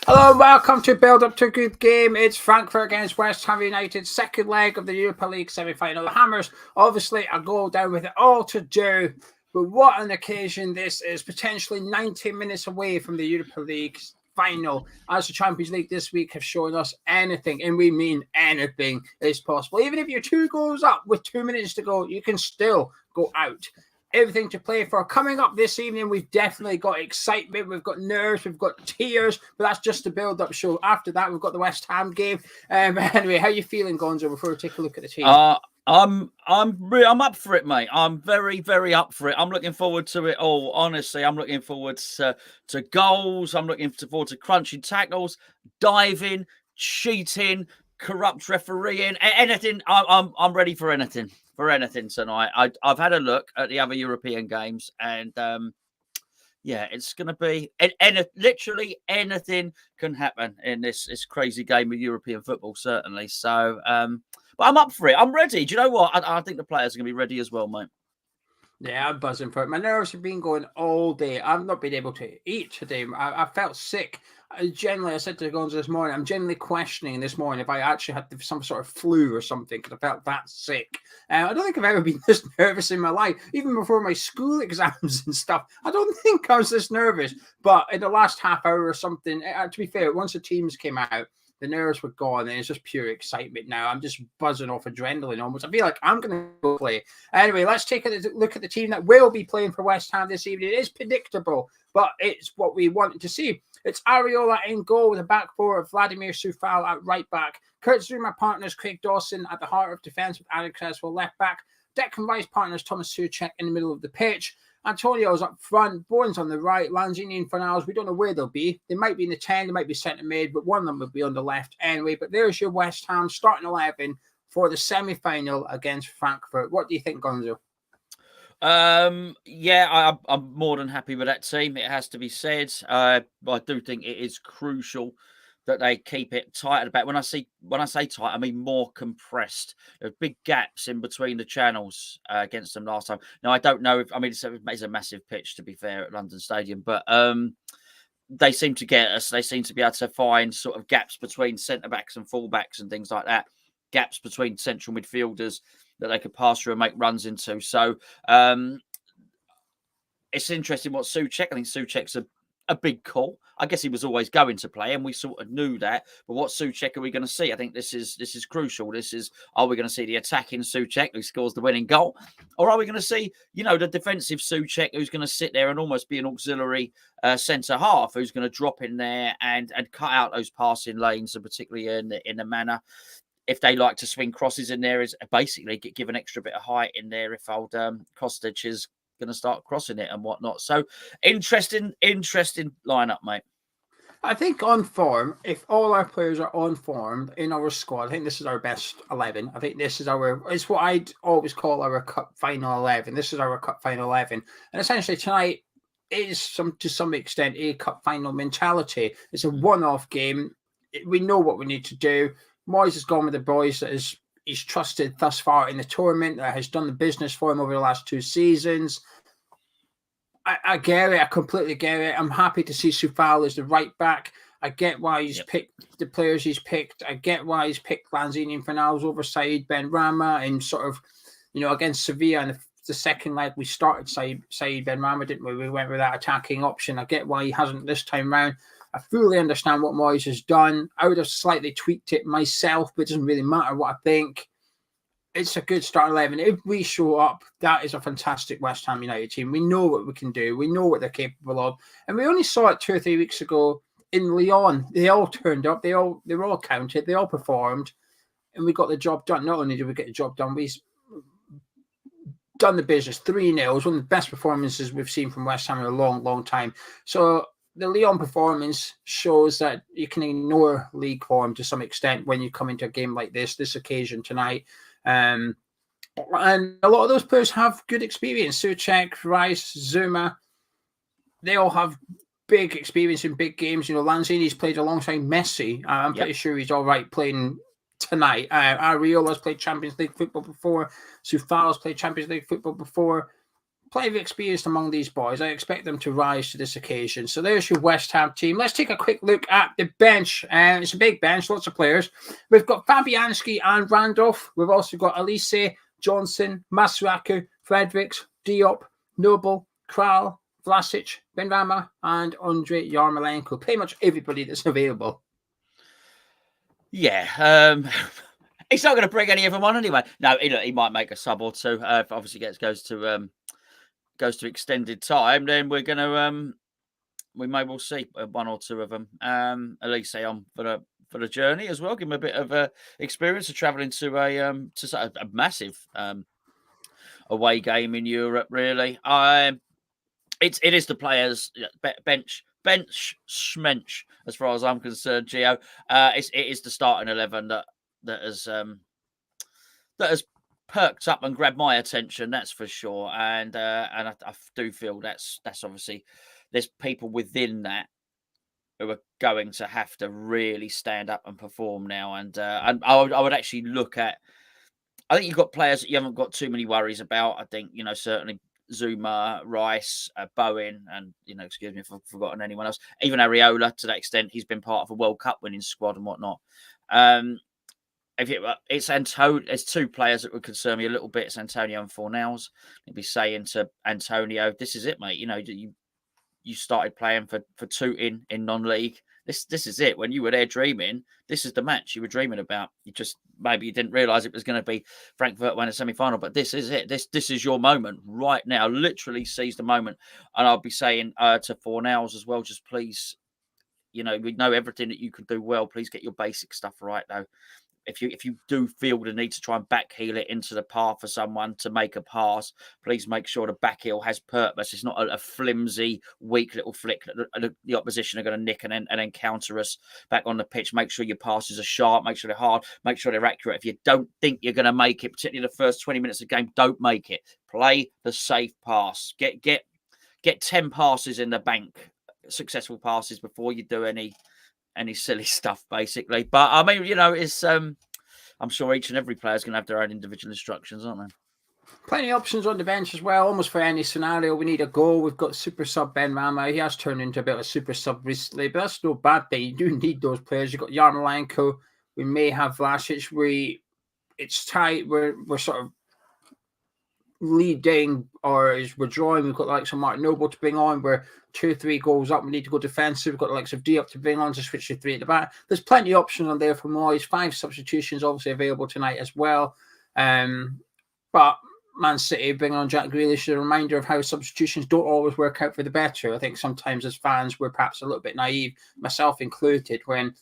Hello and welcome to Build Up to a Good Game. It's Frankfurt against West Ham United, second leg of the Europa League semi-final. The Hammers, obviously, a goal down with it all to do. But what an occasion this is, potentially 90 minutes away from the Europa League final, as the Champions League this week have shown us anything, and we mean anything, is possible. Even if you're 2 goals up with 2 minutes to go, you can still go out. Everything to play for. Coming up this evening, we've definitely got excitement, we've got nerves, we've got tears, but that's just the build-up show. After that, we've got the West Ham game. Anyway, how are you feeling, Gonzo, before we take a look at the team? I'm up for it, mate. I'm very, very up for it. I'm looking forward to it all. Honestly, I'm looking forward to goals. I'm looking forward to crunching tackles, diving, cheating, corrupt refereeing, anything. I'm ready for anything. For anything tonight. I've had a look at the other European games, and yeah, it's going to be literally anything can happen in this crazy game of European football, certainly. So, but I'm up for it. I'm ready. Do you know what? I think the players are going to be ready as well, mate. Yeah, I'm buzzing for it. My nerves have been going all day. I've not been able to eat today. I felt sick. I said to Gonzo this morning, I'm genuinely questioning this morning if I actually had some sort of flu or something because I felt that sick. I don't think I've ever been this nervous in my life, even before my school exams and stuff. I don't think I was this nervous. But in the last half hour or something, to be fair, once the teams came out, the nerves were gone, and it's just pure excitement now. I'm just buzzing off adrenaline almost. I feel like I'm going to go play. Anyway, let's take a look at the team that will be playing for West Ham this evening. It is predictable, but it's what we wanted to see. It's Areola in goal with a back four of Vladimir Coufal at right back. Kurt Zouma partners Craig Dawson at the heart of defence with Alex Creswell left back. Declan Rice partners Thomas Souček in the middle of the pitch. Antonio's up front, Bowen's on the right, Lanzini and Fornals, we don't know where they'll be. They might be in the 10, they might be centre mid, but one of them will be on the left anyway. But there's your West Ham starting 11 for the semi-final against Frankfurt. What do you think, Gonzo? Yeah, I'm more than happy with that team. It has to be said. I do think it is crucial that they keep it tight at the back. When I say tight, I mean more compressed. There's big gaps in between the channels against them last time. Now I don't know if it's a massive pitch to be fair at London Stadium, but they seem to get us. They seem to be able to find sort of gaps between centre backs and full backs and things like that. Gaps between central midfielders that they could pass through and make runs into. So it's interesting what Souček. I think Souček's a big call. I guess he was always going to play, and we sort of knew that. But what Souček are we going to see? I think this is crucial. Are we going to see the attacking Souček who scores the winning goal, or are we going to see the defensive Souček who's going to sit there and almost be an auxiliary centre half who's going to drop in there and cut out those passing lanes, and particularly in the manner. If they like to swing crosses in there, is basically give an extra bit of height in there. If old Kostic is going to start crossing it and whatnot. So interesting lineup, mate. I think on form, if all our players are on form in our squad, I think this is our best 11. I think this is it's what I'd always call our cup final 11. This is our cup final 11. And essentially tonight is to some extent a cup final mentality. It's a one-off game. We know what we need to do. Moyes has gone with the boys that he's trusted thus far in the tournament, that has done the business for him over the last 2 seasons. I get it. I completely get it. I'm happy to see Coufal as the right back. I get why he's picked the players he's picked. I get why he's picked Lanzini and Fornals over Said Benrahma, and sort of, against Sevilla in the second leg, we started Said Benrahma, didn't we? We went with that attacking option. I get why he hasn't this time round. I fully understand what Moyes has done. I would have slightly tweaked it myself, but it doesn't really matter what I think. It's a good start 11. If we show up, that is a fantastic West Ham United team. We know what we can do. We know what they're capable of. And we only saw it 2 or 3 weeks ago in Lyon. They all turned up. They were all counted. They all performed. And we got the job done. Not only did we get the job done, we've done the business. 3-0. It was one of the best performances we've seen from West Ham in a long, long time. So the Lyon performance shows that you can ignore league form to some extent when you come into a game like this occasion tonight. And a lot of those players have good experience. Souček, Rice, Zouma, they all have big experience in big games. Lanzini's played alongside Messi. I'm pretty sure he's all right playing tonight. Areola's played Champions League football before. Coufal's played Champions League football before. plenty of experience among these boys. I expect them to rise to this occasion. So there's your West Ham team. Let's take a quick look at the bench. It's a big bench, lots of players. We've got Fabianski and Randolph. We've also got Elise, Johnson, Masuaku, Fredericks, Diop, Noble, Kral, Vlasic, Benrahma, and Andre Yarmolenko. Pretty much everybody that's available. Yeah. He's not going to bring any of them on anyway. No, he might make a sub or two. If obviously goes to extended time, then we're going to we may well see one or two of them. Elise on for the journey as well. Give him a bit of experience of travelling to a massive away game in Europe. Really, it is the players bench schmench as far as I'm concerned. Geo, it is the starting 11 that has perked up and grabbed my attention. That's for sure, and I do feel that's obviously there's people within that who are going to have to really stand up and perform now. And I would actually look at. I think you've got players that you haven't got too many worries about. I think certainly Zuma, Rice, Bowen, and excuse me if I've forgotten anyone else. Even Areola, to that extent, he's been part of a World Cup winning squad and whatnot. It's two players that would concern me a little bit. It's Antonio and Fornals. I'd be saying to Antonio, "This is it, mate. You started playing for two in non-league. This is it. When you were there dreaming, this is the match you were dreaming about. Maybe you didn't realise it was going to be Frankfurt win a semi-final, but this is it. This is your moment right now. Literally seize the moment." And I'll be saying to Fornals as well, just please, we know everything that you can do well. Please get your basic stuff right, though. If you do feel the need to try and back heel it into the path for someone to make a pass, please make sure the back heel has purpose. It's not a flimsy, weak little flick that the opposition are going to nick and then counter us back on the pitch. Make sure your passes are sharp, make sure they're hard, make sure they're accurate. If you don't think you're going to make it, particularly the first 20 minutes of the game, don't make it. Play the safe pass. Get 10 passes in the bank, successful passes, before you do any silly stuff, basically. But I mean, it's I'm sure each and every player is going to have their own individual instructions, aren't they? Plenty of options on the bench as well. Almost for any scenario, we need a goal. We've got super sub Benrahma. He has turned into a bit of a super sub recently, but that's no bad thing. You do need those players. You've got Yarmolenko. We may have Vlasic. It's tight. We're sort of leading, or as we're drawing. We've got the likes of Mark Noble to bring on. We're 2-3 goals up. We need to go defensive. We've got the likes of Diop to bring on to switch to 3 at the back. There's plenty of options on there for Moyes. 5 substitutions obviously available tonight as well. But Man City bring on Jack Grealish is a reminder of how substitutions don't always work out for the better. I think sometimes as fans we're perhaps a little bit naive, myself included, when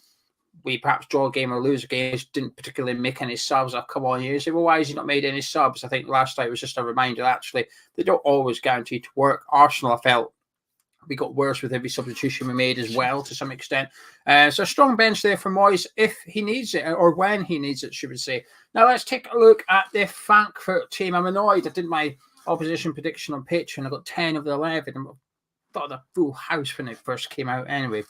we perhaps draw a game or lose a game, didn't particularly make any subs. Come on, you say, well, why has he not made any subs? I think last night was just a reminder, actually, they don't always guarantee to work. Arsenal, I felt, we got worse with every substitution we made as well, to some extent. So a strong bench there for Moyes if he needs it, or when he needs it, should we say. Now let's take a look at the Frankfurt team. I'm annoyed. I did my opposition prediction on Patreon. I got 10 of the 11. I thought the full house when it first came out. Anyway,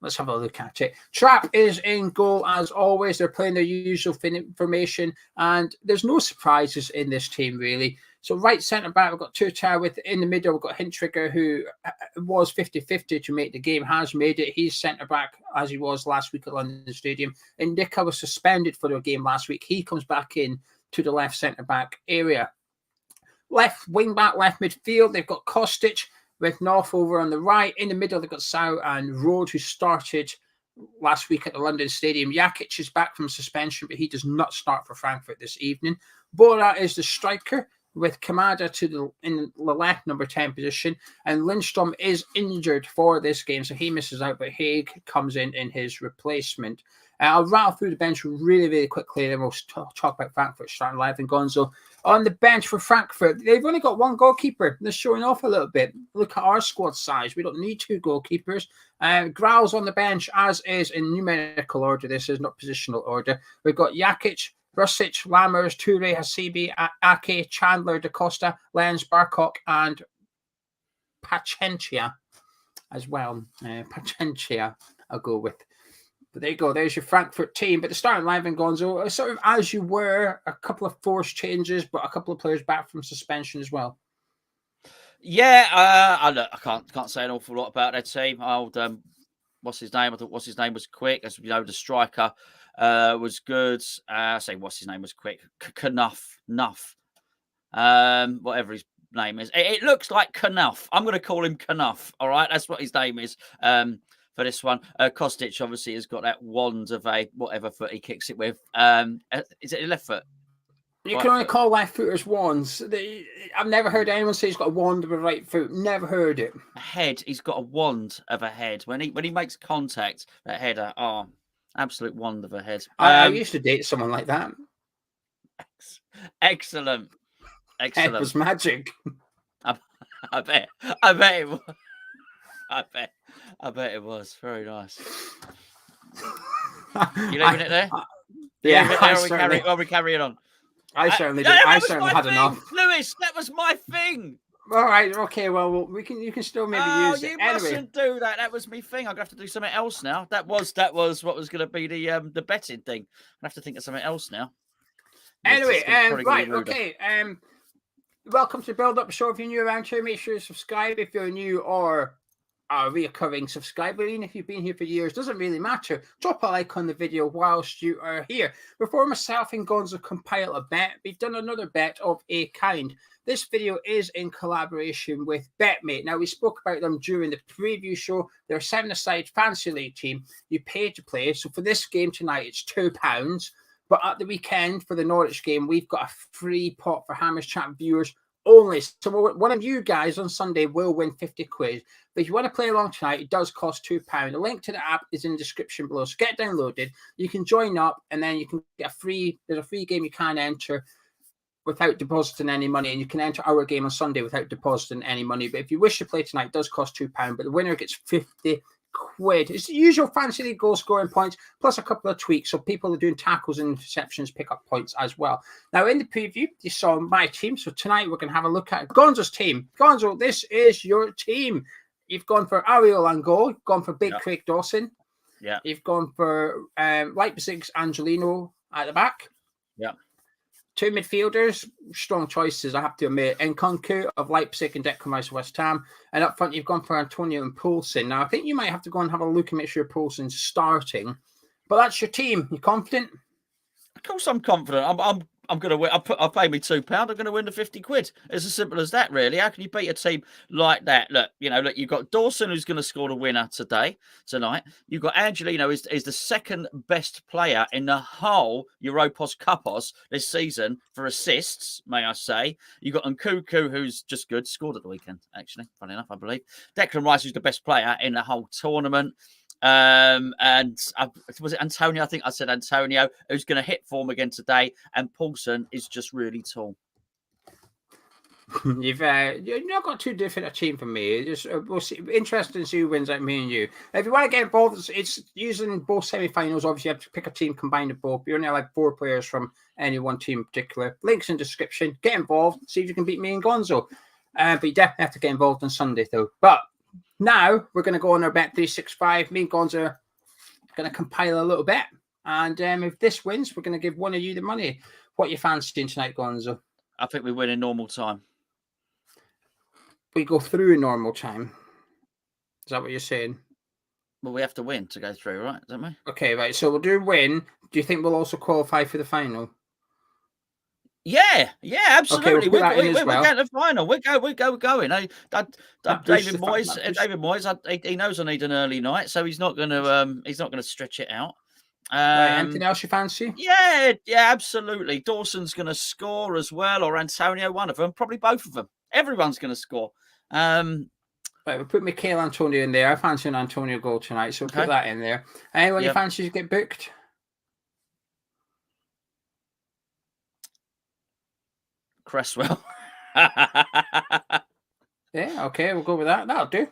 let's have a look at it. Trapp is in goal as always. They're playing their usual formation, and there's no surprises in this team, really. So right centre-back, we've got Tutar. In the middle, we've got Hintrigger, who was 50-50 to make the game, has made it. He's centre-back, as he was last week at London Stadium. And Nika was suspended for the game last week. He comes back in to the left centre-back area. Left wing-back, left midfield, they've got Kostic with North over on the right. In the middle, they've got Sau and Rode, who started last week at the London Stadium. Jakic is back from suspension, but he does not start for Frankfurt this evening. Bora is the striker, with Kamada in the left number 10 position, and Lindstrom is injured for this game, so he misses out, but Haig comes in his replacement. I'll rattle through the bench really, really quickly, then we'll talk about Frankfurt starting live and Gonzo. On the bench for Frankfurt, they've only got one goalkeeper. They're showing off a little bit. Look at our squad size. We don't need 2 goalkeepers. Grau's on the bench, as is in numerical order. This is not positional order. We've got Jakic, Rusic, Lammers, Toure, Hasibi, Ake, Chandler, Da Costa, Lenz, Barkok, and Pacentia as well. Pacentia, I'll go with. But there you go. There's your Frankfurt team. But the starting live in Gonzo, sort of as you were, a couple of forced changes, but a couple of players back from suspension as well. Yeah, I can't say an awful lot about their team. What's his name? I thought what's his name was quick. As you know, the striker was good. I say what's his name was quick. Nuff. Whatever his name is. It looks like Knuff. I'm going to call him Knuff. All right, that's what his name is. For this one, Kostic obviously has got that wand of a whatever foot he kicks it with. Is it a left foot? You can only call left footers wands. I've never heard anyone say he's got a wand of a right foot. Never heard it. A head. He's got a wand of a head. When he makes contact, that header. Oh, absolute wand of a head. I used to date someone like that. Excellent. Head was magic. I bet it was. I bet it was. Very nice. You leaving it there? Yeah. Are we carrying on? I certainly did. I certainly had enough. Lewis, that was my thing. All right. Okay. Well, you can still maybe use it. You mustn't do that. That was my thing. I'm gonna have to do something else now. That was what was gonna be the betting thing. I have to think of something else now. Anyway, right. Okay. Welcome to Build Up Show. If you're new around here, make sure you subscribe. If you're new or a reoccurring subscriber, even if you've been here for years, doesn't really matter. Drop a like on the video whilst you are here. Before myself and Gonzo compile a bet, we've done another bet of a kind. This video is in collaboration with BetMate. Now, we spoke about them during the preview show. They're a 7-a-side fantasy league team. You pay to play. So for this game tonight, it's £2. But at the weekend for the Norwich game, we've got a free pot for Hammers Chat viewers only. So one of you guys on Sunday will win 50 quid. But if you want to play along tonight, it does cost £2. The link to the app is in the description below. So get downloaded. You can join up and then you can get there's a free game you can enter without depositing any money. And you can enter our game on Sunday without depositing any money. But if you wish to play tonight, it does cost £2. But the winner gets 50 quid. It's the usual fantasy league goal scoring points plus a couple of tweaks, so people are doing tackles and interceptions pick up points as well. Now in the preview you saw my team, so tonight we're going to have a look at Gonzo's team. Gonzo, this is your team. You've gone for Ariel and goal, you've gone for Big Craig Dawson, you've gone for Leipzig's Angelino at the back, two midfielders, strong choices, I have to admit. Nkunku of Leipzig and Declan Rice of West Ham. And up front, you've gone for Antonio and Poulsen. Now, I think you might have to go and have a look and make sure Poulsen's starting. But that's your team. You confident? Of course I'm confident. I'm going to win. I'll pay me £2. I'm going to win the 50 quid. It's as simple as that, really. How can you beat a team like that? Look, you've got Dawson, who's going to score the winner tonight. You've got Angelino, is the second best player in the whole Europos Cupos this season for assists, may I say. You've got Nkunku, who's just good, scored at the weekend, actually, funny enough, I believe. Declan Rice, who's the best player in the whole tournament. And was it Antonio? I think I said Antonio, who's going to hit form again today, and Poulsen is just really tall. You've not got too different a team from me. Just we'll see. Interesting to see who wins like me and you. If you want to get involved, it's using both semi-finals. Obviously, you have to pick a team combined of both. You're only like 4 players from any one team in particular. Links in description. Get involved. See if you can beat me and Gonzo. But you definitely have to get involved on Sunday though. But now we're going to go on our bet 365. Me and Gonzo are going to compile a little bet, and if this wins, we're going to give one of you the money. What you fancying tonight, Gonzo? I think we win in normal time. We go through in normal time. Is that what you're saying? Well, we have to win to go through, right? Don't we? Okay, right. So we'll do win. Do you think we'll also qualify for the final? Yeah, absolutely. Okay, we're going to the final. We're going. David Moyes, he knows I need an early night, so he's not going to stretch it out. Anything else you fancy? Yeah, absolutely. Dawson's going to score as well, or Antonio, one of them, probably both of them. Everyone's going to score. Right, we'll put Mikel Antonio in there. I fancy an Antonio goal tonight, so we'll put that in there. Anyone you fancy to get booked? Cresswell. Yeah, okay, we'll go with that. That'll do.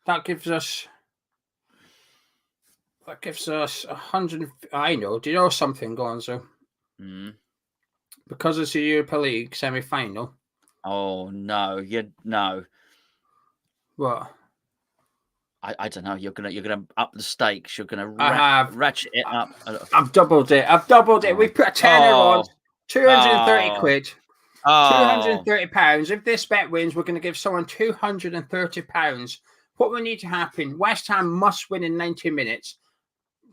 That gives us 100. I know. Do you know something, Gonzo? Because it's a Europa League semi-final. Oh no, no. What? I don't know. You're gonna up the stakes. You're gonna ratchet it up. I've doubled it. We put a tenner on. 230 quid. Oh, £230. If this bet wins, we're going to give someone £230. What will need to happen? West Ham must win in 90 minutes.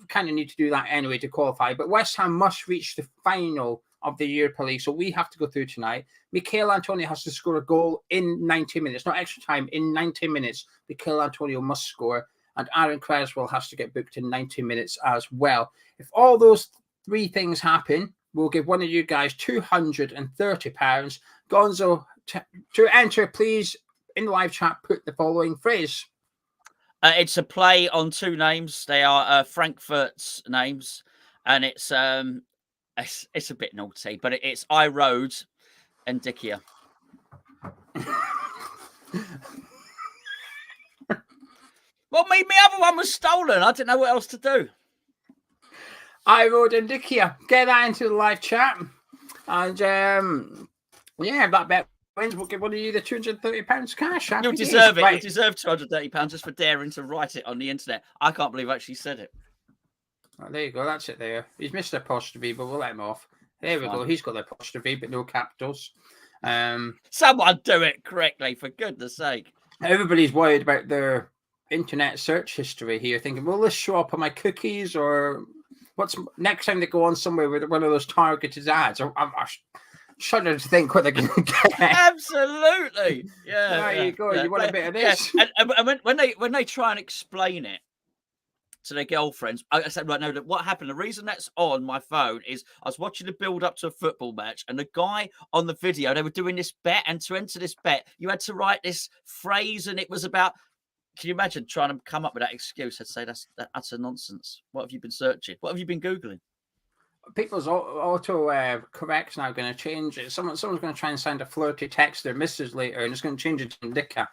We kind of need to do that anyway to qualify, but West Ham must reach the final of the Europa League, so we have to go through tonight. Michail Antonio has to score a goal in 90 minutes, not extra time. In 90 minutes, Michail Antonio must score, and Aaron Creswell has to get booked in 90 minutes as well. If all those three things happen, we'll give one of you guys £230. Gonzo, to enter, please, in the live chat, put the following phrase. It's a play on two names. They are Frankfurt's names, and it's a bit naughty, but it's I Road and Dickia. Well, my other one was stolen. I didn't know what else to do. I Road and Dickia. Get that into the live chat. And yeah, that bet wins. We'll give one of you the £230 cash. You deserve it. Right. You deserve £230 just for daring to write it on the internet. I can't believe I actually said it. Oh, there you go. That's it there. He's missed the apostrophe, but we'll let him off. There we go. He's got the apostrophe, but no capitals. Someone do it correctly, for goodness sake. Everybody's worried about their internet search history here, thinking, will this show up on my cookies, or what's next time they go on somewhere with one of those targeted ads? I'm shudder to think what they're going to get. Absolutely. Yeah. There you go. Yeah. You want a bit of this? Yeah. And when they try and explain it to their girlfriends, I said, right, no, what happened? The reason that's on my phone is I was watching the build up to a football match, and the guy on the video, they were doing this bet, and to enter this bet, you had to write this phrase, and it was about. Can you imagine trying to come up with that excuse? I'd say that's utter nonsense. What have you been searching? What have you been Googling? People's auto correct's now going to change it. Someone's going to try and send a flirty text to their missus later, and it's going to change it to Dicka.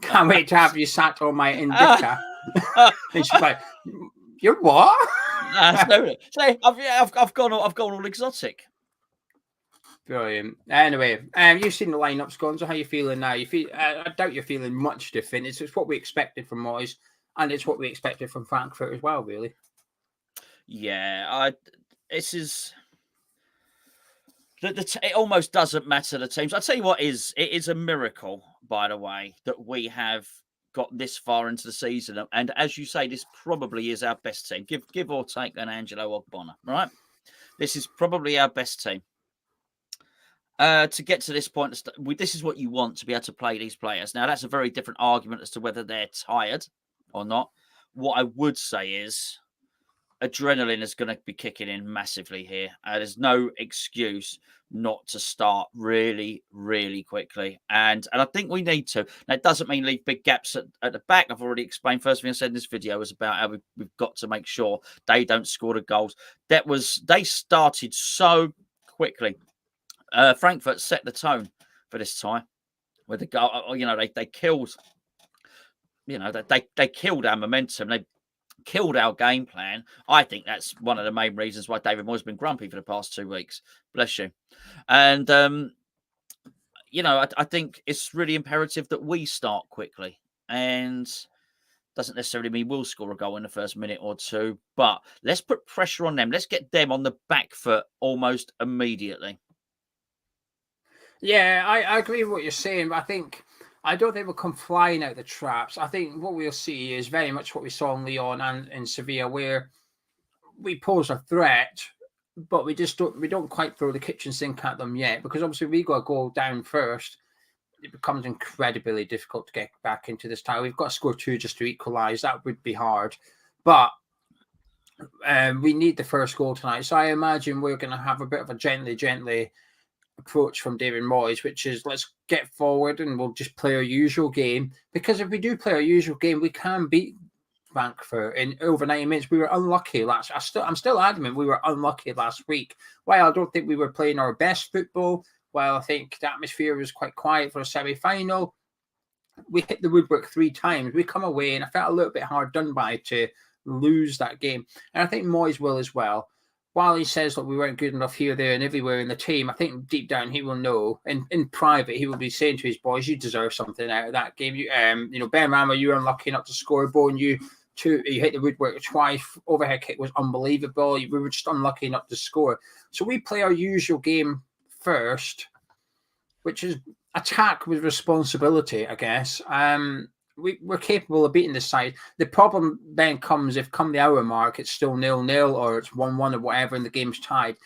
Can't wait to have you sat on my Indica. And she's like, "You're what?" So I've gone all exotic. Brilliant. Anyway, you've seen the lineups, Gonzo. How you feeling now? I doubt you're feeling much different. It's what we expected from Moyes, and it's what we expected from Frankfurt as well, really. Yeah, this is. It almost doesn't matter the teams. I'll tell you what it is a miracle, by the way, that we have got this far into the season. And as you say, this probably is our best team. Give or take an Angelo Ogbonna, right? This is probably our best team. To get to this point, this is what you want to be able to play these players. Now, that's a very different argument as to whether they're tired or not. What I would say is adrenaline is going to be kicking in massively here. There's no excuse not to start really, really quickly. And I think we need to. Now, it doesn't mean leave big gaps at the back. I've already explained. First thing I said in this video was about how we've got to make sure they don't score the goals. They started so quickly. Frankfurt set the tone for this time with the goal. They killed. They killed our momentum. They killed our game plan. I think that's one of the main reasons why David Moyes has been grumpy for the past 2 weeks. Bless you. And I think it's really imperative that we start quickly. And doesn't necessarily mean we'll score a goal in the first minute or two, but let's put pressure on them. Let's get them on the back foot almost immediately. Yeah, I agree with what you're saying, but I don't think we'll come flying out the traps. I think what we'll see is very much what we saw in Lyon and in Sevilla, where we pose a threat, but we don't quite throw the kitchen sink at them yet, because obviously we got to go down first. It becomes incredibly difficult to get back into this tie. We've got to score 2 just to equalise. That would be hard, but we need the first goal tonight. So I imagine we're going to have a bit of a gently approach from David Moyes, which is let's get forward and we'll just play our usual game, because if we do play our usual game, we can beat Frankfurt in over 90 minutes. We were unlucky I'm still adamant we were unlucky last week. While I don't think we were playing our best football, while I think the atmosphere was quite quiet for a semi-final, we hit the woodwork 3 times. We come away and I felt a little bit hard done by to lose that game, and I think Moyes will as well. While he says that we weren't good enough here, there, and everywhere in the team, I think deep down he will know. And in private, he will be saying to his boys, "You deserve something out of that game. Ben Rama, you were unlucky not to score. Bowen, you You hit the woodwork twice. Overhead kick was unbelievable. We were just unlucky not to score. So we play our usual game first, which is attack with responsibility, I guess. We're capable of beating this side. The problem then comes if come the hour mark, it's still 0-0 or it's 1-1 or whatever, and the game's tied.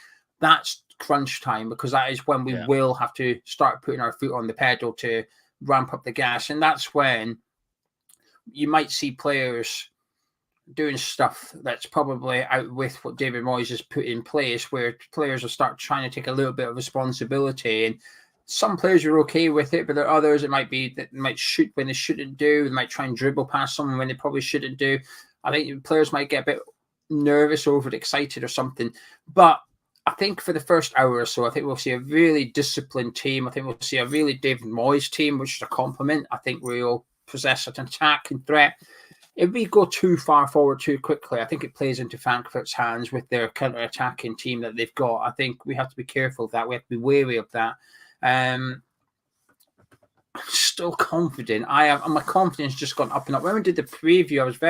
That's crunch time, because that is when we will have to start putting our foot on the pedal to ramp up the gas. And that's when you might see players doing stuff that's probably out with what David Moyes has put in place, where players will start trying to take a little bit of responsibility. And some players are okay with it, but there are others, it might be that might shoot when they shouldn't do. They might try and dribble past someone when they probably shouldn't do. I think players might get a bit nervous or overexcited or something. But I think for the first hour or so, I think we'll see a really disciplined team. I think we'll see a really David Moyes team, which is a compliment. I think we'll possess an attacking threat. If we go too far forward too quickly, I think it plays into Frankfurt's hands with their counter-attacking team that they've got. I think we have to be careful of that. We have to be wary of that. I'm still confident. My confidence just gone up and up. When we did the preview, I was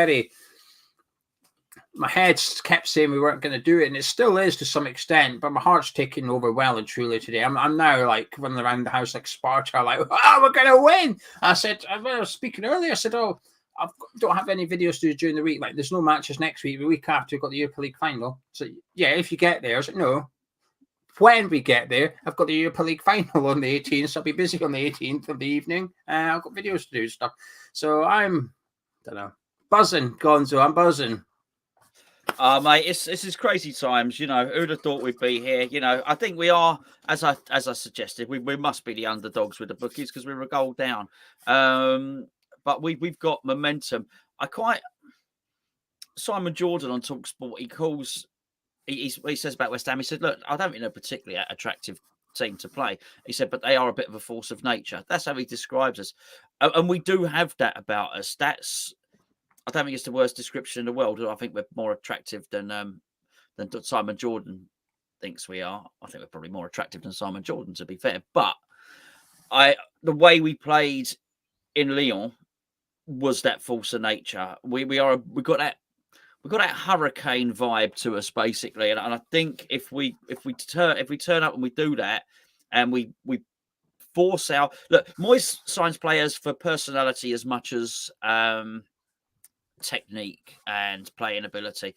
my head kept saying we weren't going to do it, and it still is to some extent, but my heart's taking over well and truly today. I'm now like running around the house like Sparta, like, oh, we're going to win. I said, when I was speaking earlier, I said, oh, I don't have any videos to do during the week. Like, there's no matches next week. The week after, we've got the Europa League final. So, yeah, if you get there. I said, no. When we get there, I've got the Europa League final on the 18th, so I'll be busy on the 18th of the evening. I've got videos to do stuff. So I'm, buzzing, Gonzo. I'm buzzing. Mate, this is crazy times. You know, who'd have thought we'd be here? You know, I think we are, as I suggested, we must be the underdogs with the bookies because we were a goal down. But we've got momentum. Simon Jordan on TalkSport, he says about West Ham, he said, look, I don't think they're a particularly attractive team to play. He said, but they are a bit of a force of nature. That's how he describes us. And we do have that about us. I don't think it's the worst description in the world. I think we're more attractive than Simon Jordan thinks we are. I think we're probably more attractive than Simon Jordan, to be fair. But the way we played in Lyon was that force of nature. We got that hurricane vibe to us, basically. And I think if we turn up and we do that, and we force Moyes signs players for personality as much as technique and playing ability.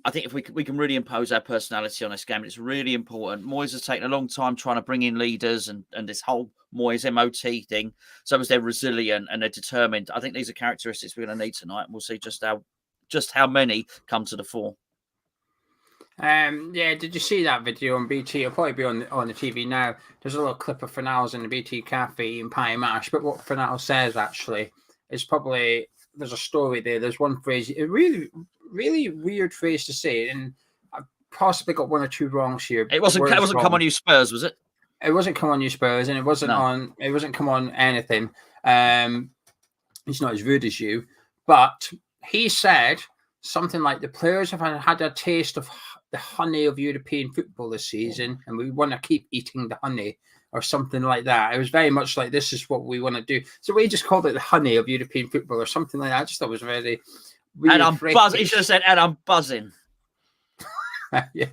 I think if we can really impose our personality on this game, it's really important. Moyes has taken a long time trying to bring in leaders and this whole Moyes MOT thing. So as they're resilient and they're determined, I think these are characteristics we're going to need tonight. And we'll see just how many come to the fore. Yeah, did you see that video on BT? It'll probably be on the TV now. There's a little clip of Fernals in the BT cafe eating pie and mash. But what Fernals says actually is probably, there's a story there. There's one phrase, a really, really weird phrase to say, and I possibly got one or two wrongs here. It wasn't come on you Spurs, was it? It wasn't come on you Spurs, and it wasn't come on anything. He's not as rude as you, but he said something like the players have had a taste of the honey of European football this season, and we want to keep eating the honey, or something like that. It was very much like, this is what we want to do. So we just called it the honey of European football or something like that. I just thought it was very weird. And I'm buzzing. He should have said, and I'm buzzing. Yeah.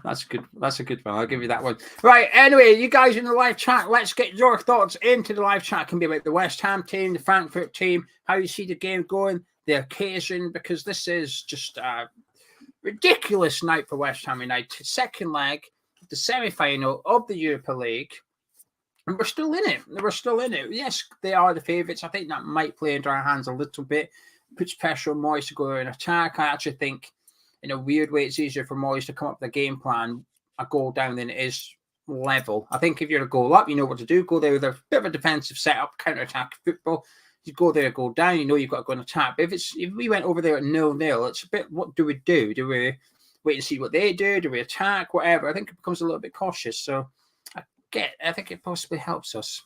That's good. That's a good one. I'll give you that one. Right. Anyway, you guys in the live chat, let's get your thoughts into the live chat. It can be about the West Ham team, the Frankfurt team, how you see the game going, the occasion, because this is just a ridiculous night for West Ham United. Second leg, the semi-final of the Europa League, and we're still in it. We're still in it. Yes, they are the favourites. I think that might play into our hands a little bit. Puts pressure on Moyes to go and attack. I actually think, in a weird way, it's easier for Moyes to come up with a game plan, a goal down, than it is level. I think if you're a goal up, you know what to do. Go there with a bit of a defensive setup, counter-attack football. You go there, go down, you know you've got to go and attack. But if we went over there at 0-0, it's a bit, what do we do? Do we wait and see what they do? Do we attack? Whatever. I think it becomes a little bit cautious. So I think it possibly helps us.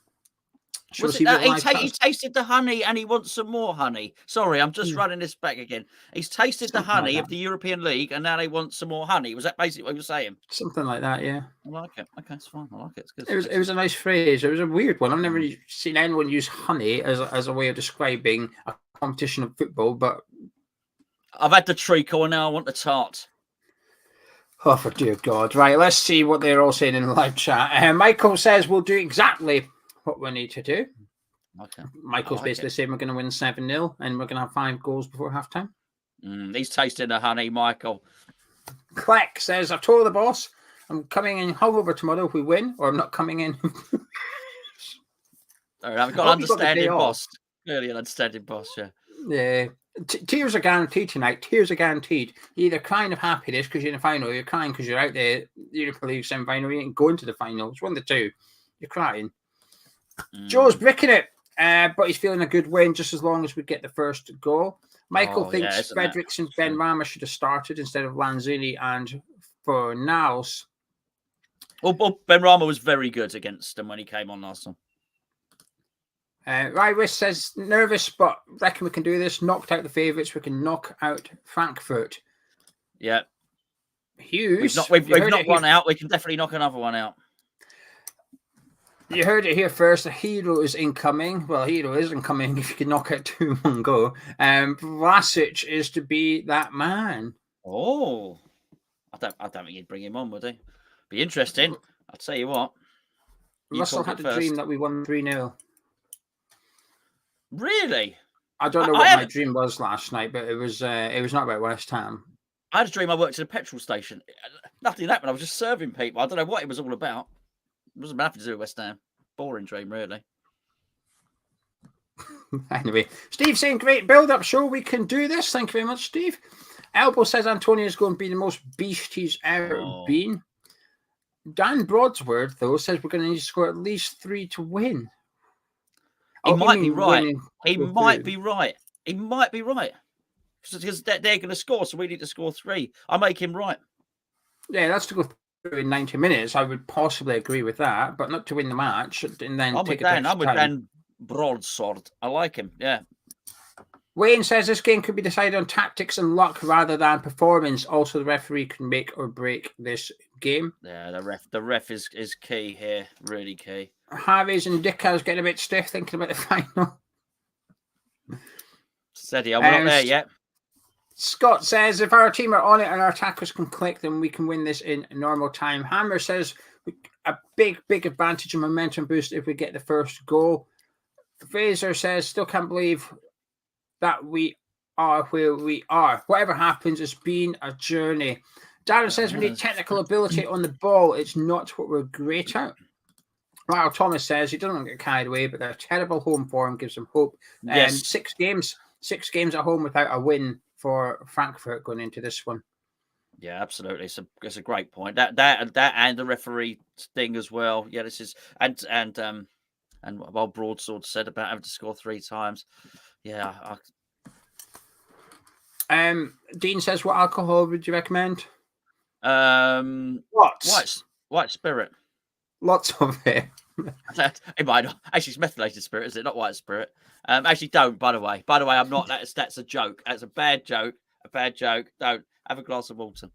He tasted the honey and he wants some more honey. Sorry, I'm just running this back again. He's tasted the honey of the European League and now they want some more honey. Was that basically what you were saying? Something like that, yeah. I like it. Okay, it's fine. I like it. It's good. It was a nice phrase. It was a weird one. I've never seen anyone use honey as a way of describing a competition of football, but I've had the treacle and now I want the tart. Oh, for dear God. Right, let's see what they're all saying in the live chat. Michael says we'll do exactly what we need to do. Okay. Michael's basically saying we're going to win 7-0 and we're going to have 5 goals before halftime. He's tasting the honey, Michael. Kleck says, I've told the boss I'm coming in hungover tomorrow if we win, or I'm not coming in. I've got an understanding boss. Clearly an understanding boss, yeah. Yeah. Tears are guaranteed tonight. Tears are guaranteed. You're either crying of happiness because you're in the final, or you're crying because you're out there, Europa League semi-final, you ain't going to the final. It's one of the two. You're crying. Joe's bricking it, but he's feeling a good win just as long as we get the first goal. Michael thinks Fredericks and Ben Rama should have started instead of Lanzini and Fornals. Well, Ben Rama was very good against them when he came on last time. Rywis says, nervous, but reckon we can do this. Knocked out the favourites. We can knock out Frankfurt. Yeah. Hughes. We've knocked one out. We can definitely knock another one out. You heard it here first. A hero is incoming. Well, a hero is incoming if you can knock out 2 in one go. Vlasic is to be that man. Oh. I don't think he'd bring him on, would he? Be interesting. I'll tell you what. Russell had a dream that we won 3-0. Really? I don't know what my dream was last night, but it was not about West Ham. I had a dream I worked at a petrol station. Nothing happened. I was just serving people. I don't know what it was all about. It wasn't nothing to do with West Ham. Boring dream, really. Anyway, Steve saying, great build-up show. We can do this. Thank you very much, Steve. Elbow says Antonio is going to be the most beast he's ever been. Dan Broadsworth, though, says we're going to need to score at least 3 to win. He might be right. He might be right. He might be right. Because they're going to score, so we need to score 3. I'll make him right. Yeah, that's to go through in 90 minutes. I would possibly agree with that, but not to win the match. And then I'm with Dan Broadsword. I like him, yeah. Wayne says this game could be decided on tactics and luck rather than performance. Also, the referee can make or break this game. Yeah, the ref is key here, really key. Harvey's and Dicka's getting a bit stiff thinking about the final. Steady, I'm not there yet. Scott says if our team are on it and our attackers can click, then we can win this in normal time. Hammer says a big advantage and momentum boost if we get the first goal. Fraser says still can't believe that we are where we are. Whatever happens, it's been a journey. Darren says we need technical ability on the ball. It's not what we're great at. Well, Thomas says he doesn't want to get carried away, but their terrible home form gives them hope. Yes. 6 games at home without a win for Frankfurt going into this one. Yeah, absolutely. It's a great point. That and the referee thing as well. Yeah, this is and what Broadsword said about having to score 3 times. Yeah. Dean says, what alcohol would you recommend? White spirit. Lots of it. It might not. Actually, it's methylated spirit, is it? Not white spirit. Actually, don't. By the way, I'm not. That's a joke. That's a bad joke. A bad joke. Don't have a glass of water.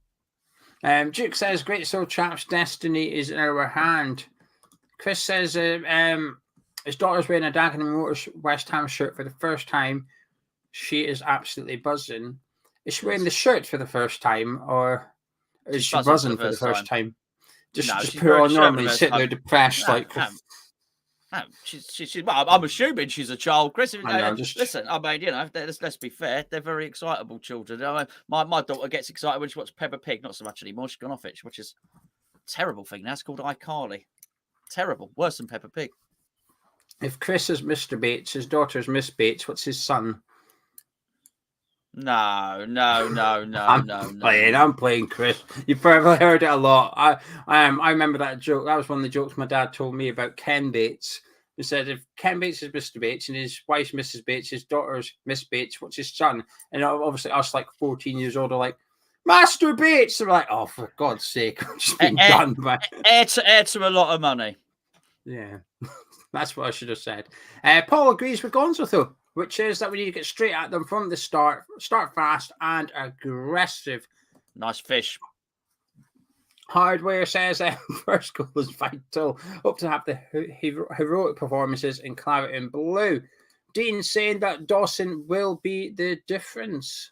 Duke says, "Great soul chaps, destiny is in our hand." Chris says, his daughter's wearing a Dagenham Motors West Ham shirt for the first time. She is absolutely buzzing. Is she wearing the shirt for the first time, or is she buzzing for the first time? Just put her on normally, sitting there depressed, Well, I'm assuming she's a child, Chris. Listen, I mean, let's be fair. They're very excitable children. My daughter gets excited when she watches Peppa Pig. Not so much anymore. She's gone off it. She watches a terrible thing now. It's called iCarly. Terrible. Worse than Peppa Pig. If Chris is Mr. Bates, his daughter's Miss Bates. What's his son? No. I'm playing Chris. You've probably heard it a lot. I remember that joke. That was one of the jokes my dad told me about Ken Bates. He said if Ken Bates is Mr. Bates and his wife's Mrs. Bates, his daughter's Miss Bates, what's his son? And obviously us 14 years old are like, Master Bates. They're like, oh, for God's sake, I'm just being done by heir to a lot of money. Yeah. That's what I should have said. Paul agrees with Gonzo, though, which is that we need to get straight at them from the start fast and aggressive. Nice fish. Hardware says first goal is vital. Hope to have the heroic performances in claret and blue. Dean saying that Dawson will be the difference.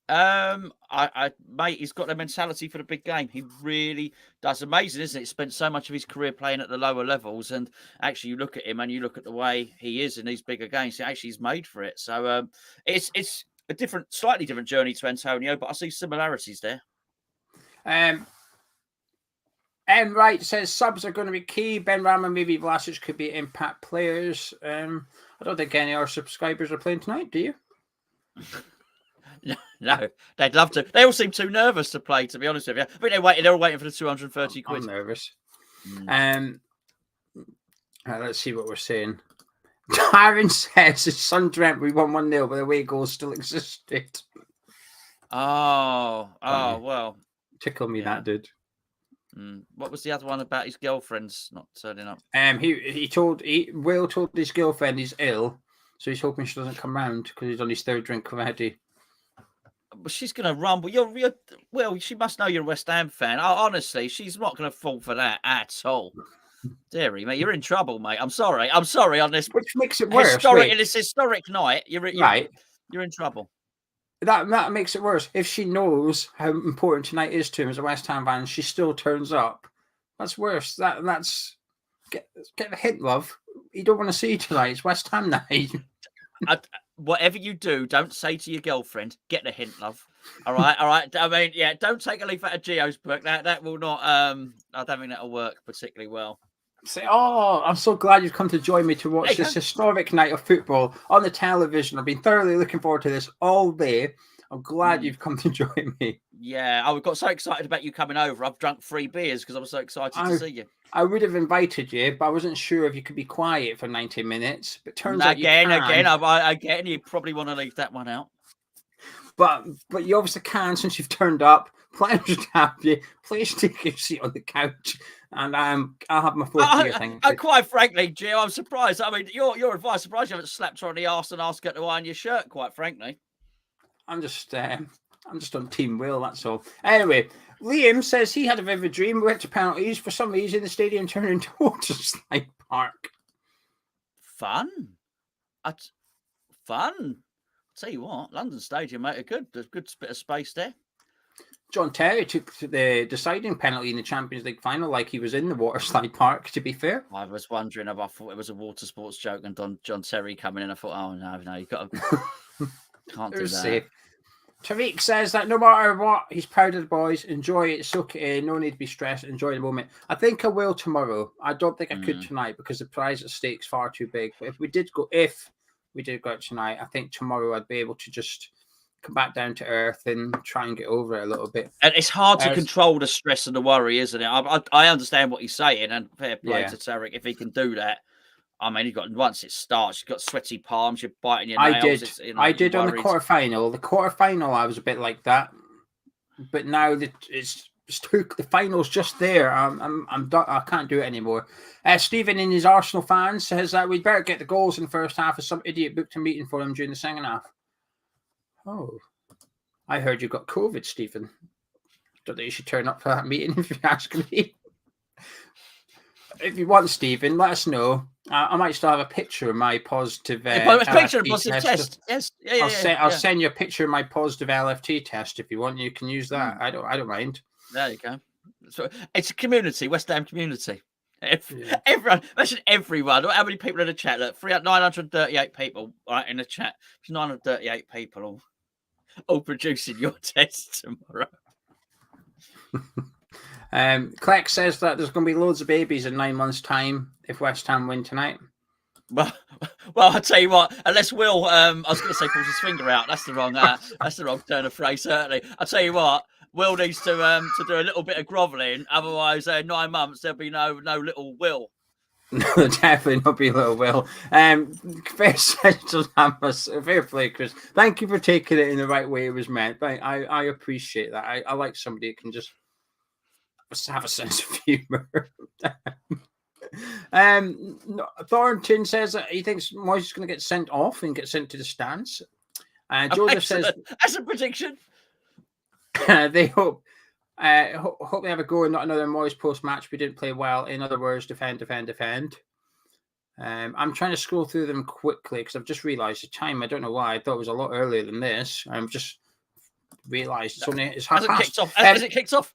Mate, he's got the mentality for the big game. He really does. Amazing, isn't it? He spent so much of his career playing at the lower levels, and actually, you look at him and you look at the way he is in these bigger games. Actually, he's made for it. So, it's a slightly different journey to Antonio, but I see similarities there. Wright says subs are going to be key. Ben Rama, maybe Vlasic could be impact players. I don't think any of our subscribers are playing tonight. Do you? No, they'd love to. They all seem too nervous to play, to be honest with you. But they're all waiting for the 230 quid. I'm nervous. Let's see what we're saying. Darren says his son dreamt we won 1-0, but the away goal still existed. Oh, well. Tickle me, that dude. What was the other one about his girlfriend's not turning up? Will told his girlfriend he's ill, so he's hoping she doesn't come round because he's on his third drink already. But she's going to rumble. Well, she must know you're a West Ham fan. Honestly, she's not going to fall for that at all. Deary, mate, you're in trouble, mate. I'm sorry on this. Which makes it worse. This historic night, you're in trouble. That makes it worse. If she knows how important tonight is to him as a West Ham fan, she still turns up. That's worse. That's get the hint, love. You don't want to see tonight. It's West Ham night. Whatever you do, don't say to your girlfriend, get the hint, love. All right. I mean, yeah, don't take a leaf out of Geo's book. That will not. I don't think that'll work particularly well. Say, I'm so glad you've come to join me to watch this historic night of football on the television. I've been thoroughly looking forward to this all day. I'm glad you've come to join me. Yeah, I got so excited about you coming over. I've drunk 3 beers because I was so excited to see you. I would have invited you, but I wasn't sure if you could be quiet for 90 minutes. But turns out again, you probably want to leave that one out. But you obviously can since you've turned up. Pleasure to have you. Please take your seat on the couch, and I'll have my fourth beer thing. Quite frankly, Gio, I'm surprised. I mean, your advice. Surprised you haven't slapped her on the arse and asked her to iron your shirt. Quite frankly, I'm just on Team Will. That's all. Anyway, Liam says he had a vivid dream. We went to penalties. For some reason, the stadium turned into a water slide park. Fun. I'll tell you what, London Stadium, mate, a good bit of space there. John Terry took the deciding penalty in the Champions League final like he was in the water slide park, to be fair. I was wondering if I thought it was a water sports joke and John Terry coming in. I thought, oh, no, you've got to... Can't do that. Safe. Tariq says that no matter what, he's proud of the boys. Enjoy it. It's okay. No need to be stressed. Enjoy the moment. I think I will tomorrow. I don't think I could tonight because the prize at stake's far too big. But if we did go out tonight, I think tomorrow I'd be able to just come back down to earth and try and get over it a little bit. And it's hard to control the stress and the worry, isn't it? I understand what he's saying, and fair play to Tarek if he can do that. I mean, once it starts, you've got sweaty palms, you're biting your nails. I did on the quarterfinal. The quarterfinal, I was a bit like that, but now that the final's just there. I'm done. I can't do it anymore. Stephen, in his Arsenal fans, says that we'd better get the goals in the first half, as some idiot booked a meeting for him during the second half. Oh, I heard you got COVID, Stephen. Don't think you should turn up for that meeting if you're asking me. If you want, Stephen, let us know. I might still have a picture of my positive positive test. Yes, I'll send you a picture of my positive LFT test if you want. You can use that. I don't mind. There you go. So it's a community, West Ham community. Everyone, imagine everyone. How many people in the chat? Look, 938 people right in the chat. 938 people all producing your test tomorrow. Kleck says that there's going to be loads of babies in 9 months' time if West Ham win tonight. Well, I'll tell you what. Unless Will, I was going to say, pulls his finger out. That's the wrong turn of phrase. Certainly, I'll tell you what. Will needs to do a little bit of grovelling. Otherwise, 9 months there'll be no little Will. No, definitely not be little Will. Fair play, Chris. Thank you for taking it in the right way it was meant. I appreciate that. I like somebody that can just have a sense of humor. Thornton says that he thinks Moyes is going to get sent off and get sent to the stands. Joseph says that's a prediction. They hope they have a go and not another Moyes post-match. We didn't play well. In other words, defend. I'm trying to scroll through them quickly because I've just realised the time. I don't know why. I thought it was a lot earlier than this. I'm just realised it's half Hasn't past. kicked off. Has it kicked off?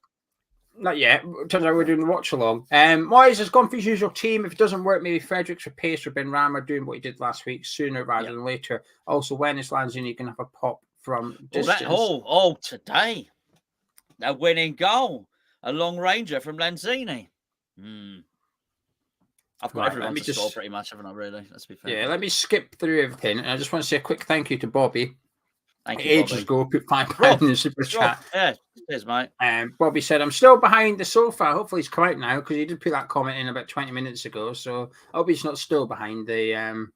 Not yet. Turns out we're doing the watch along. Moyes has gone for his usual team. If it doesn't work, maybe Fredericks or Pace or Ben Rama doing what he did last week sooner rather than later. Also, when it's Lanzini, you can have a pop from distance. Today. A winning goal. A long ranger from Lanzini. I've got everyone to score pretty much, haven't I, really? Let's be fair. Yeah, let me skip through everything. And I just want to say a quick thank you to Bobby. Thank you, ages ago, put £5 in the super chat. Yeah, cheers, mate. Bobby said, I'm still behind the sofa. Hopefully he's come out now because he did put that comment in about 20 minutes ago. So I hope he's not still behind the I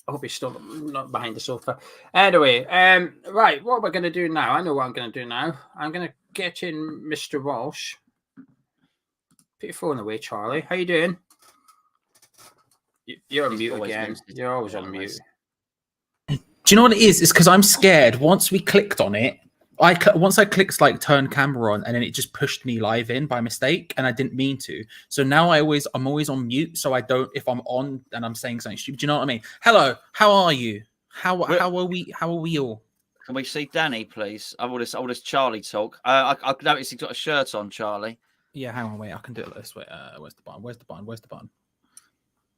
hope he's still not behind the sofa. Anyway, right, what we're going to do now. I know what I'm going to do now. I'm going to get in Mr. Walsh. Put your phone away, Charlie. How you doing? You're on mute again. You're always on mute. Do you know what it is? It's because I'm scared. Once we clicked on it, once I clicked like turn camera on, and then it just pushed me live in by mistake, and I didn't mean to. So now I'm always on mute, so I don't. If I'm on and I'm saying something stupid, do you know what I mean? Hello, how are you? How are we? How are we all? Can we see Danny, please? All this Charlie talk. I noticed he's got a shirt on, Charlie. Yeah, hang on, wait. I can do it this way. Where's the button? Where's the button? Where's the button?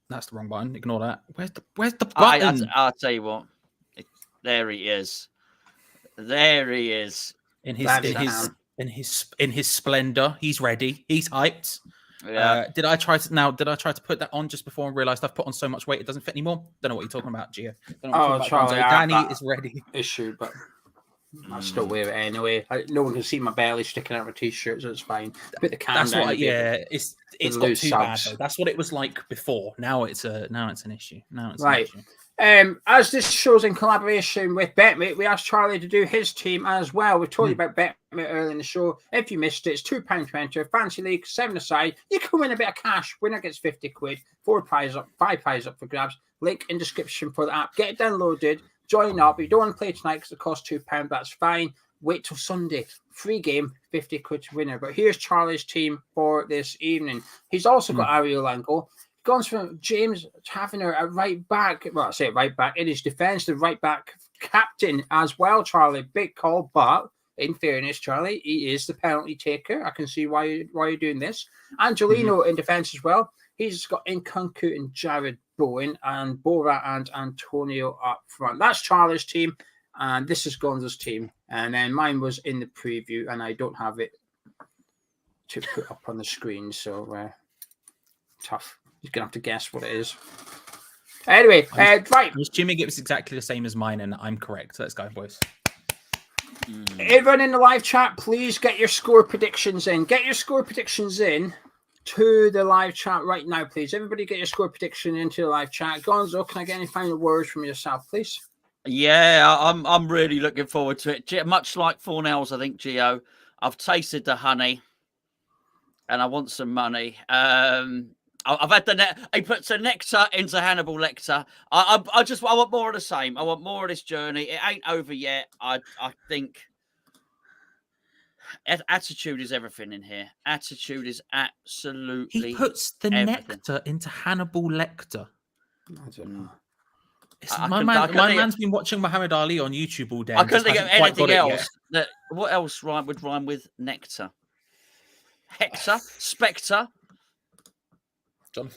That's the wrong button. Ignore that. Where's the button? I'll tell you what. There he is. There he is. In his splendor. He's ready. He's hyped. Yeah. Did I try to put that on just before and realized I've put on so much weight it doesn't fit anymore? Don't know what you're talking about, Gio. Charlie, Danny is ready. Issue, but I still wear it anyway. No one can see my belly sticking out of a t-shirt, so it's fine. Put the can That's down. It's got too bad though. That's what it was like before. Now it's an issue. An issue. As this show's in collaboration with BetMate, we asked Charlie to do his team as well. We told you about BetMate earlier in the show. If you missed it, it's £2 to enter. Fancy League, 7 aside. You can win a bit of cash. Winner gets 50 quid. 5 prizes up for grabs. Link in description for the app. Get it downloaded. Join up. If you don't want to play tonight because it costs £2, that's fine. Wait till Sunday. Free game, 50 quid to winner. But here's Charlie's team for this evening. He's also got Ariel Angle. Gone from James Taverner at right back. Well, I say right back. In his defence, the right back captain as well, Charlie. Big call, but in fairness, Charlie, he is the penalty taker. I can see why you're doing this. Angelino in defence as well. He's got Nkunku and Jared Bowen and Bora and Antonio up front. That's Charlie's team. And this is Gonzo's team. And then mine was in the preview, and I don't have it to put up on the screen. So tough. He's going to have to guess what it is. Anyway, right. I'm assuming it was exactly the same as mine, and I'm correct. Let's go, boys. Everyone in the live chat, please get your score predictions in. Get your score predictions in to the live chat right now, please. Everybody get your score prediction into the live chat. Gonzo, can I get any final words from yourself, please? Yeah, I'm really looking forward to it. Much like 4-0, I think, Geo. I've tasted the honey, and I want some money. I've had he puts the nectar into Hannibal Lecter. I want more of the same. I want more of this journey. It ain't over yet. I think attitude is everything in here. Attitude is absolutely. He puts the nectar into Hannibal Lecter. I don't know. My man's been watching Muhammad Ali on YouTube all day. I couldn't think of anything else. What else would rhyme with nectar? Hector, Spectre.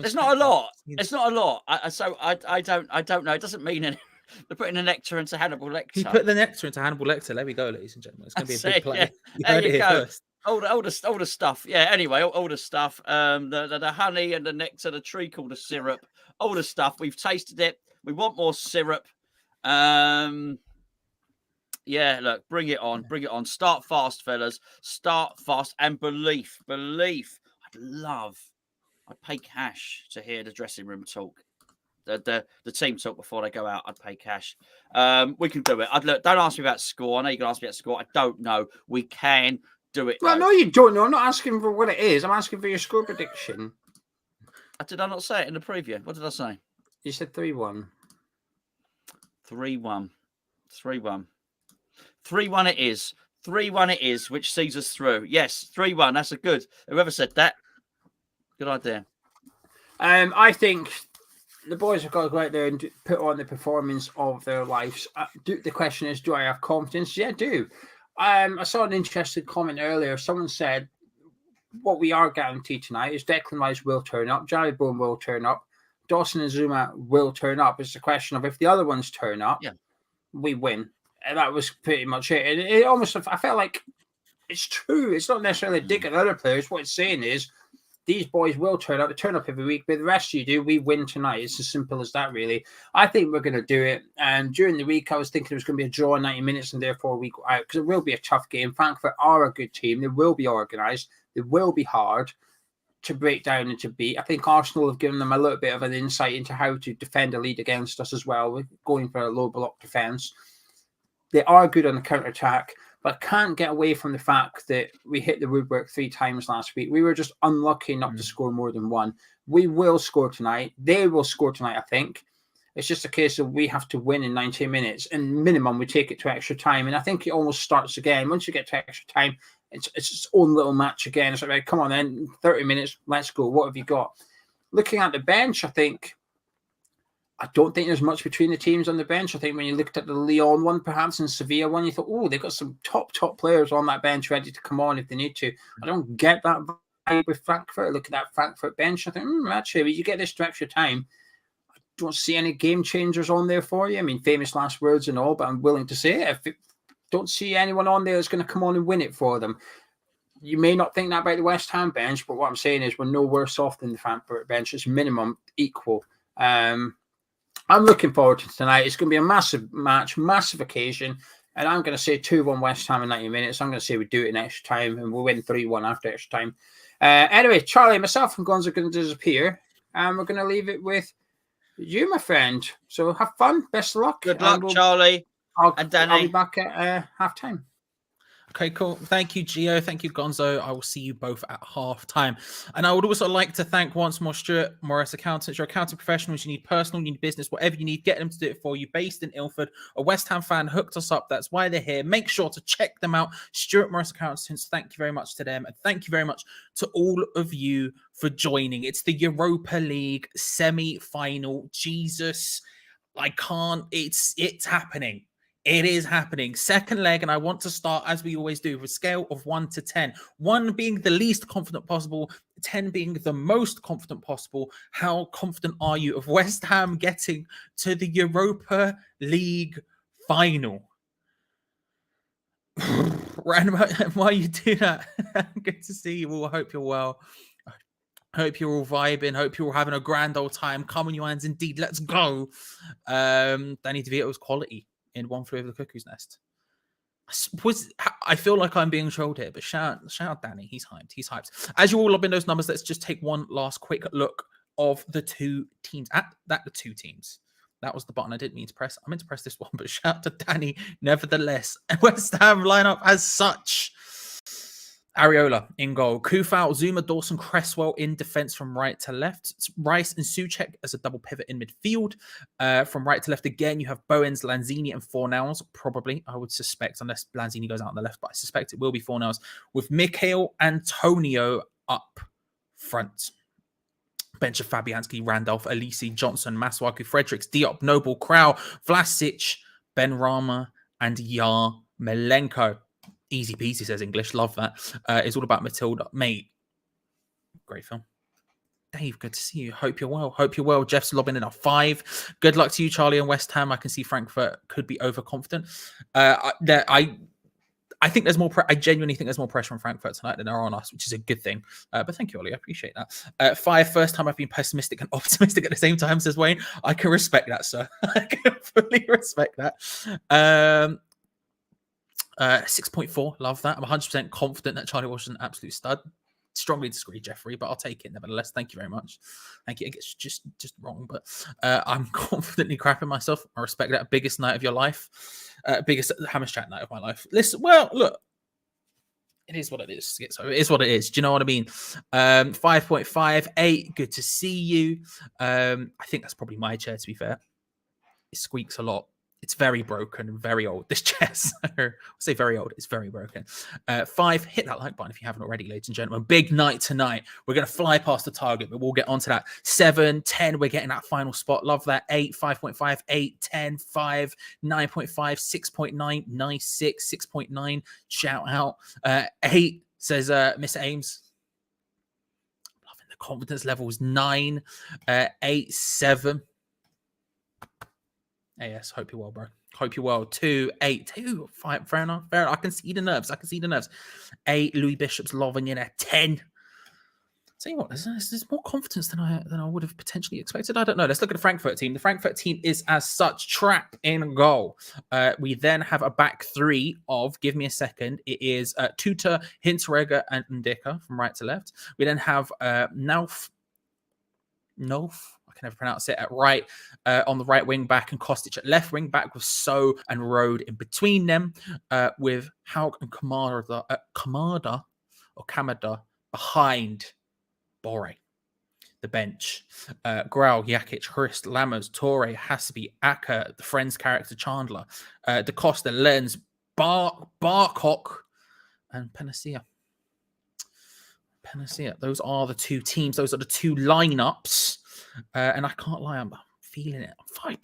It's not a lot. It's not a lot. I don't know. It doesn't mean anything. They're putting the nectar into Hannibal Lecter. He put the nectar into Hannibal Lecter. There we go, ladies and gentlemen. It's going to be a big play. Yeah. There you go. All the stuff. Yeah. Anyway, all the stuff. The honey and the nectar, the treacle, the syrup, all the stuff. We've tasted it. We want more syrup. Yeah. Look, bring it on. Bring it on. Start fast, fellas. Start fast and belief. I'd pay cash to hear the dressing room talk, the team talk before they go out. I'd pay cash. We can do it. Don't ask me about score. I know you can ask me about score. I don't know. We can do it. Well, no, you don't know. I'm not asking for what it is. I'm asking for your score prediction. Did I not say it in the preview? What did I say? You said 3-1. 3-1. 3-1. 3-1 it is. 3-1 it is, which sees us through. Yes, 3-1. That's a good. Whoever said that. Good idea. I think the boys have got to go out there and put on the performance of their lives. The question is, do I have confidence? Yeah, I do. I saw an interesting comment earlier. Someone said, what we are guaranteed tonight is Declan Rice will turn up, Jared Bowen will turn up, Dawson and Zuma will turn up. It's a question of if the other ones turn up, we win. And that was pretty much it. It almost, I felt like it's true. It's not necessarily a dig at other players. What it's saying is these boys will turn up. They turn up every week, but the rest of you do, we win tonight. It's as simple as that, really. I think we're going to do it. And during the week, I was thinking it was going to be a draw in 90 minutes and therefore we go out because it will be a tough game. Frankfurt are a good team. They will be organised. They will be hard to break down and to beat. I think Arsenal have given them a little bit of an insight into how to defend a lead against us as well, with going for a low block defence. They are good on the counter-attack, but can't get away from the fact that we hit the woodwork 3 times last week. We were just unlucky not to score more than one. We will score tonight. They will score tonight, I think. It's just a case of we have to win in 90 minutes. And minimum, we take it to extra time. And I think it almost starts again. Once you get to extra time, it's its own little match again. It's like, come on then, 30 minutes, let's go. What have you got? Looking at the bench, I don't think there's much between the teams on the bench. I think when you looked at the Lyon one, perhaps, and Sevilla one, you thought, oh, they've got some top players on that bench ready to come on if they need to. I don't get that vibe with Frankfurt. Look at that Frankfurt bench. I think, actually, when you get this to extra time, I don't see any game changers on there for you. I mean, famous last words and all, but I'm willing to say it. Don't see anyone on there that's going to come on and win it for them. You may not think that about the West Ham bench, but what I'm saying is we're no worse off than the Frankfurt bench. It's minimum equal. I'm looking forward to tonight. It's going to be a massive match, massive occasion. And I'm going to say 2-1 West Ham in 90 minutes. I'm going to say we do it in extra time and we'll win 3-1 after extra time. Anyway, Charlie, myself and Gonzo are going to disappear. And we're going to leave it with you, my friend. So have fun. Best of luck. Good luck, Charlie. And Danny. I'll be back at half time. Okay, cool. Thank you, Geo. Thank you, Gonzo. I will see you both at half time. And I would also like to thank once more Stuart Morris Accountants. Your accounting professionals, you need personal, you need business, whatever you need, get them to do it for you. Based in Ilford, a West Ham fan hooked us up. That's why they're here. Make sure to check them out. Stuart Morris Accountants, thank you very much to them. And thank you very much to all of you for joining. It's the Europa League semi-final. Jesus, I can't. It's happening. It is happening. Second leg, and I want to start, as we always do, with a scale of 1 to 10. 1 being the least confident possible, 10 being the most confident possible. How confident are you of West Ham getting to the Europa League final? Random, why you do that? Good to see you all. I hope you're well. Hope you're all vibing. Hope you're all having a grand old time. Come on, you hands, indeed. Let's go. Danny DeVito's quality in One Flew Over the Cuckoo's Nest. I feel like I'm being trolled here, but shout out Danny. He's hyped. As you all lob in those numbers, let's just take one last quick look of the two teams. The two teams. That was the button I didn't mean to press. I meant to press this one, but shout out to Danny nevertheless. West Ham lineup as such. Areola in goal. Kufau, Zuma, Dawson, Cresswell in defense from right to left. Rice and Souček as a double pivot in midfield. From right to left again, you have Bowens, Lanzini, and Fornals. Probably, I would suspect, unless Lanzini goes out on the left, but I suspect it will be Fornals. With Mikhail Antonio up front. Bench of Fabianski, Randolph, Elise, Johnson, Masuaku, Fredericks, Diop, Noble, Krau, Vlasic, Ben Rama, and Yarmolenko. Easy peasy, says English. Love that. It's all about Matilda. Mate, great film. Dave, good to see you. Hope you're well. Jeff's lobbing in a 5. Good luck to you, Charlie, and West Ham. I can see Frankfurt could be overconfident. I think there's more. I genuinely think there's more pressure on Frankfurt tonight than there are on us, which is a good thing. But thank you, Ollie. I appreciate that. 5, first time I've been pessimistic and optimistic at the same time, says Wayne. I can respect that, sir. I can fully respect that. 6.4, love that. I'm 100% confident that Charlie Walsh is an absolute stud. Strongly disagree, Jeffrey, but I'll take it nevertheless. Thank you very much. Thank you. It's just wrong, but I'm confidently crapping myself. I respect that. Biggest night of your life, biggest Hammers Chat night of my life. Listen, well, look, it is what it is. So it is what it is. Do you know what I mean? 5.5, 8. Good to see you. I think that's probably my chair. To be fair, it squeaks a lot. It's very broken and very old. This chess, I say very old, it's very broken. 5, hit that like button if you haven't already, ladies and gentlemen. Big night tonight. We're going to fly past the target, but we'll get onto that. 7, 10, we're getting that final spot. Love that. 8, 5.5, 8, 10, 5, 9.5, 6.9, nice 6, 6.9. Shout out. 8 says Mr. Ames. Loving the confidence levels. 9, 8, 7. AS, hope you're well, bro. Hope you're well. 2, 8, 2, 5. Fair enough. Fair enough. I can see the nerves. 8, Louis Bishop's loving you there. 10. Tell you what, there's more confidence than I would have potentially expected. I don't know. Let's look at the Frankfurt team. The Frankfurt team is as such trapped in goal. We then have a back 3 of, give me a second, it is Tuta, Hinteregger, and Ndika from right to left. We then have Nolf, I can never pronounce it, at right, on the right wing back, and Kostic at left wing back with So and Rode in between them, with Haug and Kamada behind Boré. The bench. Grau, Jakic, Hrist, Lammers, Torre, Hasby, Aka, the Friends character Chandler, Da Costa, Lenz, Barcock, and Panacea. Those are the 2 teams. Those are the 2 lineups. And I can't lie, I'm feeling it. I'm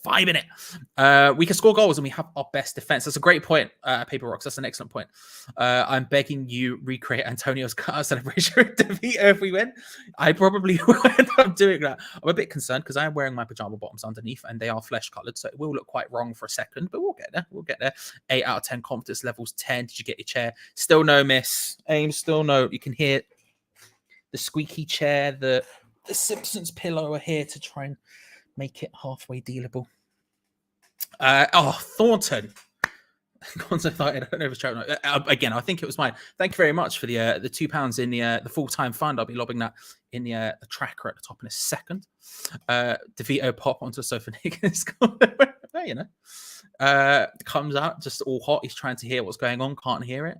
vibing it. We can score goals and we have our best defense. That's a great point, Paper Rocks. That's an excellent point. I'm begging you recreate Antonio's cut celebration with DeVito if we win. I probably will end up doing that. I'm a bit concerned because I'm wearing my pajama bottoms underneath and they are flesh colored, so it will look quite wrong for a second, but we'll get there. 8 out of 10 confidence levels. 10. Did you get your chair? Still no, miss. Aim, still no. You can hear the squeaky chair, the Simpsons pillow are here to try and make it halfway dealable. Thornton. Gonzo thought, I don't know if it's true or not. Again, I think it was mine. Thank you very much for the £2 in the full-time fund. I'll be lobbing that in the tracker at the top in a second. DeVito pop onto a sofa. You know, comes out just all hot. He's trying to hear what's going on. Can't hear it.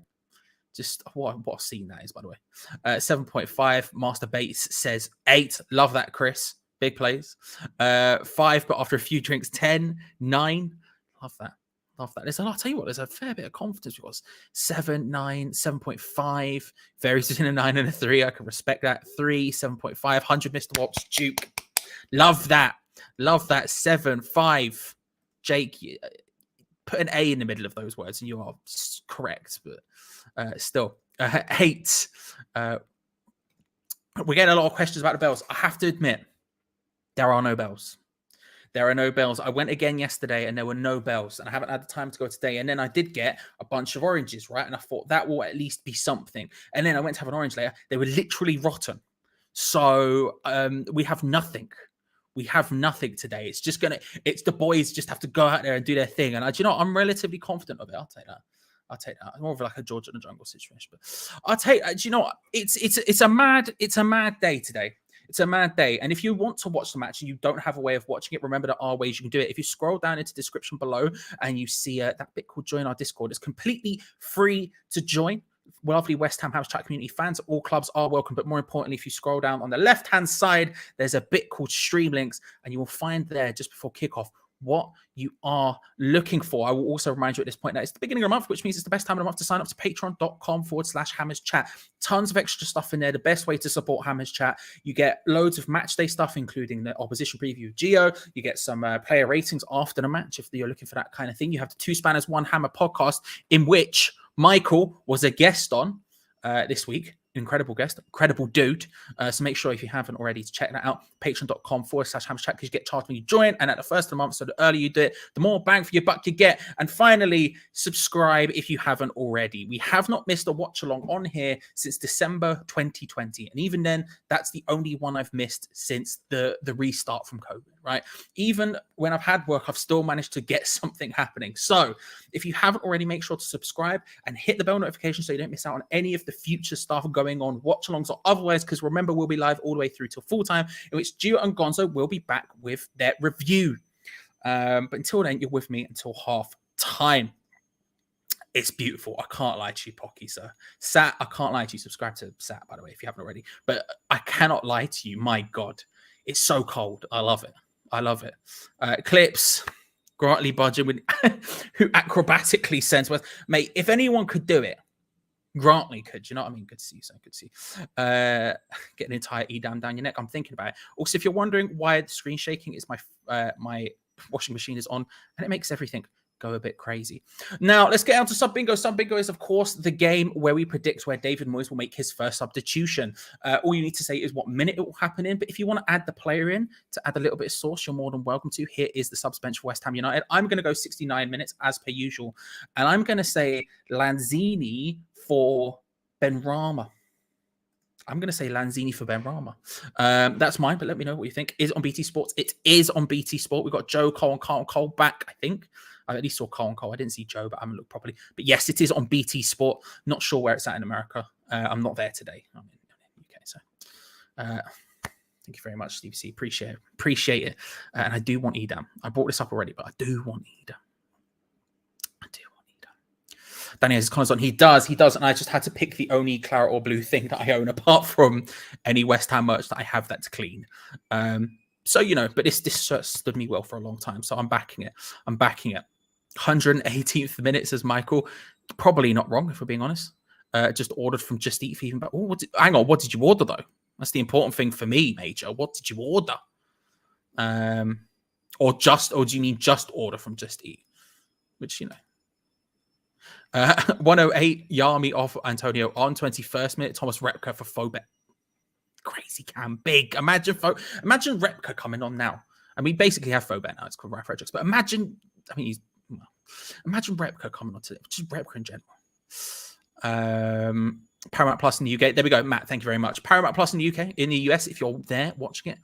Just what a scene that is, by the way. 7.5. Master Bates says 8. Love that, Chris. Big plays. 5, but after a few drinks, 10, 9. Love that. I'll tell you what, there's a fair bit of confidence. We've got 7, 9, 7.5. Varies between a 9 and a 3. I can respect that. 3, 7.5. 100 Mr. Watts, Duke. Love that. 7, 5. Jake, put an A in the middle of those words and you are correct, but still. 8. We're getting a lot of questions about the bells. I have to admit, there are no bells. I went again yesterday and there were no bells, and I haven't had the time to go today. And then I did get a bunch of oranges, right? And I thought that will at least be something. And then I went to have an orange later. They were literally rotten. So we have nothing. Today. It's the boys just have to go out there and do their thing. And I'm relatively confident of it. I'll take that. It's more of like a George in the Jungle situation, but I'll take that. It's a mad day today. It's a mad day. And if you want to watch the match and you don't have a way of watching it, remember there are ways you can do it. If you scroll down into the description below and you see that bit called join our Discord, it's completely free to join. Lovely West Ham House Chat community fans. All clubs are welcome. But more importantly, if you scroll down on the left-hand side, there's a bit called stream links, and you will find there just before kickoff what you are looking for. I will also remind you at this point that it's the beginning of the month, which means it's the best time of the month to sign up to patreon.com/Hammers Chat. Tons of extra stuff in there. The best way to support Hammers Chat. You get loads of match day stuff, including the opposition preview of Geo. You get some player ratings after the match if you're looking for that kind of thing. You have the Two Spanners, One Hammer podcast, in which Michael was a guest on this week. Incredible guest, incredible dude. So make sure if you haven't already to check that out. Patreon.com/Hammers Chat, because you get charged when you join, and at the first of the month, so the earlier you do it, the more bang for your buck you get. And finally, subscribe if you haven't already. We have not missed a watch along on here since December 2020, and even then, that's the only one I've missed since the restart from COVID. Right? Even when I've had work, I've still managed to get something happening. So if you haven't already, make sure to subscribe and hit the bell notification so you don't miss out on any of the future stuff going on, watch alongs or otherwise, because remember, we'll be live all the way through till full time, in which Geo and Gonzo will be back with their review. But until then, you're with me until half time. It's beautiful. I can't lie to you, Pocky, sir. Sat, I can't lie to you. Subscribe to Sat, by the way, if you haven't already. But I cannot lie to you. My God, it's so cold. I love it. Clips. Grantley Budgeon with who acrobatically sends West. Mate, if anyone could do it, Grantley could. You know what I mean? Good to see you, son. Good to see you. Get an entire Edam down your neck. I'm thinking about it. Also, if you're wondering why the screen shaking, is my washing machine is on, and it makes everything go a bit crazy. Now, let's get on to Sub Bingo. Sub Bingo is, of course, the game where we predict where David Moyes will make his first substitution. All you need to say is what minute it will happen in. But if you want to add the player in to add a little bit of sauce, you're more than welcome to. Here is the subs bench for West Ham United. I'm going to go 69 minutes as per usual. And I'm going to say Lanzini for Benrahma. I'm going to say Lanzini for Benrahma. That's mine, but let me know what you think. Is it on BT Sports? It is on BT Sport. We've got Joe Cole and Carl Cole back, I think. I at least saw Cole and Cole. I didn't see Joe, but I haven't looked properly. But yes, it is on BT Sport. Not sure where it's at in America. I'm not there today. I'm in the UK, so thank you very much, Stevie C. Appreciate it. And I do want Edam. I brought this up already, but I do want Edam. Danny has his comments on. He does. And I just had to pick the only claret or blue thing that I own, apart from any West Ham merch that I have that's clean. So, you know, but this shirt stood me well for a long time. So I'm backing it. 118th minute, says Michael. Probably not wrong, if we're being honest. Just ordered from Just Eat for even better. Hang on, what did you order, though? That's the important thing for me, Major. What did you order? Or do you mean just order from Just Eat? Which, you know. 108, Yami off Antonio on 21st minute. Thomas Repka for Fobet. Crazy cam, big. Imagine Repka coming on now. And we basically have Fobet now. It's called Ryan Fredericks. But imagine Repka coming on today. Just Repka in general. Paramount Plus in the UK. There we go, Matt. Thank you very much. Paramount Plus in the UK, in the US, if you're there watching it.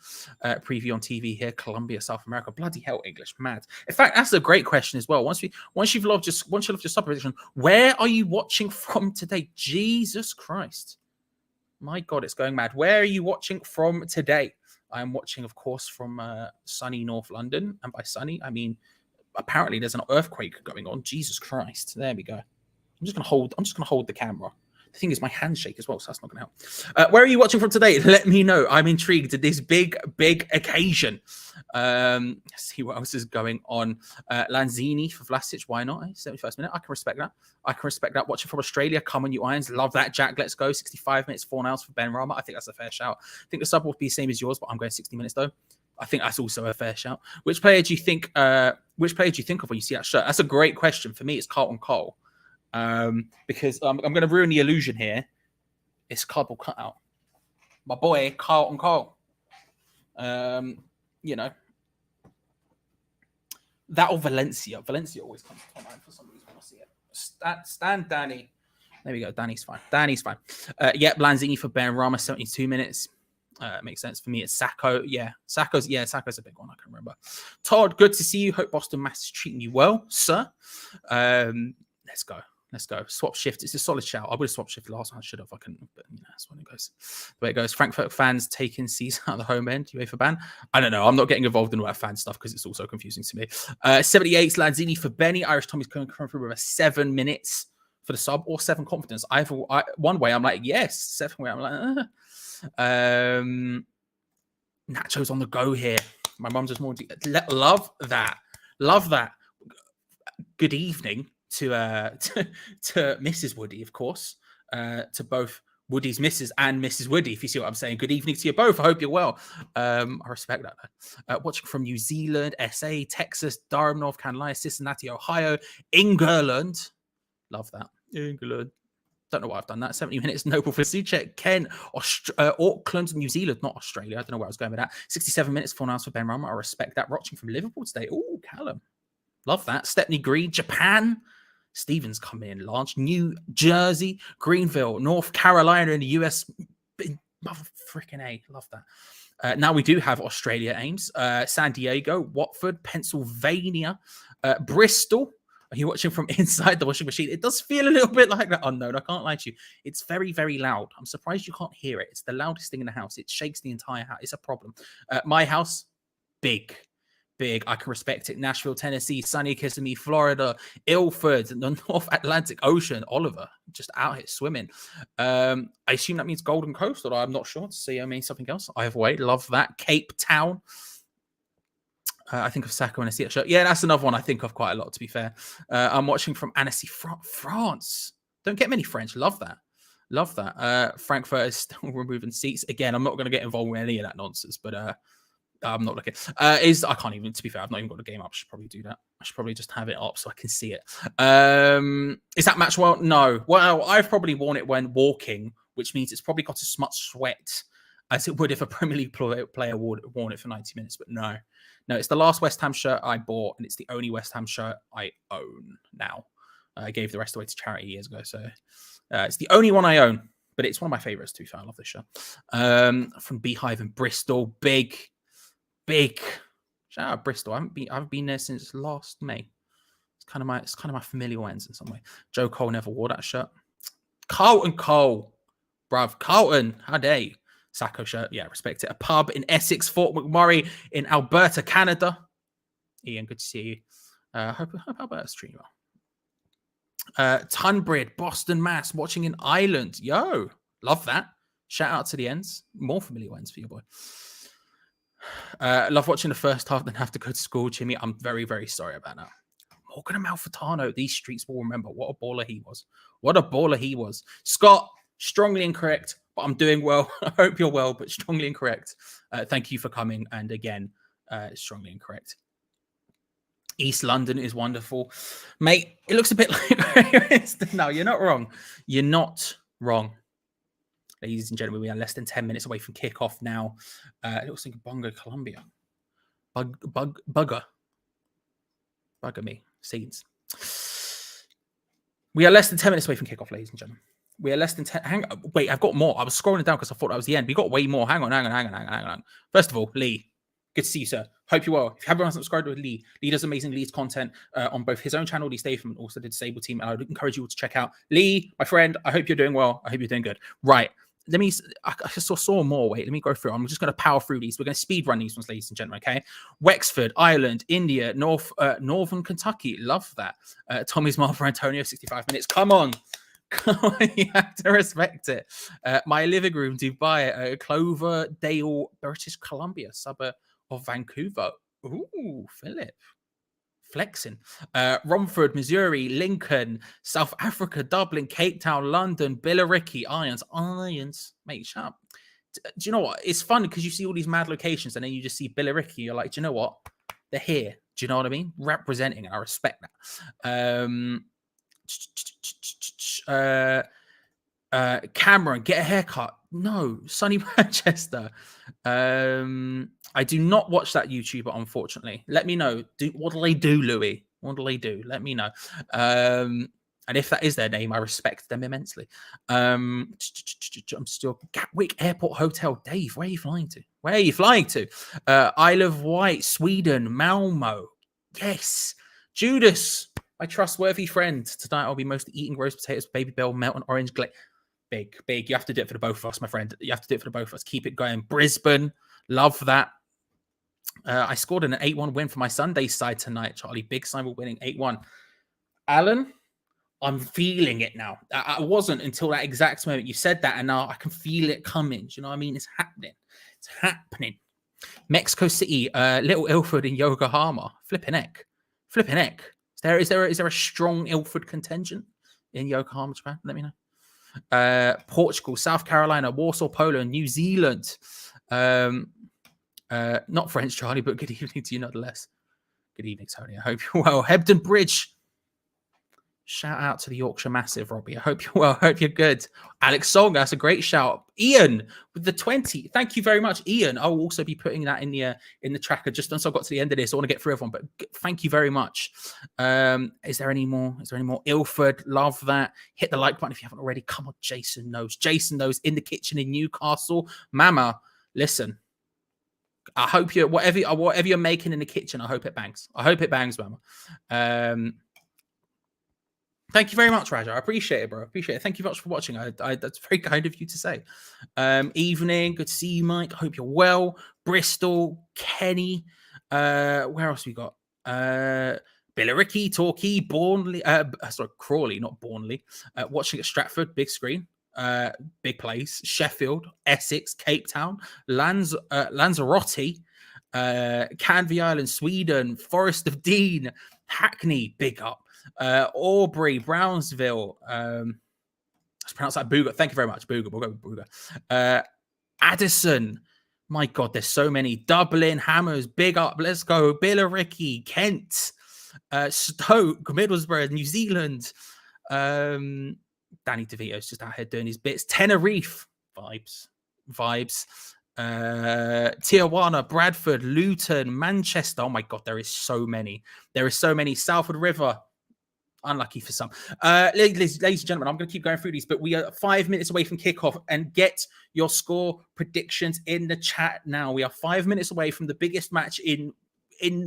Preview on TV here, Colombia, South America. Bloody hell, English, mad. In fact, that's a great question as well. Once you've loved your sub prediction, where are you watching from today? Jesus Christ, my God, it's going mad. Where are you watching from today? I'm watching, of course, from sunny North London, and by sunny, I mean apparently there's an earthquake going on. Jesus Christ, there we go. I'm just gonna hold the camera. The thing is, my handshake as well, so that's not going to help. Where are you watching from today? Let me know. I'm intrigued at this big occasion. Let's see what else is going on. Lanzini for Vlasic. Why not? 71st minute. I can respect that. Watching from Australia. Come on, you Irons. Love that, Jack. Let's go. 65 minutes, 4 hours for Benrahma. I think that's a fair shout. I think the sub will be the same as yours, but I'm going 60 minutes, though. I think that's also a fair shout. Which player do you think of when you see that shirt? That's a great question. For me, it's Carlton Cole. Because I'm going to ruin the illusion here. It's cardboard cutout. My boy, Carlton Cole. You know. That or Valencia. Valencia always comes to my mind for some reason when I see it. Stand Danny. There we go. Danny's fine. Yep, Lanzini for Benrahma, 72 minutes. Makes sense for me. It's Sacco. Yeah, Sacco's a big one. I can remember. Todd, good to see you. Hope Boston Mass is treating you well, sir. Let's go. Swap shift. It's a solid shout. I would have swapped shift last time. I should have. I couldn't. But you know, that's when it goes. The way it goes. Frankfurt fans taking seats out of the home end. UEFA ban. I don't know. I'm not getting involved in all that fan stuff because it's also confusing to me. 78 Lanzini for Benny. Irish Tommy's coming through with a 7 minutes for the sub or 7 confidence. One way I'm like yes. 7 way I'm like. Nacho's on the go here. My mum just more. Love that. Good evening. To Mrs. Woody, of course, to both Woody's Mrs. and Mrs. Woody, if you see what I'm saying. Good evening to you both. I hope you're well. I respect that. Watching from New Zealand, SA, Texas, Durham, North Carolina, Cincinnati, Ohio, England. Love that. England. Don't know why I've done that. 70 minutes. Noble for Suchek. Ken, Auckland, New Zealand, not Australia. I don't know where I was going with that. 67 minutes, 4 hours for Benrahma. I respect that. Watching from Liverpool today. Oh, Callum. Love that. Stepney Green, Japan. Stevens coming in large. New Jersey, Greenville, North Carolina in the US. Freaking A. Love that. Now we do have Australia aims. San Diego, Watford, Pennsylvania, Bristol. Are you watching from inside the washing machine? It does feel a little bit like that unknown. I can't lie to you. It's very, very loud. I'm surprised you can't hear it. It's the loudest thing in the house. It shakes the entire house. It's a problem. My house, big. I can respect it. Nashville, Tennessee, sunny Kissimmee, Florida, Ilford, the North Atlantic Ocean. Oliver, just out here swimming. I assume that means Golden Coast, or I'm not sure. To see, I mean something else. Either way, love that. Cape Town. I think of Saka when I see that shirt. Yeah, that's another one I think of quite a lot, to be fair. I'm watching from Annecy, France. Don't get many French. Love that. Love that. Frankfurt is still removing seats. Again, I'm not going to get involved with any of that nonsense, but I'm not looking. I can't even, to be fair, I've not even got the game up. I should probably do that. I should probably just have it up so I can see it. Is that match well? No. Well, I've probably worn it when walking, which means it's probably got as much sweat as it would if a Premier League player worn it for 90 minutes. But no, it's the last West Ham shirt I bought, and it's the only West Ham shirt I own now. I gave the rest away to charity years ago, so it's the only one I own. But it's one of my favorites too. So I love this shirt. From Beehive in Bristol, big shout out Bristol. I haven't been there since last May. It's kind of my familial ends in some way. Joe Cole never wore that shirt. Carlton Cole, bruv. Carlton, how dare you? Sacco shirt, yeah, respect it. A pub in Essex, Fort McMurray in Alberta, Canada. Ian, good to see you. Hope Alberta's treating you well. Tunbridge, Boston, Mass, watching in Ireland. Yo, love that. Shout out to the ends. More familiar ends for your boy. Love watching the first half, then have to go to school, Jimmy. I'm very, very sorry about that. Morgan Amalfitano, these streets will remember. What a baller he was. What a baller he was. Scott, strongly incorrect, but I'm doing well. I hope you're well, but strongly incorrect. Thank you for coming. And again, strongly incorrect. East London is wonderful. Mate, it looks a bit like... No, you're not wrong. You're not wrong. Ladies and gentlemen, we are less than 10 minutes away from kickoff now. It looks like Bongo, Colombia. Bugger me. Scenes. We are less than 10 minutes away from kickoff, ladies and gentlemen. We are less than 10. Wait, I've got more. I was scrolling down because I thought that was the end. We got way more. Hang on. First of all, Lee, good to see you, sir. Hope you're well. If you haven't subscribed with Lee does amazing Leeds content on both his own channel, Lee Statham, and also the Disabled Team. And I would encourage you all to check out Lee, my friend. I hope you're doing well. I hope you're doing good. Right. I saw more. Wait, let me go through. I'm just going to power through these. We're going to speed run these ones, ladies and gentlemen. Okay. Wexford, Ireland, India, Northern Kentucky. Love that. Tommy's Martha Antonio, 65 minutes. Come on. You have to respect it. My living room, Dubai, Cloverdale, British Columbia, suburb of Vancouver. Ooh, Philip. Flexing. Romford, Missouri, Lincoln, South Africa, Dublin, Cape Town, London, Billericay, Irons. Mate, shut up. Do you know what? It's fun because you see all these mad locations and then you just see Billericay. You're like, do you know what? They're here. Do you know what I mean? Representing, and I respect that. Cameron, get a haircut. No, Sunny Manchester. I do not watch that YouTuber, unfortunately. Let me know. What do they do, Louis? What do they do? Let me know. And if that is their name, I respect them immensely. I'm still Gatwick Airport Hotel. Dave, where are you flying to? Where are you flying to? Isle of Wight, Sweden, Malmo. Yes. Judas, my trustworthy friend. Tonight I'll be mostly eating roast potatoes, baby bell, melt, and orange glaze. Big. You have to do it for the both of us, my friend. You have to do it for the both of us. Keep it going. Brisbane, love that. I scored an 8-1 win for my Sunday side tonight, Charlie. Big sign we're winning 8-1. Alan, I'm feeling it now. I wasn't until that exact moment you said that, and now I can feel it coming. Do you know what I mean? It's happening. It's happening. Mexico City, Little Ilford in Yokohama. Flipping heck. Is there a strong Ilford contingent in Yokohama, Japan? Let me know. Portugal, South Carolina, Warsaw, Poland, New Zealand. Not French, Charlie, but good evening to you nonetheless. Good evening, Tony. I hope you're well. Hebden Bridge. Shout out to the Yorkshire Massive, Robbie. I hope you're well. I hope you're good. Alex Song, that's a great shout. Ian with the 20. Thank you very much, Ian. I will also be putting that in the tracker just once I got to the end of this. I want to get through everyone, but thank you very much. Is there any more? Ilford, love that. Hit the like button if you haven't already. Come on, Jason knows. In the kitchen in Newcastle. Mama, listen. I hope whatever you're making in the kitchen, I hope it bangs. Mama. Thank you very much, Raja. I appreciate it, bro. Thank you very much for watching. That's very kind of you to say. Evening. Good to see you, Mike. I hope you're well. Bristol, Kenny. Where else we got? Billericay, Torquay, Crawley, not Bournley. Watching at Stratford, big screen. Big place. Sheffield, Essex, Cape Town, Lanzarote, Canvey Island, Sweden, Forest of Dean, Hackney, big up. Aubrey, Brownsville. Let's pronounce that Booger. Thank you very much. Booger. We'll go with Booger. Addison. My God, there's so many. Dublin, Hammers, big up. Let's go. Billericay, Kent, Stoke, Middlesbrough, New Zealand. Danny DeVito's just out here doing his bits. Tenerife, vibes. Tijuana, Bradford, Luton, Manchester. Oh my God, there is so many. Salford River. Unlucky for some. Ladies and gentlemen, I'm going to keep going through these, but we are 5 minutes away from kickoff, and get your score predictions in the chat now. We are 5 minutes away from the biggest match in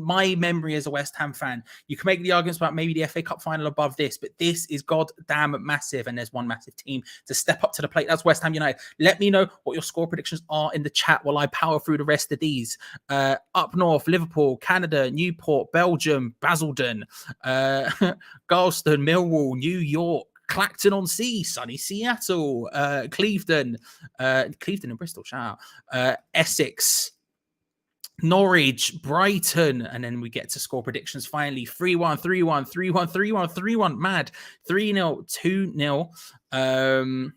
my memory as a West Ham fan. You can make the arguments about maybe the FA Cup final above this, but this is goddamn massive, and there's one massive team to step up to the plate. That's West Ham United. Let me know what your score predictions are in the chat while I power through the rest of these. Up north, Liverpool, Canada, Newport, Belgium, Basildon, Galston, Millwall, New York, Clacton-on-Sea, sunny Seattle, Clevedon and Bristol, shout out, Essex, Norwich, Brighton, and then we get to score predictions finally. 3-1, 3-1, 3-1, 3-1, 3-1, mad. 3-0, 2-0,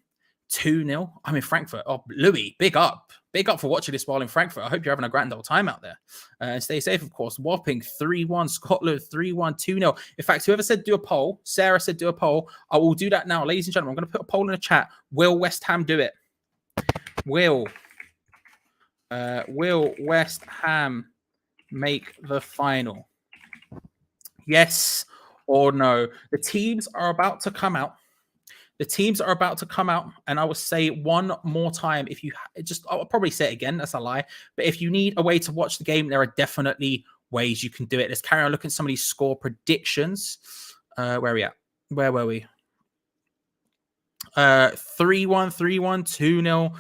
2-0. I'm in Frankfurt. Oh, Louis, big up. Big up for watching this while in Frankfurt. I hope you're having a grand old time out there. Stay safe, of course. Wapping, 3-1. Scotland, 3-1, 2-0. In fact, whoever said do a poll, Sarah said do a poll. I will do that now. Ladies and gentlemen, I'm going to put a poll in the chat. Will West Ham do it? Will West Ham make the final? Yes or no? The teams are about to come out. And I will say one more time, if you just, I'll probably say it again, that's a lie. But if you need a way to watch the game, there are definitely ways you can do it. Let's carry on looking at some of these score predictions. Where are we at? Where were we? 3-1, 3-1, 2-0.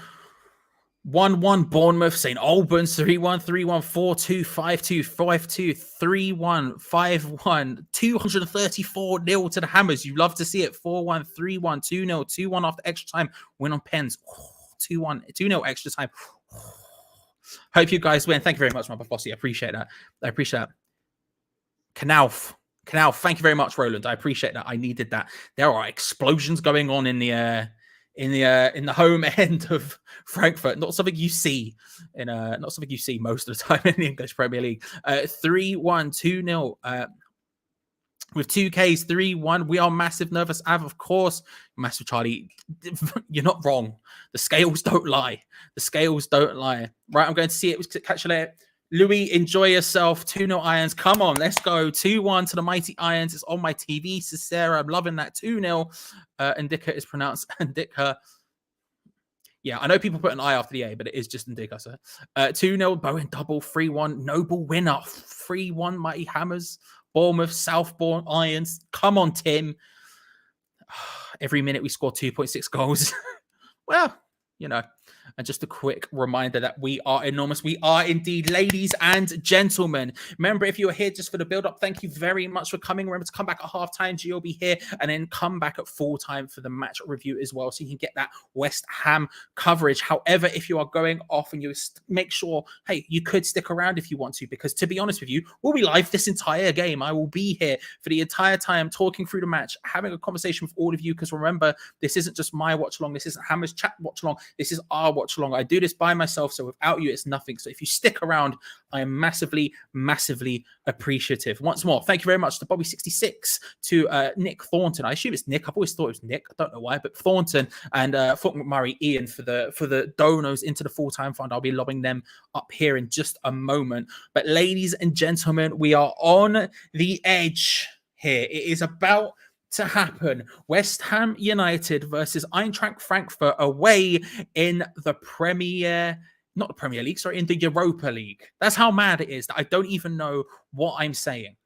1-1 Bournemouth, St. Albans, 3-1, 3-1, 4-2, 5-2, 5-2, 3-1, 5-1, 234-0 to the Hammers. You love to see it. 4-1, 3-1, 2-0, 2-1 after extra time. Win on pens. 2-1, 2-0 extra time. Hope you guys win. Thank you very much, my bossy. I appreciate that. Knauf, thank you very much, Roland. I appreciate that. I needed that. There are explosions going on in the home end of Frankfurt. Not something you see most of the time in the English Premier League. 3-1, 2-0. With 2Ks, 3-1. We are massive nervous. Of course, massive Charlie. You're not wrong. The scales don't lie. Right, I'm going to see it. Catch you later. Louis, enjoy yourself. 2-0 Irons. Come on, let's go. 2-1 to the mighty Irons. It's on my TV. Says Sarah, I'm loving that. 2-0. Indica is pronounced Indica. Yeah, I know people put an I after the A, but it is just Indica, sir. 2-0, Bowen double, 3-1. Noble winner. 3-1, mighty Hammers. Bournemouth, Southbourne, Irons. Come on, Tim. Every minute we score 2.6 goals. Well, you know. And just a quick reminder that we are enormous. We are indeed, ladies and gentlemen. Remember, if you are here just for the build-up, thank you very much for coming. Remember to come back at half-time. Gio will be here. And then come back at full-time for the match review as well, so you can get that West Ham coverage. However, if you are going off and you make sure, hey, you could stick around if you want to, because to be honest with you, we'll be live this entire game. I will be here for the entire time, talking through the match, having a conversation with all of you, because remember, this isn't just my watch-along. This isn't Hammer's chat watch-along. This is our watch-along. I do this by myself, so without you, it's nothing. So if you stick around, I am massively, massively appreciative. Once more, thank you very much to Bobby66, to Nick Thornton. I assume it's Nick. I've always thought it was Nick. I don't know why, but Thornton and Fulton McMurray, Ian for the donos into the full-time fund. I'll be lobbing them up here in just a moment. But ladies and gentlemen, we are on the edge here. It is about to happen. West Ham United versus Eintracht Frankfurt away in the in the Europa League. That's how mad it is that I don't even know what I'm saying.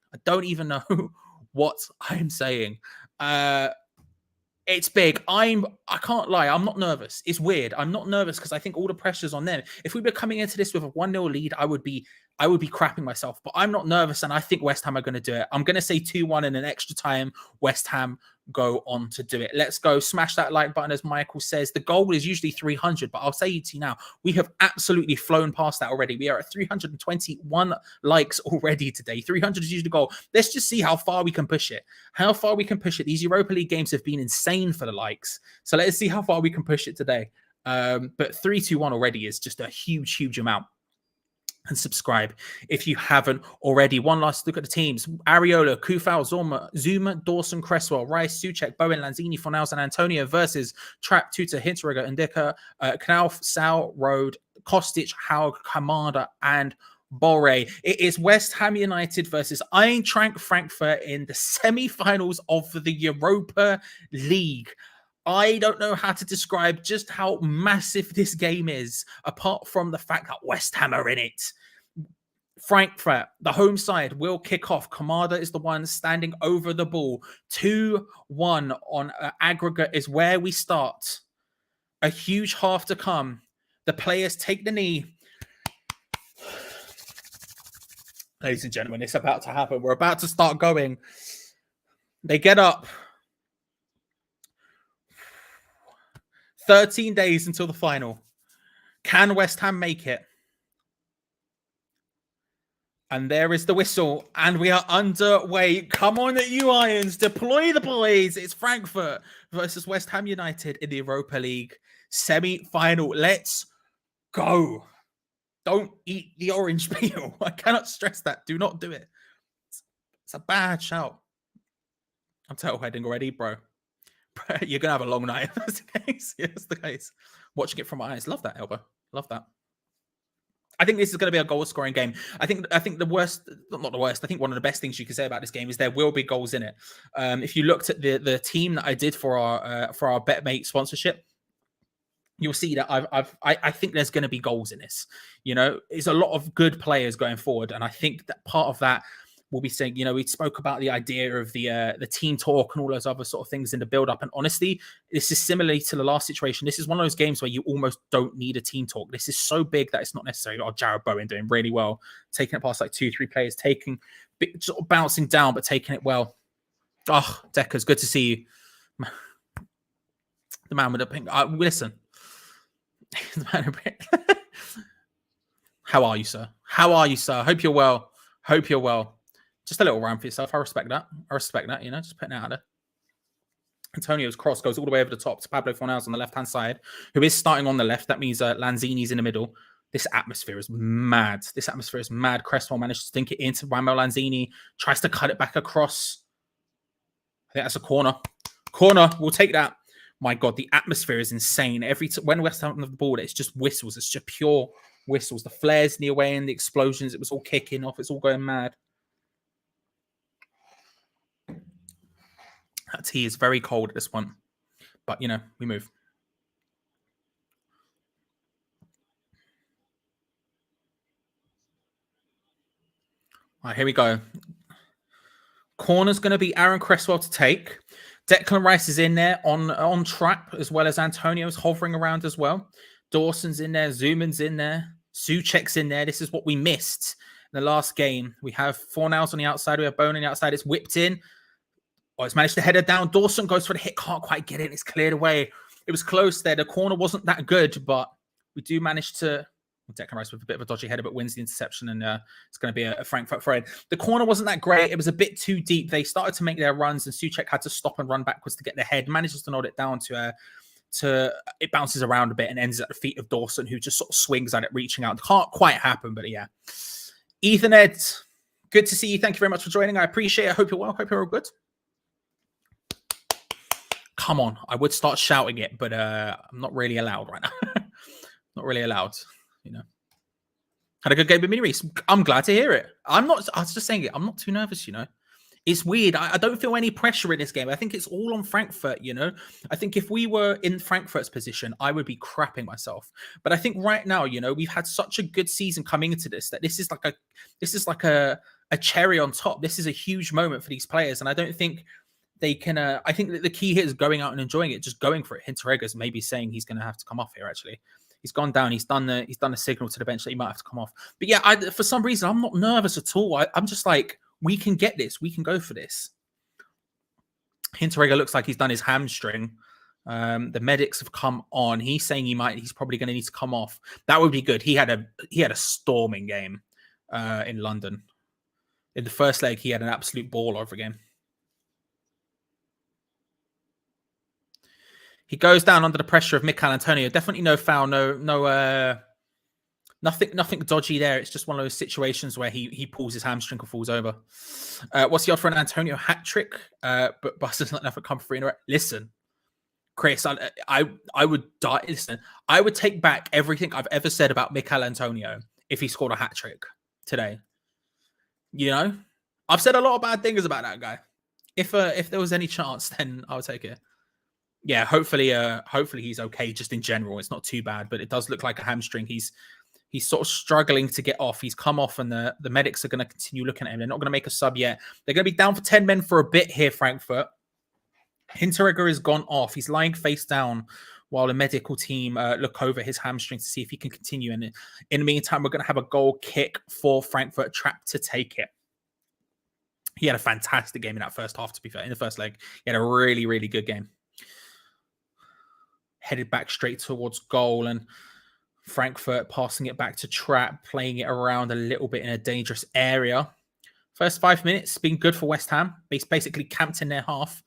It's big. I can't lie. I'm not nervous. It's weird. I'm not nervous because I think all the pressure's on them. If we were coming into this with a 1-0 lead, I would be crapping myself. But I'm not nervous, and I think West Ham are going to do it. I'm going to say 2-1 in an extra time. West Ham go on to do it. Let's go smash that like button, as Michael says. The goal is usually 300, but I'll say to you now, we have absolutely flown past that already. We are at 321 likes already today. 300 is usually the goal. Let's just see how far we can push it. How far we can push it. These Europa League games have been insane for the likes. So let's see how far we can push it today. But 321 already is just a huge amount. And subscribe if you haven't already. One last look at the teams. Areola, Kufal, Zuma, Dawson, Cresswell, Rice, Souček, Bowen, Lanzini, Fornals, and Antonio versus Trapp, Tuta, Hinteregger, Ndika, Knauf, Sal, Road, Kostic, Haug, Kamada, and Borre. It is West Ham United versus Eintracht Frankfurt in the semi-finals of the Europa League. I don't know how to describe just how massive this game is, apart from the fact that West Ham are in it. Frankfurt, the home side, will kick off. Kamada is the one standing over the ball. 2-1 on aggregate is where we start. A huge half to come. The players take the knee. Ladies and gentlemen, it's about to happen. We're about to start going. They get up. 13 days until the final. Can West Ham make it? And there is the whistle. And we are underway. Come on, you Irons. Deploy the boys. It's Frankfurt versus West Ham United in the Europa League semi-final. Let's go. Don't eat the orange peel. I cannot stress that. Do not do it. It's a bad shout. I'm tail heading already, bro. You're going to have a long night. That's the case. Yeah, that's the case. Watching it from my eyes. Love that, Elba. Love that. I think this is going to be a goal-scoring game. I think the worst, not the worst, I think one of the best things you can say about this game is there will be goals in it. If you looked at the team that I did for our BetMate sponsorship, you'll see that I think there's going to be goals in this. You know, it's a lot of good players going forward. And I think that part of that will be saying, you know, we spoke about the idea of the team talk and all those other sort of things in the build-up. And honestly, this is similarly to the last situation. This is one of those games where you almost don't need a team talk. This is so big that it's not necessary. Oh, Jared Bowen doing really well, taking it past like 2-3 players, sort of bouncing down, but taking it well. Oh, Decker's good to see you. The man with the pink. Listen. How are you, sir? How are you, sir? Hope you're well. Hope you're well. Just a little round for yourself. I respect that. You know, just putting it out there. Antonio's cross goes all the way over the top to Pablo Fornals on the left-hand side, who is starting on the left. That means Lanzini's in the middle. This atmosphere is mad. Cresswell managed to stink it into Ramo Lanzini. Tries to cut it back across. I think that's a corner. Corner. We'll take that. My God, the atmosphere is insane. When West Ham have the ball, it's just whistles. It's just pure whistles. The flares in the away and the explosions. It was all kicking off. It's all going mad. That tea is very cold at this point. But, you know, we move. All right, here we go. Corner's going to be Aaron Cresswell to take. Declan Rice is in there on Trapp, as well as Antonio's hovering around as well. Dawson's in there. Zuman's in there. Souček's in there. This is what we missed in the last game. We have Fornals on the outside. We have Bone on the outside. It's whipped in. Oh, it's managed to head it down. Dawson goes for the hit. Can't quite get it. It's cleared away. It was close there. The corner wasn't that good, but we do manage to... Declan Rice with a bit of a dodgy header, but wins the interception, and it's going to be a Frankfurt thread. The corner wasn't that great. It was a bit too deep. They started to make their runs, and Souček had to stop and run backwards to get the head. Manages to nod it down to it bounces around a bit and ends at the feet of Dawson, who just sort of swings at it, reaching out. Can't quite happen, but yeah. Ethan Ed, good to see you. Thank you very much for joining. I appreciate it. I hope you're well. Hope you're all good. Come on. I would start shouting it, but I'm not really allowed right now. Not really allowed. You know, had a good game with Mini Reese. I'm glad to hear it. I was just saying it. I'm not too nervous, you know. It's weird. I don't feel any pressure in this game. I think it's all on Frankfurt, you know. I think if we were in Frankfurt's position, I would be crapping myself. But I think right now, you know, we've had such a good season coming into this that this is like a cherry on top. This is a huge moment for these players, and I don't think they can. I think that the key here is going out and enjoying it, just going for it. Hinteregger's maybe saying he's going to have to come off here. Actually, he's gone down. He's done the signal to the bench that he might have to come off. But yeah, for some reason, I'm not nervous at all. I'm just like, we can get this. We can go for this. Hinteregger looks like he's done his hamstring. The medics have come on. He's saying he's probably going to need to come off. That would be good. He had a storming game in London. In the first leg, he had an absolute ball over game. He goes down under the pressure of Mikel Antonio. Definitely no foul, nothing dodgy there. It's just one of those situations where he pulls his hamstring and falls over. What's the offer for an Antonio hat trick? But Bus doesn't let nothing come free. Listen, Chris, I would die. Listen, I would take back everything I've ever said about Mikel Antonio if he scored a hat trick today. You know, I've said a lot of bad things about that guy. If there was any chance, then I would take it. Yeah, hopefully he's okay. Just in general, it's not too bad, but it does look like a hamstring. He's sort of struggling to get off. He's come off, and the medics are going to continue looking at him. They're not going to make a sub yet. They're going to be down for 10 men for a bit here, Frankfurt. Hinteregger has gone off. He's lying face down while the medical team look over his hamstring to see if he can continue. And in the meantime, we're going to have a goal kick for Frankfurt. Trapp to take it. He had a fantastic game in that first half, to be fair. In the first leg, he had a really, really good game. Headed back straight towards goal, and Frankfurt passing it back to Trapp, playing it around a little bit in a dangerous area. First 5 minutes been good for West Ham. Basically camped in their half.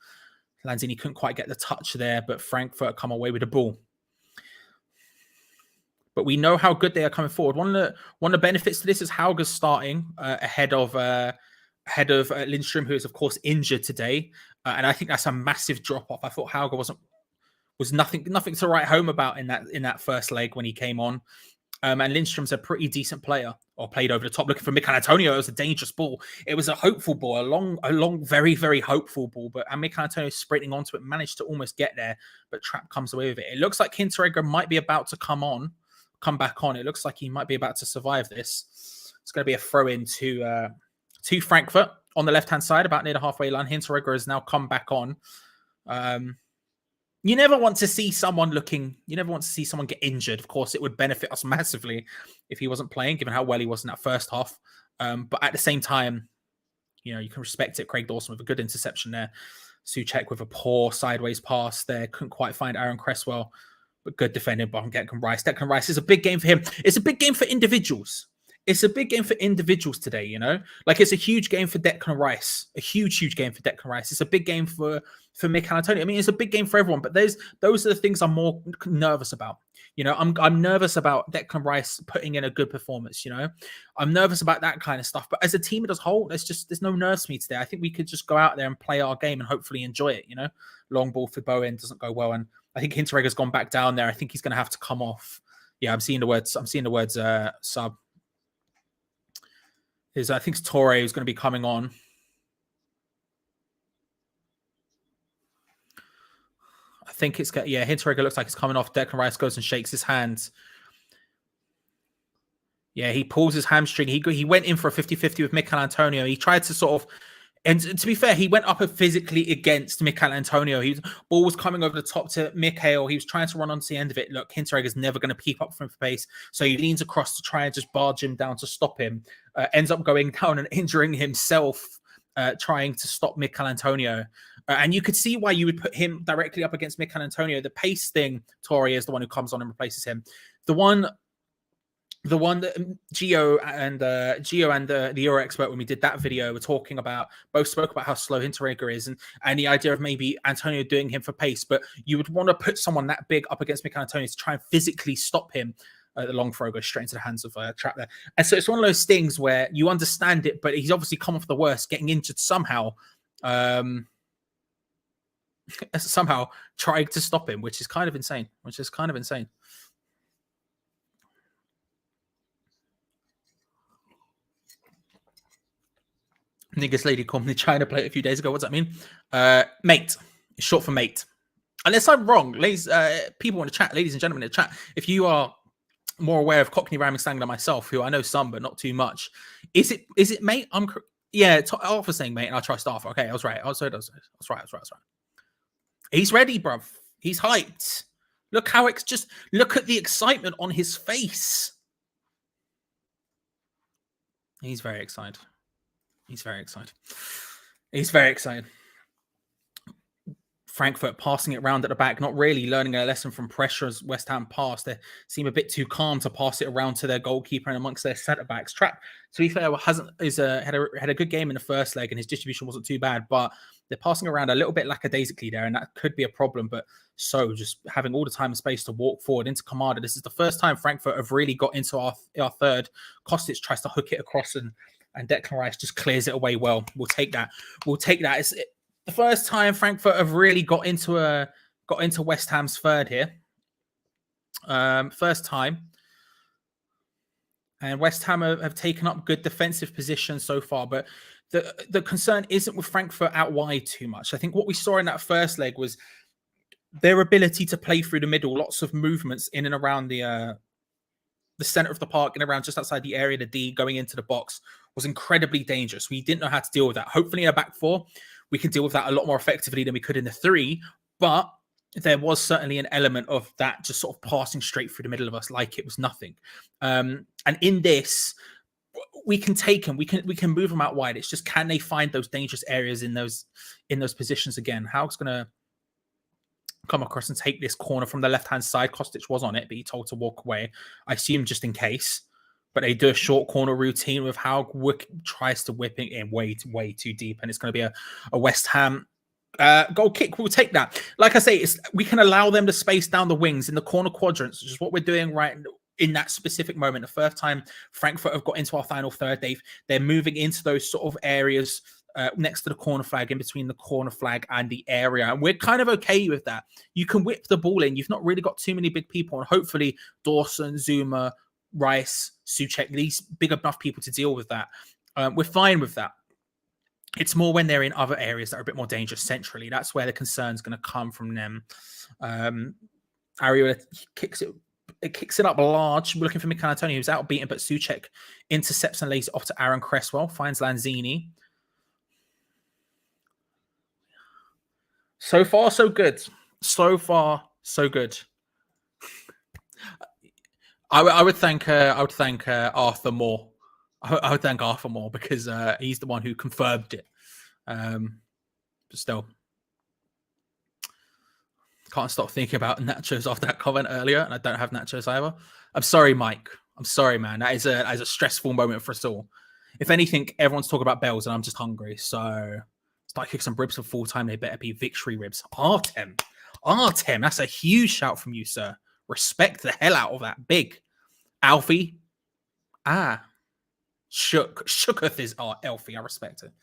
Lanzini couldn't quite get the touch there, but Frankfurt come away with the ball. But we know how good they are coming forward. One of the benefits to this is Hauger's starting ahead of Lindstrom, who is of course injured today, and I think that's a massive drop off. I thought Hauger was nothing to write home about in that first leg when he came on. And Lindstrom's a pretty decent player, or played over the top looking for Mikel Antonio. It was a dangerous ball. It was a hopeful ball, a long, very, very hopeful ball. But Mikel Antonio sprinting onto it, managed to almost get there, but Trapp comes away with it. It looks like Hinteregger might be about to come back on. It looks like he might be about to survive this. It's going to be a throw in to Frankfurt on the left-hand side, about near the halfway line. Hinteregger has now come back on. You never want to see someone get injured. Of course, it would benefit us massively if he wasn't playing, given how well he was in that first half. But at the same time, you can respect it. Craig Dawson with a good interception there. Souček with a poor sideways pass there. Couldn't quite find Aaron Cresswell, but good defending by Declan Rice. Declan Rice is a big game for him. It's a big game for individuals. It's a big game for individuals today, Like, it's a huge game for Declan Rice. A huge, huge game for Declan Rice. It's a big game for Mikel Antonio. I mean, it's a big game for everyone, but those are the things I'm more nervous about. I'm nervous about Declan Rice putting in a good performance, I'm nervous about that kind of stuff. But as a team as a whole, there's no nerves for me today. I think we could just go out there and play our game and hopefully enjoy it, Long ball for Bowen doesn't go well. And I think Hinteregger's gone back down there. I think he's going to have to come off. Yeah, I'm seeing the words sub. I think it's Torre who's going to be coming on. I think Hinteregger looks like it's coming off. Declan Rice goes and shakes his hands. Yeah, he pulls his hamstring. He went in for a 50-50 with Mikel Antonio. He tried to sort of, and to be fair, he went up physically against Mikel Antonio. Ball was coming over the top to Mikel. He was trying to run onto the end of it. Look, Hinteregger's never going to keep up from pace. So he leans across to try and just barge him down to stop him. Ends up going down and injuring himself, trying to stop Mikel Antonio. And you could see why you would put him directly up against Mikel Antonio. The pace thing, Torre is the one who comes on and replaces him. The one that Geo and the Euro expert, when we did that video, were talking about, both spoke about how slow Hinteregger is and the idea of maybe Antonio doing him for pace, but you would want to put someone that big up against Mikel Antonio to try and physically stop him. The long throw goes straight into the hands of Trapp there. And so it's one of those things where you understand it, but he's obviously come off the worst, getting injured somehow. Somehow trying to stop him, which is kind of insane. Niggas lady called me China plate a few days ago. What's that mean? Mate. It's short for mate. Unless I'm wrong, ladies, people in the chat, ladies and gentlemen in the chat, if you are more aware of Cockney rhyming slang than myself, who I know some, but not too much, is it mate? Arthur's saying mate, and I'll try Arthur. Okay, I was right. I was right. He's ready, bruv. He's hyped. Look at the excitement on his face. He's very excited. Frankfurt passing it around at the back, not really learning a lesson from pressure as West Ham pass. They seem a bit too calm to pass it around to their goalkeeper and amongst their centre backs. Trapp, to be fair, had a good game in the first leg and his distribution wasn't too bad, but they're passing around a little bit lackadaisically there, and that could be a problem. But so just having all the time and space to walk forward into Kamada. This is the first time Frankfurt have really got into our third. Kostic tries to hook it across and Declan Rice just clears it away well. We'll take that. It's the first time Frankfurt have really got into West Ham's third here. First time. And West Ham have taken up good defensive positions so far, but the concern isn't with Frankfurt out wide too much. I think what we saw in that first leg was their ability to play through the middle, lots of movements in and around the center of the park and around just outside the area, the D, going into the box was incredibly dangerous. We didn't know how to deal with that. Hopefully in a back four, we can deal with that a lot more effectively than we could in the three, but there was certainly an element of that just sort of passing straight through the middle of us like it was nothing. And in this, we can take them, we can move them out wide. It's just, can they find those dangerous areas in those positions again? Haug's gonna come across and take this corner from the left-hand side. Kostic was on it, but he told to walk away. I assume just in case. But they do a short corner routine with Haug tries to whip it in way too deep, and it's going to be a West Ham goal kick. We'll take that. Like I say, we can allow them to space down the wings in the corner quadrants, which is what we're doing right in that specific moment. The first time Frankfurt have got into our final third, they're moving into those sort of areas next to the corner flag, in between the corner flag and the area. And we're kind of okay with that. You can whip the ball in. You've not really got too many big people. And hopefully Dawson, Zuma, Rice, Souček, these big enough people to deal with that. We're fine with that. It's more when they're in other areas that are a bit more dangerous centrally. That's where the concern's going to come from them. Ariola kicks it up large. We're looking for Mikel Antonio, who's outbeaten, but Souček intercepts and lays it off to Aaron Cresswell. Finds Lanzini. So far, so good. So far, so good. I would thank Arthur more. I would thank Arthur more because he's the one who confirmed it. But still, can't stop thinking about nachos after that comment earlier, and I don't have nachos either. I'm sorry, Mike. I'm sorry, man. That is a stressful moment for us all. If anything, everyone's talking about bells, and I'm just hungry. So start cooking some ribs for full time. They better be victory ribs. Artem, that's a huge shout from you, sir. Respect the hell out of that. Big. Alfie. Shooketh is Alfie. I respect it.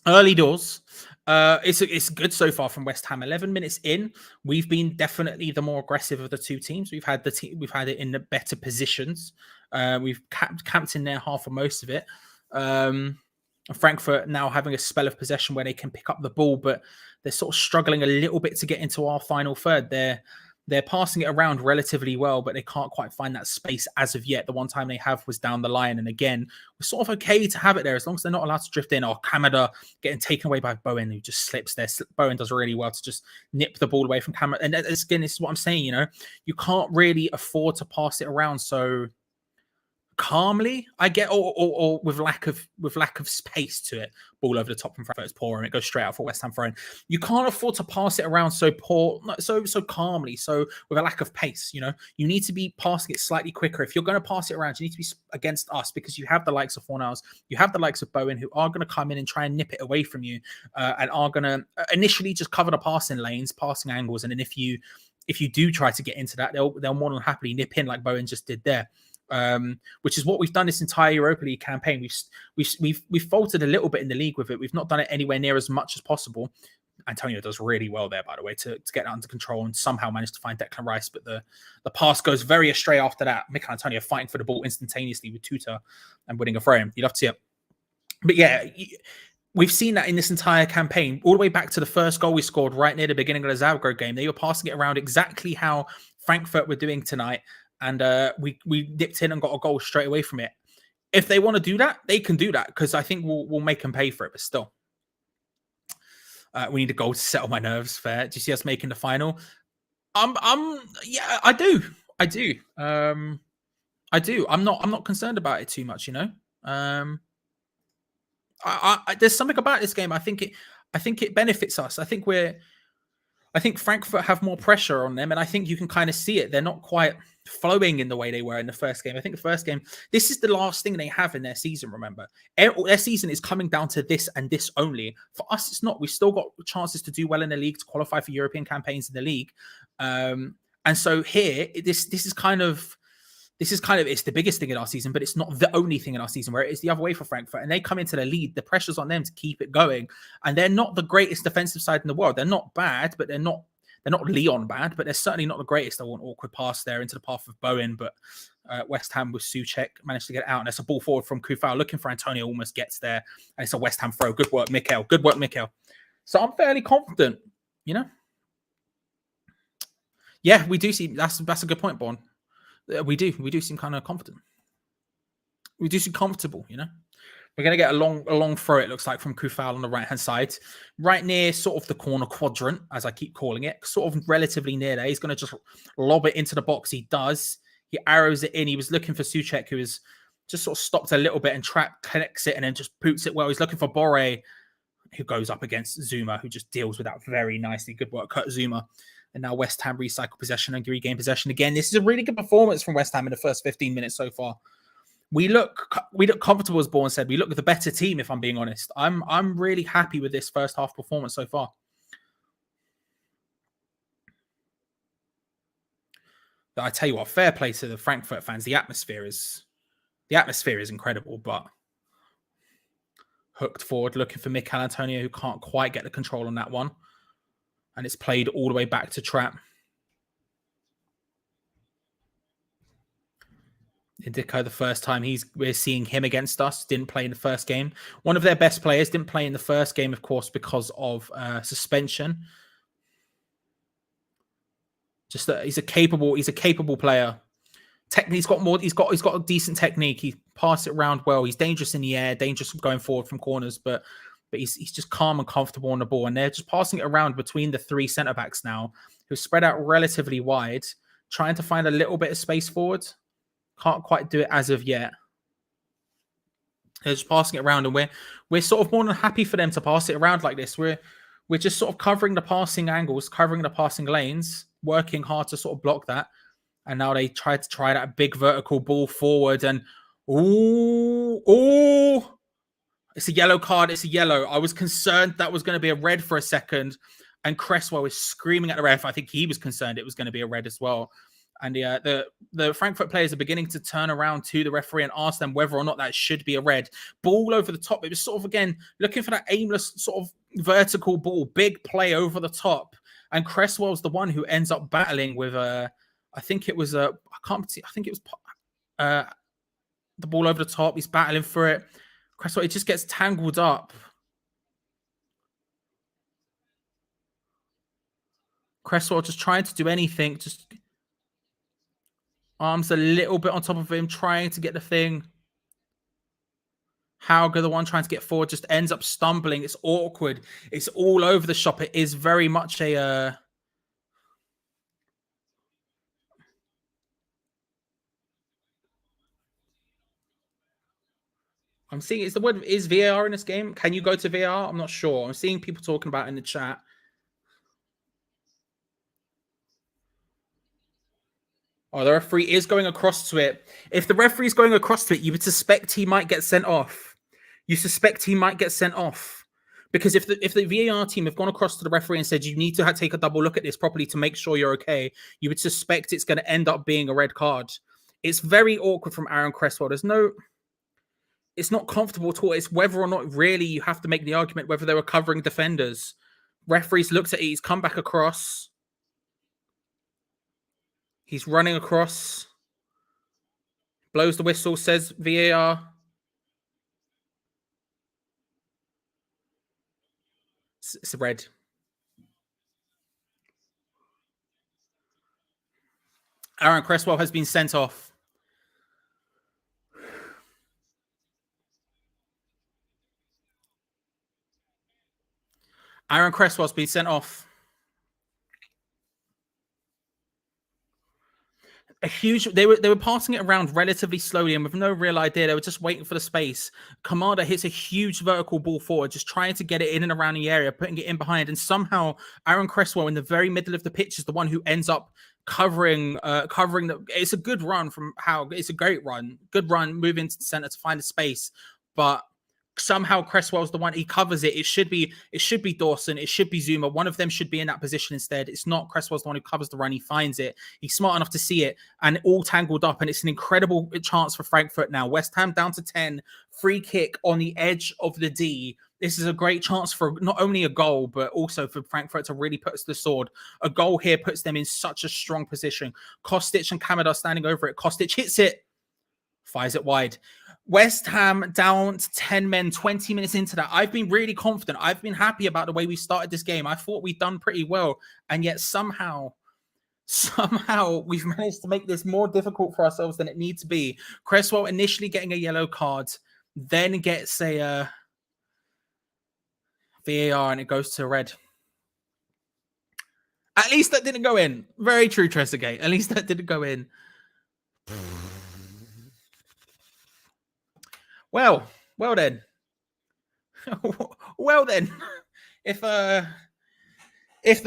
Early doors. It's good so far from West Ham. 11 minutes in, we've been definitely the more aggressive of the two teams. We've had it in the better positions. We've camped in their half for most of it. Frankfurt now having a spell of possession where they can pick up the ball, but they're sort of struggling a little bit to get into our final third. They're passing it around relatively well, but they can't quite find that space as of yet. The one time they have was down the line. And again, we're sort of okay to have it there as long as they're not allowed to drift in. Or Kamada getting taken away by Bowen, who just slips there. Bowen does really well to just nip the ball away from Kamada. And again, this is what I'm saying, you can't really afford to pass it around so calmly, I get, or with lack of space to it. Ball over the top from Frankfurt is poor, and it goes straight out for West Ham throw-in. You can't afford to pass it around so calmly, so with a lack of pace. You need to be passing it slightly quicker. If you're going to pass it around, you need to be against us because you have the likes of Fornals, you have the likes of Bowen, who are going to come in and try and nip it away from you, and are going to initially just cover the passing lanes, passing angles, and then if you do try to get into that, they'll more than happily nip in like Bowen just did there. Which is what we've done this entire Europa League campaign. We've faltered a little bit in the league with it. We've not done it anywhere near as much as possible. Antonio does really well there, by the way, to get that under control and somehow manage to find Declan Rice. But the pass goes very astray after that. Mikel Antonio fighting for the ball instantaneously with Tuta and winning a throw-in. You'd love to see it. But yeah, we've seen that in this entire campaign, all the way back to the first goal we scored right near the beginning of the Zagreb game. They were passing it around exactly how Frankfurt were doing tonight. And we dipped in and got a goal straight away from it. If they want to do that, they can do that because I think we'll make them pay for it. But still, we need a goal to settle my nerves. Fair. Do you see us making the final? Yeah, I do. I do. I'm not concerned about it too much. There's something about this game. I think it benefits us. I think Frankfurt have more pressure on them, and I think you can kind of see it. They're not quite flowing in the way they were in the first game. I think the first game, this is the last thing they have in their season, remember. Their season is coming down to this and this only. For us, it's not. We've still got chances to do well in the league, to qualify for European campaigns in the league. And so here, this is kind of, it's the biggest thing in our season, but it's not the only thing in our season, where it is the other way for Frankfurt. And they come into the lead, the pressure's on them to keep it going. And they're not the greatest defensive side in the world. They're not bad, but they're not Leon bad, but they're certainly not the greatest. They want an awkward pass there into the path of Bowen, but West Ham with Souček managed to get it out. And it's a ball forward from Kufal, looking for Antonio, almost gets there. And it's a West Ham throw. Good work, Mikel. Good work, Mikel. So I'm fairly confident, you know? Yeah, we do see, that's a good point, Bon. We do seem kind of confident. We do seem comfortable, you know? We're going to get a long throw, it looks like, from Kufal on the right-hand side. Right near sort of the corner quadrant, as I keep calling it. Sort of relatively near there. He's going to just lob it into the box. He does. He arrows it in. He was looking for Souček, who is just sort of stopped a little bit and connects it and then just boots it well. He's looking for Borre, who goes up against Zuma, who just deals with that very nicely. Good work, Kurt Zuma. And now West Ham recycle possession and regain possession again. This is a really good performance from West Ham in the first 15 minutes so far. We look comfortable, as Bourne said. We look the better team, if I'm being honest. I'm really happy with this first half performance so far. But I tell you what, fair play to the Frankfurt fans. The atmosphere is incredible, but hooked forward, looking for Mikel Antonio, who can't quite get the control on that one. And it's played all the way back to Trapp. Indico, the first time we're seeing him against us, didn't play in the first game. One of their best players didn't play in the first game, of course, because of suspension. Just that he's a capable player. He's got a decent technique. He passed it around well. He's dangerous in the air, dangerous going forward from corners, but he's just calm and comfortable on the ball. And they're just passing it around between the three centre backs now, who spread out relatively wide, trying to find a little bit of space forward. Can't quite do it as of yet. They're just passing it around, and we're sort of more than happy for them to pass it around like this. We're just sort of covering the passing angles, covering the passing lanes, working hard to sort of block that. And now they try that big vertical ball forward, and it's a yellow card. It's a yellow. I was concerned that was going to be a red for a second, and Cresswell was screaming at the ref. I think he was concerned it was going to be a red as well. And the Frankfurt players are beginning to turn around to the referee and ask them whether or not that should be a red. Ball over the top. It was sort of, again, looking for that aimless sort of vertical ball. Big play over the top. And Cresswell's the one who ends up battling with, I think it was, the ball over the top. He's battling for it. Cresswell, it just gets tangled up. Cresswell just trying to do anything, just arms a little bit on top of him, trying to get the thing. Hauger, the one trying to get forward, just ends up stumbling. It's awkward. It's all over the shop. It is very much a... I'm seeing, is VAR in this game? Can you go to VAR? I'm not sure. I'm seeing people talking about it in the chat. Oh, the referee is going across to it. If the referee is going across to it, you would suspect he might get sent off. You suspect he might get sent off. Because if the VAR team have gone across to the referee and said, you need to take a double look at this properly to make sure you're okay, you would suspect it's going to end up being a red card. It's very awkward from Aaron Cresswell. It's not comfortable at all. It's whether or not really you have to make the argument whether they were covering defenders. Referees looked at it. He's come back across. He's running across. Blows the whistle, says VAR. It's a red. Aaron Cresswell has been sent off. Aaron Cresswell's been sent off. a huge. They were passing it around relatively slowly and with no real idea. They were just waiting for the space. Kamada hits a huge vertical ball forward, just trying to get it in and around the area, putting it in behind, and somehow Aaron Cresswell in the very middle of the pitch is the one who ends up covering the. It's a good run from How. It's a great run, good run, moving to the center to find a space, but somehow Cresswell's the one. He covers it. It should be Dawson. It should be Zuma. One of them should be in that position instead. It's not. Cresswell's the one who covers the run. He finds it. He's smart enough to see it, and all tangled up. And it's an incredible chance for Frankfurt now. West Ham down to 10. Free kick on the edge of the D. This is a great chance for not only a goal, but also for Frankfurt to really put us to the sword. A goal here puts them in such a strong position. Kostic and Kamada standing over it. Kostic hits it. Fires it wide. West Ham down to 10 men, 20 minutes into that. I've been really confident. I've been happy about the way we started this game. I thought we'd done pretty well. And yet somehow we've managed to make this more difficult for ourselves than it needs to be. Cresswell initially getting a yellow card, then gets a VAR and it goes to red. At least that didn't go in. Very true, Trezeguet. At least that didn't go in. Well then. Well then. If the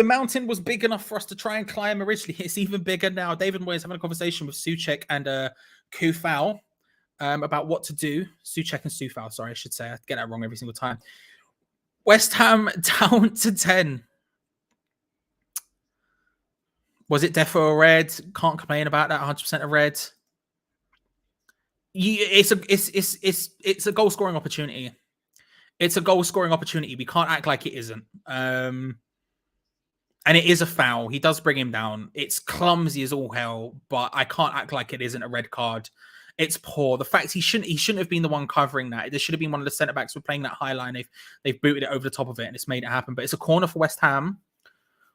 mountain was big enough for us to try and climb originally, it's even bigger now. David Moyes having a conversation with Souček and Kufal about what to do. Souček and Sufal, sorry, I should say. I get that wrong every single time. West Ham down to 10. Was it defo a red? Can't complain about that. 100% a red. It's a goal scoring opportunity. It's a goal scoring opportunity. We can't act like it isn't. And it is a foul. He does bring him down. It's clumsy as all hell, but I can't act like it isn't a red card. It's poor. The fact he shouldn't have been the one covering that. There should have been one of the centre backs who were playing that high line. They've booted it over the top of it and it's made it happen. But it's a corner for West Ham.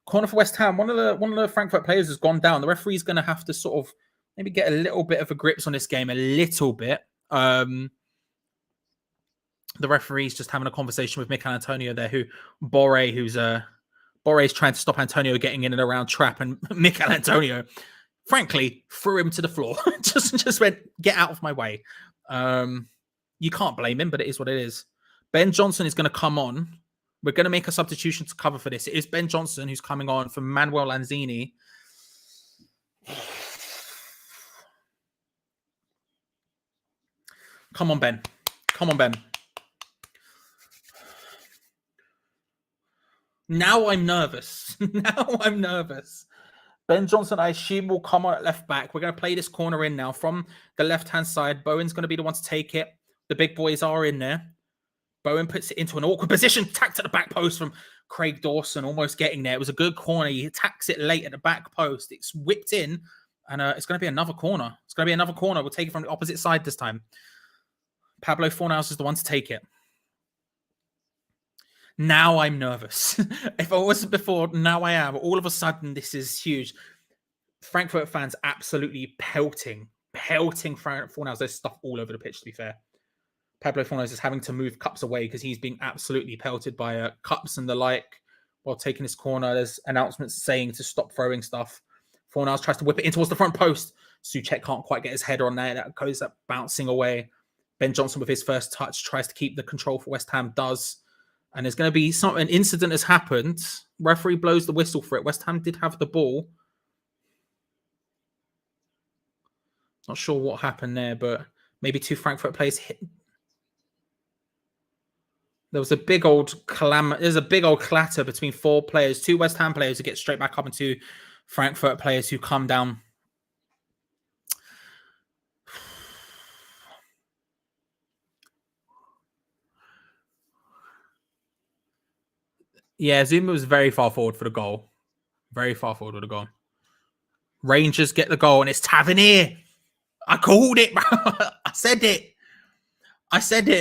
Corner for West Ham. One of the Frankfurt players has gone down. The referee's going to have to sort of maybe get a little bit of a grips on this game, a little bit. The referee's just having a conversation with Mikel Antonio there, who's trying to stop Antonio getting in and around trap, and Mikel Antonio, frankly, threw him to the floor. just went, get out of my way. You can't blame him, but it is what it is. Ben Johnson is going to come on. We're going to make a substitution to cover for this. It is Ben Johnson who's coming on for Manuel Lanzini. Come on, Ben. Come on, Ben. Now I'm nervous. Ben Johnson, I assume, will come on at left back. We're going to play this corner in now from the left-hand side. Bowen's going to be the one to take it. The big boys are in there. Bowen puts it into an awkward position. Tacked at the back post from Craig Dawson, almost getting there. It was a good corner. He attacks it late at the back post. It's whipped in, and it's going to be another corner. We'll take it from the opposite side this time. Pablo Fornals is the one to take it. Now I'm nervous. If I wasn't before, now I am. All of a sudden, this is huge. Frankfurt fans absolutely pelting Fornals. There's stuff all over the pitch, to be fair. Pablo Fornals is having to move cups away because he's being absolutely pelted by cups and the like while taking his corner. There's announcements saying to stop throwing stuff. Fornals tries to whip it in towards the front post. Souček can't quite get his header on there. That goes up bouncing away. Ben Johnson with his first touch tries to keep the control for West Ham, does. And there's going to be an incident has happened. Referee blows the whistle for it. West Ham did have the ball. Not sure what happened there, but maybe two Frankfurt players hit. There was a big old There's a big old clatter between four players, two West Ham players who get straight back up, and two Frankfurt players who come down. Yeah, Zuma was very far forward for the goal. Very far forward for the goal. Rangers get the goal, and it's Tavernier. I called it, bro. I said it.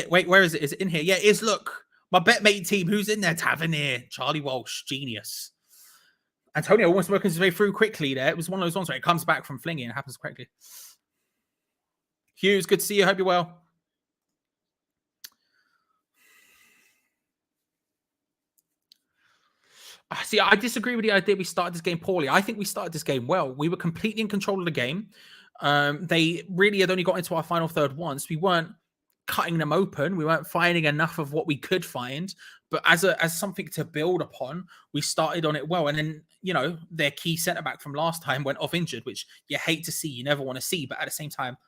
Wait, where is it? Is it in here? Yeah, it is. Look, my betmate team. Who's in there? Tavernier. Charlie Walsh. Genius. Antonio almost working his way through quickly there. It was one of those ones where it comes back from flinging and happens quickly. Hughes, good to see you. Hope you're well. See, I disagree with the idea we started this game poorly. I think we started this game well. We were completely in control of the game. They really had only got into our final third once. We weren't cutting them open. We weren't finding enough of what we could find. But as something to build upon, we started on it well. And then, their key centre back from last time went off injured, which you hate to see, you never want to see. But at the same time,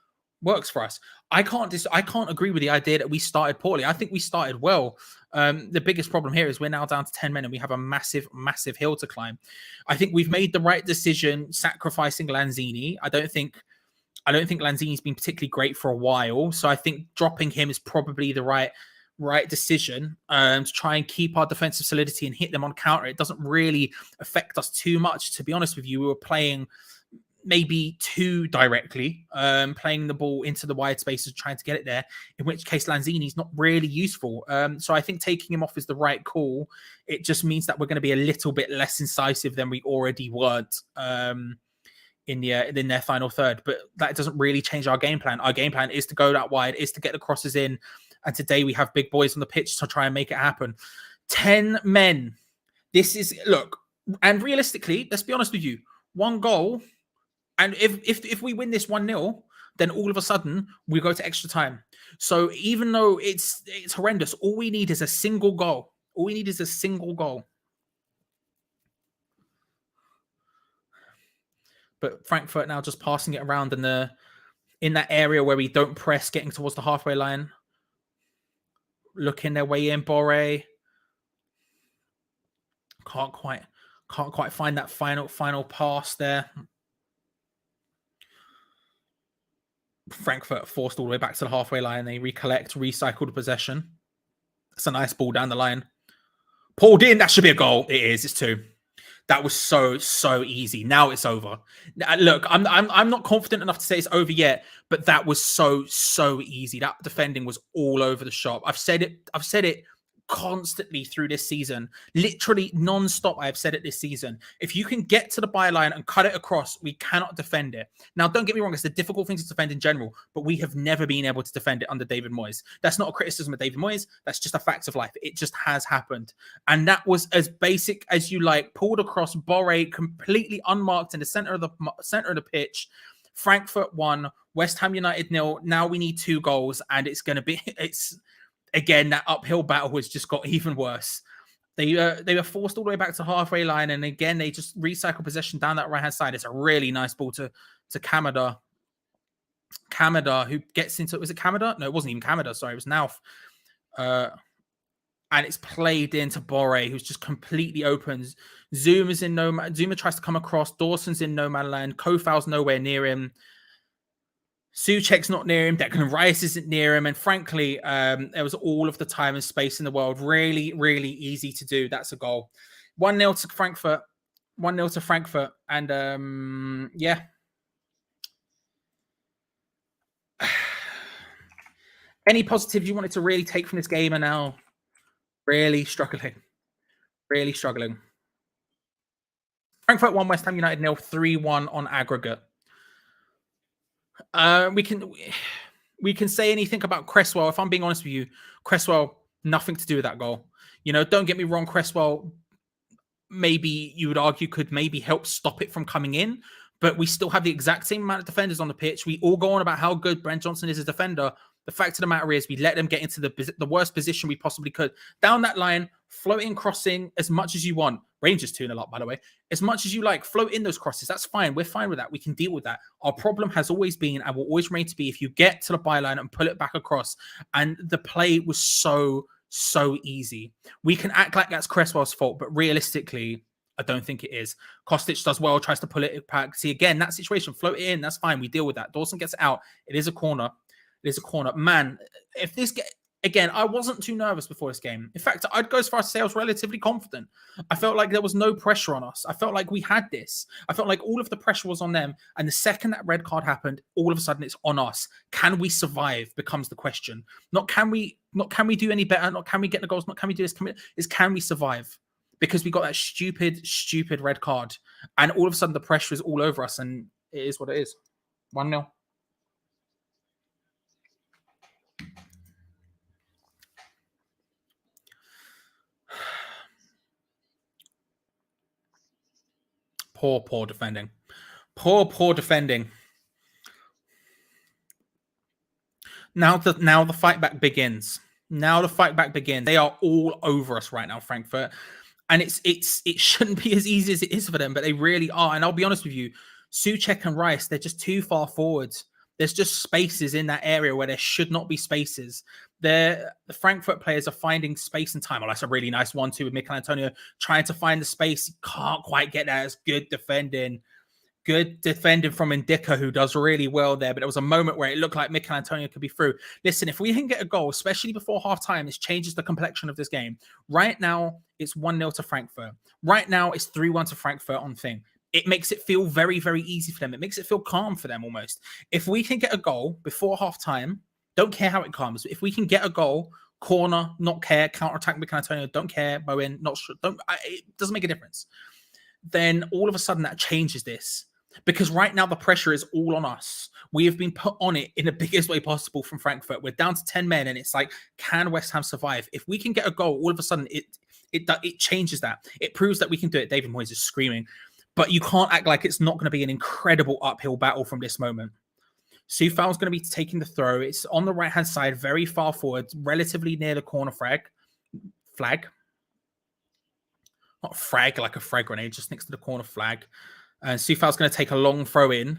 works for us. I can't agree with the idea that we started poorly. I think we started well. The biggest problem here is we're now down to 10 men and we have a massive hill to climb. I think we've made the right decision sacrificing Lanzini. I don't think Lanzini's been particularly great for a while, so I think dropping him is probably the right decision to try and keep our defensive solidity and hit them on counter. It doesn't really affect us too much, to be honest with you. We were playing maybe too directly, playing the ball into the wide spaces, trying to get it there, in which case Lanzini's not really useful. So I think taking him off is the right call. It just means that we're going to be a little bit less incisive than we already weren't in their final third. But that doesn't really change our game plan. Our game plan is to go that wide, is to get the crosses in. And today we have big boys on the pitch to try and make it happen. 10 men. Look, and realistically, let's be honest with you, one goal. And if we win this 1-0, then all of a sudden we go to extra time. So even though it's horrendous, all we need is a single goal. All we need is a single goal. But Frankfurt now just passing it around in that area where we don't press, getting towards the halfway line. Looking their way in, Boré. Can't quite find that final pass there. Frankfurt forced all the way back to the halfway line. They recycled possession. That's a nice ball down the line. Pulled in. That should be a goal. It is. It's 2. That was so easy. Now it's over. Look, I'm not confident enough to say it's over yet, but that was so easy. That defending was all over the shop. I've said it constantly through this season, literally non-stop. I've said it this season. If you can get to the byline and cut it across, we cannot defend it. Now, don't get me wrong, it's a difficult thing to defend in general, but we have never been able to defend it under David Moyes. That's not a criticism of David Moyes. That's just a fact of life. It just has happened. And that was as basic as you like. Pulled across, Boré completely unmarked in the center of the pitch. Frankfurt 1, West Ham United 0. Now we need 2 goals, and again, that uphill battle has just got even worse. They were forced all the way back to halfway line, and again, they just recycle possession down that right-hand side. It's a really nice ball to Kamada. Kamada, who gets into... Was it Kamada? No, it wasn't even Kamada. Sorry, it was Nauf. And it's played into Boré, who's just completely open. Zuma tries to come across. Dawson's in no man land. Kofal's nowhere near him. Souček's not near him. Declan Rice isn't near him. And frankly, there was all of the time and space in the world. Really, really easy to do. That's a goal. 1-0 to Frankfurt. 1-0 to Frankfurt. And yeah. Any positives you wanted to really take from this game are now really struggling. Really struggling. Frankfurt 1, West Ham United 0, 3-1 on aggregate. We can say anything about Cresswell. If I'm being honest with you, Cresswell, nothing to do with that goal. Don't get me wrong, Cresswell, maybe you would argue could maybe help stop it from coming in, but we still have the exact same amount of defenders on the pitch. We all go on about how good Brent Johnson is as a defender. The fact of the matter is we let them get into the worst position we possibly could. Down that line, floating, crossing as much as you want. Rangers 2-0 up, by the way. As much as you like, float in those crosses. That's fine. We're fine with that. We can deal with that. Our problem has always been and will always remain to be if you get to the byline and pull it back across. And the play was so easy. We can act like that's Cresswell's fault, but realistically, I don't think it is. Kostic does well, tries to pull it back. See, again, that situation, float it in. That's fine. We deal with that. Dawson gets it out. It is a corner. Man, if this again, I wasn't too nervous before this game. In fact, I'd go as far as to say I was relatively confident. I felt like there was no pressure on us. I felt like we had this. I felt like all of the pressure was on them. And the second that red card happened, all of a sudden it's on us. Can we survive becomes the question. Not can we do any better? Not can we get the goals? Not can we do this? Can we survive? Because we got that stupid red card. And all of a sudden the pressure is all over us. And it is what it is. 1-0. Poor defending. Poor defending. Now the fight back begins. Now the fight back begins. They are all over us right now, Frankfurt. And it shouldn't be as easy as it is for them, but they really are. And I'll be honest with you, Souček and Rice, they're just too far forwards. There's just spaces in that area where there should not be spaces. The Frankfurt players are finding space and time. Oh, that's a really nice 1-2 with Mikel Antonio trying to find the space. He can't quite get that. It's good defending. Good defending from Ndicka, who does really well there. But there was a moment where it looked like Mikel Antonio could be through. Listen, if we can get a goal, especially before half-time, this changes the complexion of this game. Right now, it's 1-0 to Frankfurt. Right now, it's 3-1 to Frankfurt on thing. It makes it feel very, very easy for them. It makes it feel calm for them almost. If we can get a goal before half-time, don't care how it comes. If we can get a goal, corner, not care, counter-attack Mikel Antonio, don't care, Bowen, not sure, it doesn't make a difference. Then all of a sudden that changes this. Because right now the pressure is all on us. We have been put on it in the biggest way possible from Frankfurt. We're down to 10 men and it's like, can West Ham survive? If we can get a goal, all of a sudden it changes that. It proves that we can do it. David Moyes is screaming. But you can't act like it's not going to be an incredible uphill battle from this moment. Soufal's going to be taking the throw. It's on the right-hand side, very far forward, relatively near the corner flag. Not frag, like a frag grenade, just next to the corner flag. And Soufal's going to take a long throw in.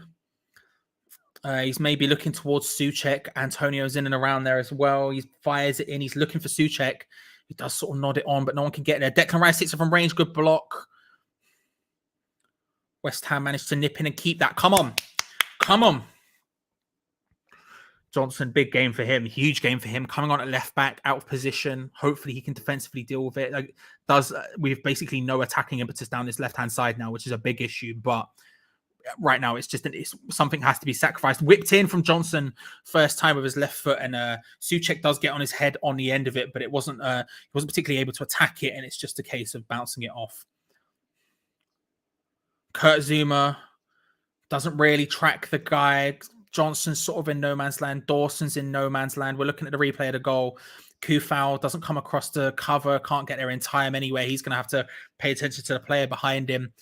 He's maybe looking towards Souček. Antonio's in and around there as well. He fires it in. He's looking for Souček. He does sort of nod it on, but no one can get there. Declan Rice hits it from range. Good block. West Ham managed to nip in and keep that. Come on. Come on. Johnson, big game for him. Huge game for him. Coming on at left back, out of position. Hopefully he can defensively deal with it. We've basically no attacking impetus down this left-hand side now, which is a big issue. But right now, it's something has to be sacrificed. Whipped in from Johnson, first time with his left foot. And Souček does get on his head on the end of it, but he wasn't particularly able to attack it. And it's just a case of bouncing it off. Kurt Zuma doesn't really track the guy. Johnson's sort of in no man's land. Dawson's in no man's land. We're looking at the replay of the goal. Kufal doesn't come across the cover. Can't get there in time anyway. He's going to have to pay attention to the player behind him.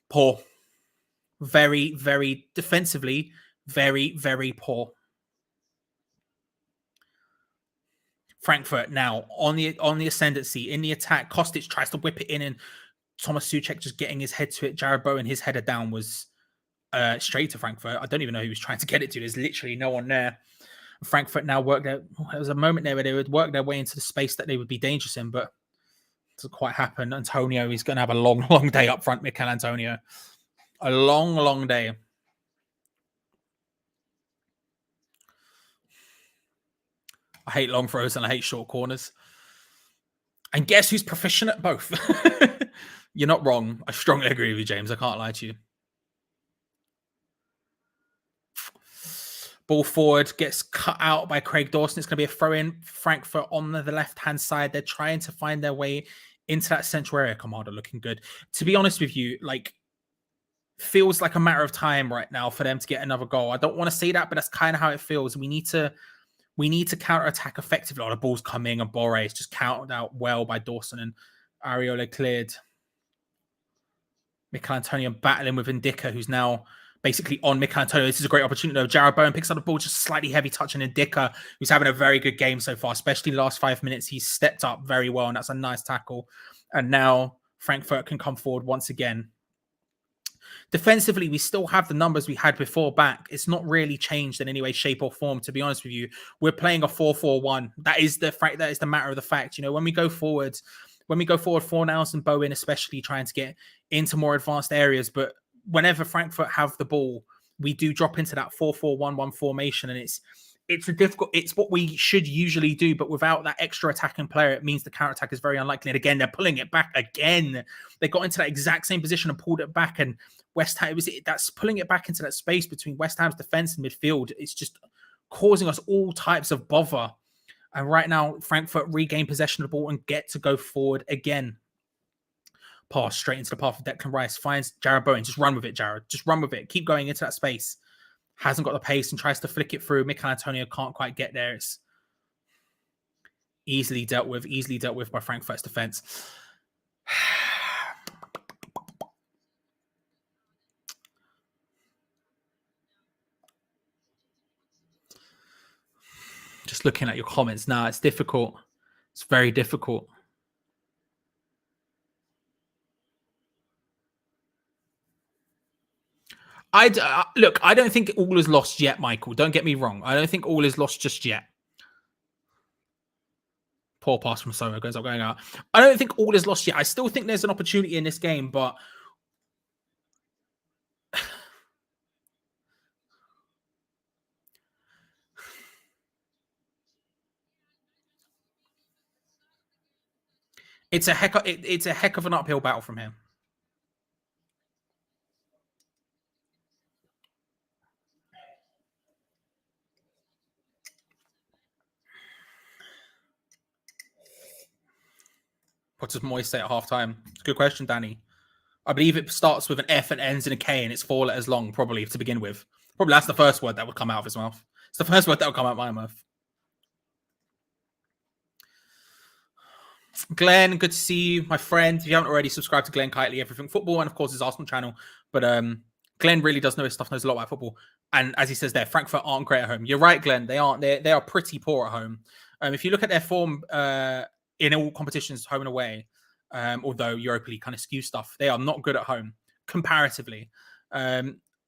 Poor. Very, very defensively. Very, very poor. Frankfurt now on the ascendancy. In the attack. Kostic tries to whip it in and Thomas Souček just getting his head to it. Jared Bowen, his header down was straight to Frankfurt. I don't even know who he was trying to get it to. There's literally no one there. Frankfurt now worked there. There was a moment there where they would work their way into the space that they would be dangerous in, but it doesn't quite happen. Antonio, he's going to have a long, long day up front, Mikel Antonio. A long, long day. I hate long throws and I hate short corners. And guess who's proficient at both? You're not wrong. I strongly agree with you, James. I can't lie to you. Ball forward, gets cut out by Craig Dawson. It's going to be a throw-in. Frankfurt on the left-hand side. They're trying to find their way into that central area. Kamada looking good. To be honest with you, feels like a matter of time right now for them to get another goal. I don't want to say that, but that's kind of how it feels. We need to counter-attack effectively. Oh, the ball's coming and Borre is just counted out well by Dawson and Areola cleared. Mikel Antonio battling with Ndicka, who's now basically on Mikel Antonio. This is a great opportunity though. Jared Bowen picks up the ball, just slightly heavy touching Ndicka, who's having a very good game so far, especially the last 5 minutes. He's stepped up very well, and that's a nice tackle. And now Frankfurt can come forward once again. Defensively, we still have the numbers we had before back. It's not really changed in any way, shape, or form, to be honest with you. We're playing a 4-4-1. That is the matter of the fact. You know, when we go forward, Fornals and Bowen especially trying to get into more advanced areas, but whenever Frankfurt have the ball, we do drop into that 4-4-1-1 formation, and it's what we should usually do, but without that extra attacking player, it means the counter-attack is very unlikely. And again, they're pulling it back again. They got into that exact same position and pulled it back, and West Ham, that's pulling it back into that space between West Ham's defense and midfield. It's just causing us all types of bother. And right now, Frankfurt regain possession of the ball and get to go forward again. Pass straight into the path of Declan Rice. Finds Jared Bowen. Just run with it, Jared. Just run with it. Keep going into that space. Hasn't got the pace and tries to flick it through. Mikel Antonio can't quite get there. It's easily dealt with by Frankfurt's defense. looking at your comments now. It's difficult. It's very difficult. Look, I don't think all is lost yet, Michael. Don't get me wrong. I don't think all is lost just yet. Poor pass from Soma goes up, going out. I don't think all is lost yet. I still think there's an opportunity in this game, but it's a heck of an uphill battle from here. What does Moyes say at halftime? Good question, Danny. I believe it starts with an F and ends in a K, and it's 4 letters long, probably to begin with. Probably that's the first word that would come out of his mouth. It's the first word that would come out of my mouth. Glenn, good to see you, my friend. If you haven't already, subscribed to Glenn Kitely, Everything Football, and of course his Arsenal channel. But Glenn really does know his stuff, knows a lot about football. And as he says there, Frankfurt aren't great at home. You're right, Glenn. They aren't. They are pretty poor at home. If you look at their form in all competitions, home and away, although Europa League kind of skew stuff, they are not good at home comparatively.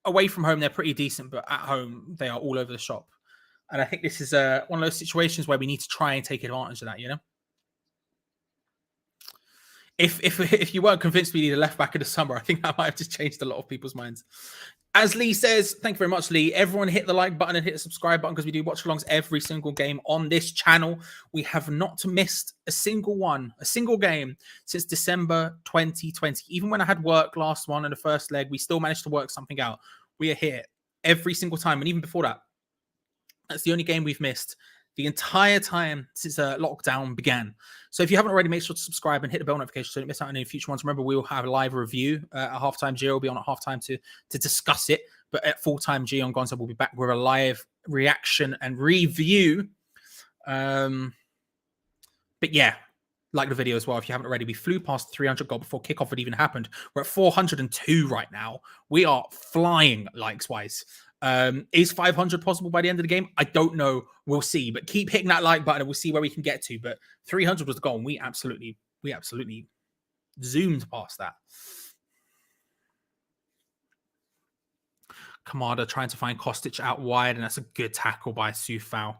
Away from home, they're pretty decent, but at home, they are all over the shop. And I think this is one of those situations where we need to try and take advantage of that, you know? If you weren't convinced we need a left back in the summer, I think that might have just changed a lot of people's minds. As Lee says, thank you very much, Lee. Everyone hit the like button and hit the subscribe button because we do watch alongs every single game on this channel. We have not missed a single game since December 2020. Even when I had work last one in the first leg, we still managed to work something out. We are here every single time. And even before that, that's the only game we've missed the entire time since lockdown began. So if you haven't already, make sure to subscribe and hit the bell notification so you don't miss out on any future ones. Remember, we will have a live review at halftime. Geo will be on at halftime to discuss it. But at full-time, Geo Gonzo will be back with a live reaction and review. But yeah, like the video as well if you haven't already. We flew past 300 goal before kickoff had even happened. We're at 402 right now. We are flying likes-wise. Is 500 possible by the end of the game? I don't know. We'll see. But keep hitting that like button and we'll see where we can get to. But 300 was the goal and we absolutely zoomed past that. Kamada trying to find Kostic out wide, and that's a good tackle by Sufal.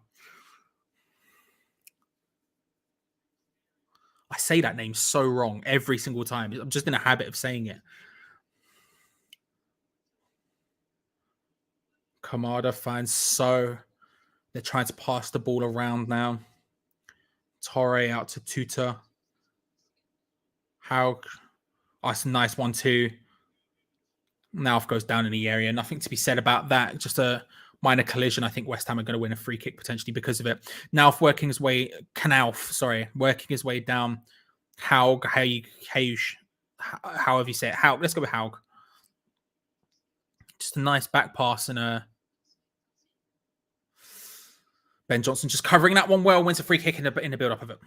I say that name so wrong every single time. I'm just in a habit of saying it. Kamada finds So. They're trying to pass the ball around now. Torre out to Tuta. Haug. Oh, it's a nice 1-2. Nauf goes down in the area. Nothing to be said about that. Just a minor collision. I think West Ham are going to win a free kick potentially because of it. Nauf working his way... working his way down. Haug. However you say it. Haug. Let's go with Haug. Just a nice back pass and a... Ben Johnson just covering that one well, wins a free kick in the build-up of it.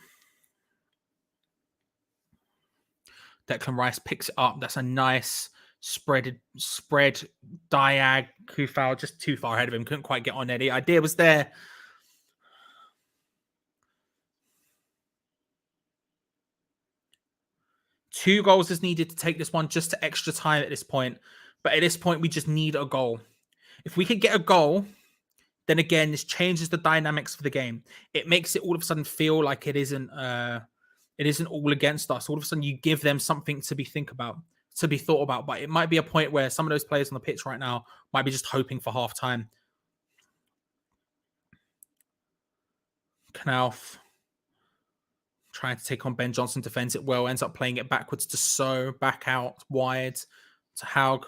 Declan Rice picks it up. That's a nice spread diag. Kufal just too far ahead of him. Couldn't quite get on there. The idea was there. Two goals is needed to take this one just to extra time at this point. But at this point, we just need a goal. If we could get a goal... then again, this changes the dynamics for the game. It makes it all of a sudden feel like it isn't all against us. All of a sudden, you give them something to be thought about. But it might be a point where some of those players on the pitch right now might be just hoping for half time. Knauf trying to take on Ben Johnson, defends it well, ends up playing it backwards to So, back out wide to Haug.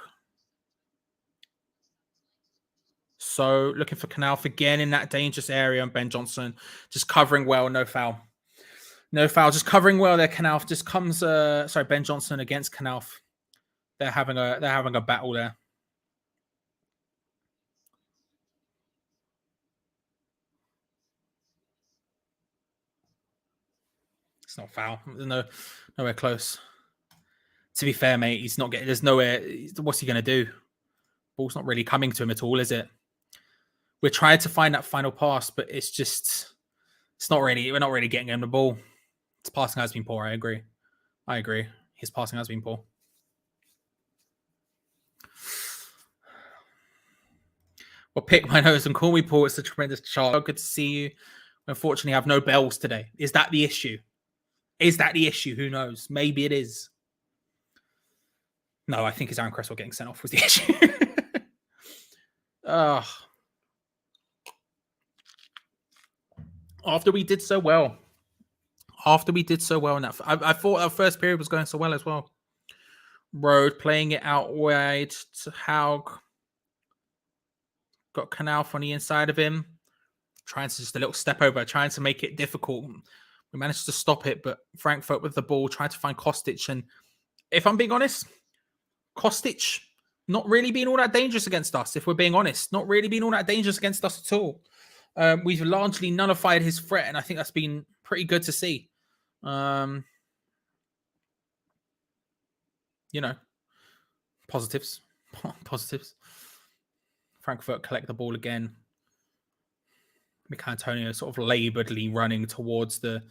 So looking for Knauf again in that dangerous area, and Ben Johnson just covering well, no foul. No foul, just covering well there. Knauf just comes Ben Johnson against Knauf. They're having a battle there. It's not foul. Nowhere close. To be fair, mate, he's not getting. There's nowhere. What's he going to do? Ball's not really coming to him at all, is it? We're trying to find that final pass, but it's just We're not really getting him the ball. His passing has been poor. I agree. His passing has been poor. Well, pick my nose and call me Paul. It's a tremendous chart. So good to see you. Unfortunately, I have no bells today. Is that the issue? Who knows? Maybe it is. No, I think it's Aaron Cresswell getting sent off was the issue. After we did so well in that, I thought our first period was going so well as well. Road playing it out wide to Haug. Got Canal on the inside of him. Trying to just a little step over, trying to make it difficult. We managed to stop it, but Frankfurt with the ball, trying to find Kostic. And if I'm being honest, Kostic not really being all that dangerous against us, if we're being honest. Not really being all that dangerous against us at all. We've largely nullified his threat, and I think that's been pretty good to see. Positives. Frankfurt collect the ball again. Antonio sort of laboredly running towards the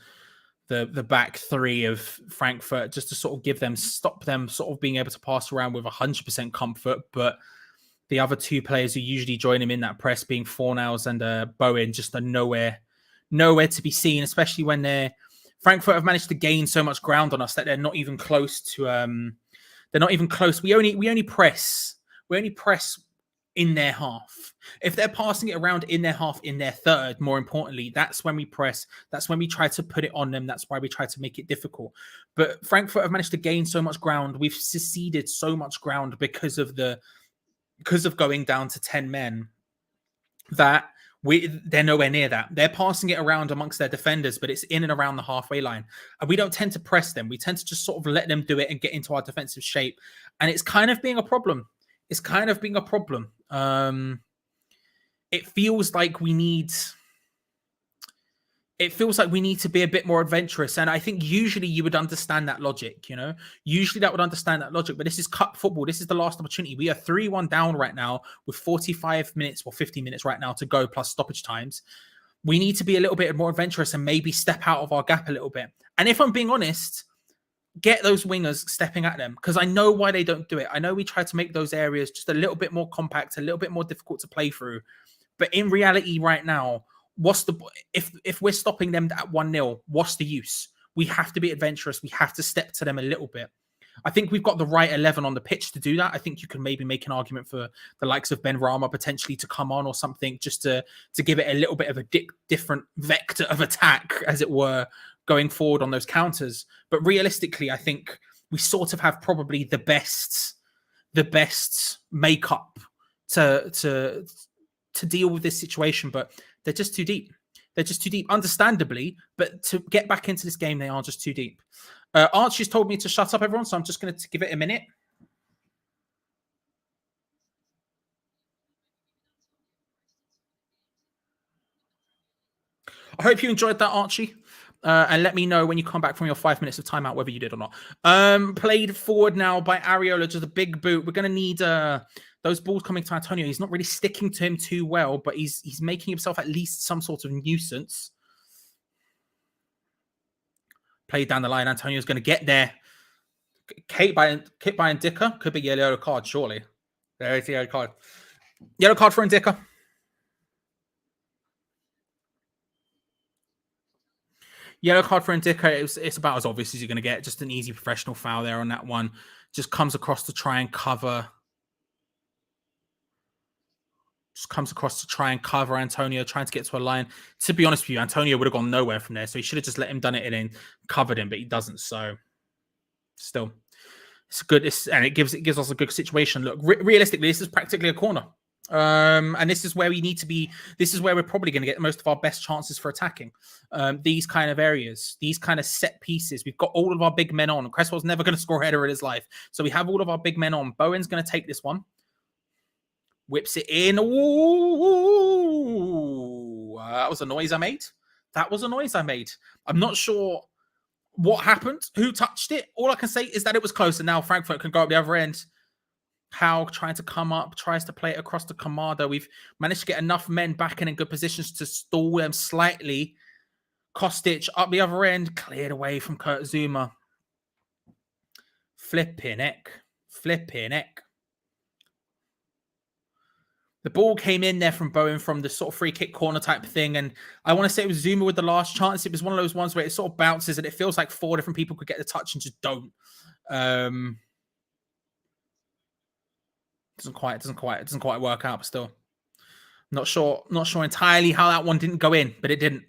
back three of Frankfurt just to sort of stop them sort of being able to pass around with 100% comfort. But the other two players who usually join him in that press, being Fornals and Bowen, just are nowhere to be seen, especially when Frankfurt have managed to gain so much ground on us that they're not even close to. They're not even close. We only press in their half. If they're passing it around in their half, in their third, more importantly, that's when we press. That's when we try to put it on them. That's why we try to make it difficult. But Frankfurt have managed to gain so much ground. We've seceded so much ground because of going down to 10 men that they're nowhere near that. They're passing it around amongst their defenders, but it's in and around the halfway line. And we don't tend to press them. We tend to just sort of let them do it and get into our defensive shape. And it's kind of being a problem. It feels like we need to be a bit more adventurous. And I think usually you would understand that logic, Usually that would understand that logic. But this is cup football. This is the last opportunity. We are 3-1 down right now with 45 minutes or 50 minutes right now to go plus stoppage times. We need to be a little bit more adventurous and maybe step out of our gap a little bit. And if I'm being honest, get those wingers stepping at them, because I know why they don't do it. I know we try to make those areas just a little bit more compact, a little bit more difficult to play through. But in reality right now, if we're stopping them at 1-0, what's the use? We have to be adventurous. We have to step to them a little bit. I think we've got the right 11 on the pitch to do that. I think you can maybe make an argument for the likes of Ben Rama potentially to come on or something, just to give it a little bit of a different vector of attack, as it were, going forward on those counters. But realistically, I think we sort of have probably the best makeup to deal with this situation, but they're just too deep. Understandably, but to get back into this game, they are just too deep. Archie's told me to shut up, everyone, so I'm just going to give it a minute. I hope you enjoyed that, Archie. And let me know when you come back from your 5 minutes of timeout whether you did or not. Played forward now by Areola, just a big boot. We're going to need those balls coming to Antonio. He's not really sticking to him too well, but he's making himself at least some sort of nuisance. Played down the line. Antonio's going to get there. Kicked by Ndicka. Could be a yellow card, surely. There is the yellow card. Yellow card for Ndicka. Yellow card for Ndicka. It's about as obvious as you're going to get. Just an easy professional foul there on that one. Just comes across to try and cover. Antonio, trying to get to a line. To be honest with you, Antonio would have gone nowhere from there. So he should have just let him done it and then covered him, but he doesn't. So still, it's good. And it gives us a good situation. Look, realistically, this is practically a corner. And this is where we need to be. This is where we're probably going to get most of our best chances for attacking. These kind of areas, these kind of set pieces. We've got all of our big men on. Cresswell's never going to score a header in his life. So we have all of our big men on. Bowen's going to take this one. Whips it in. Ooh, that was a noise I made. I'm not sure what happened, who touched it. All I can say is that it was close, and now Frankfurt can go up the other end. How trying to come up, tries to play it across to Kamada. We've managed to get enough men back in good positions to stall them slightly. Kostic up the other end, cleared away from Kurt Zuma. Flipping heck. The ball came in there from Bowen from the sort of free kick corner type thing. And I want to say it was Zuma with the last chance. It was one of those ones where it sort of bounces and it feels like 4 different people could get the touch and just don't. Doesn't quite work out, but still. Not sure entirely how that one didn't go in, but it didn't.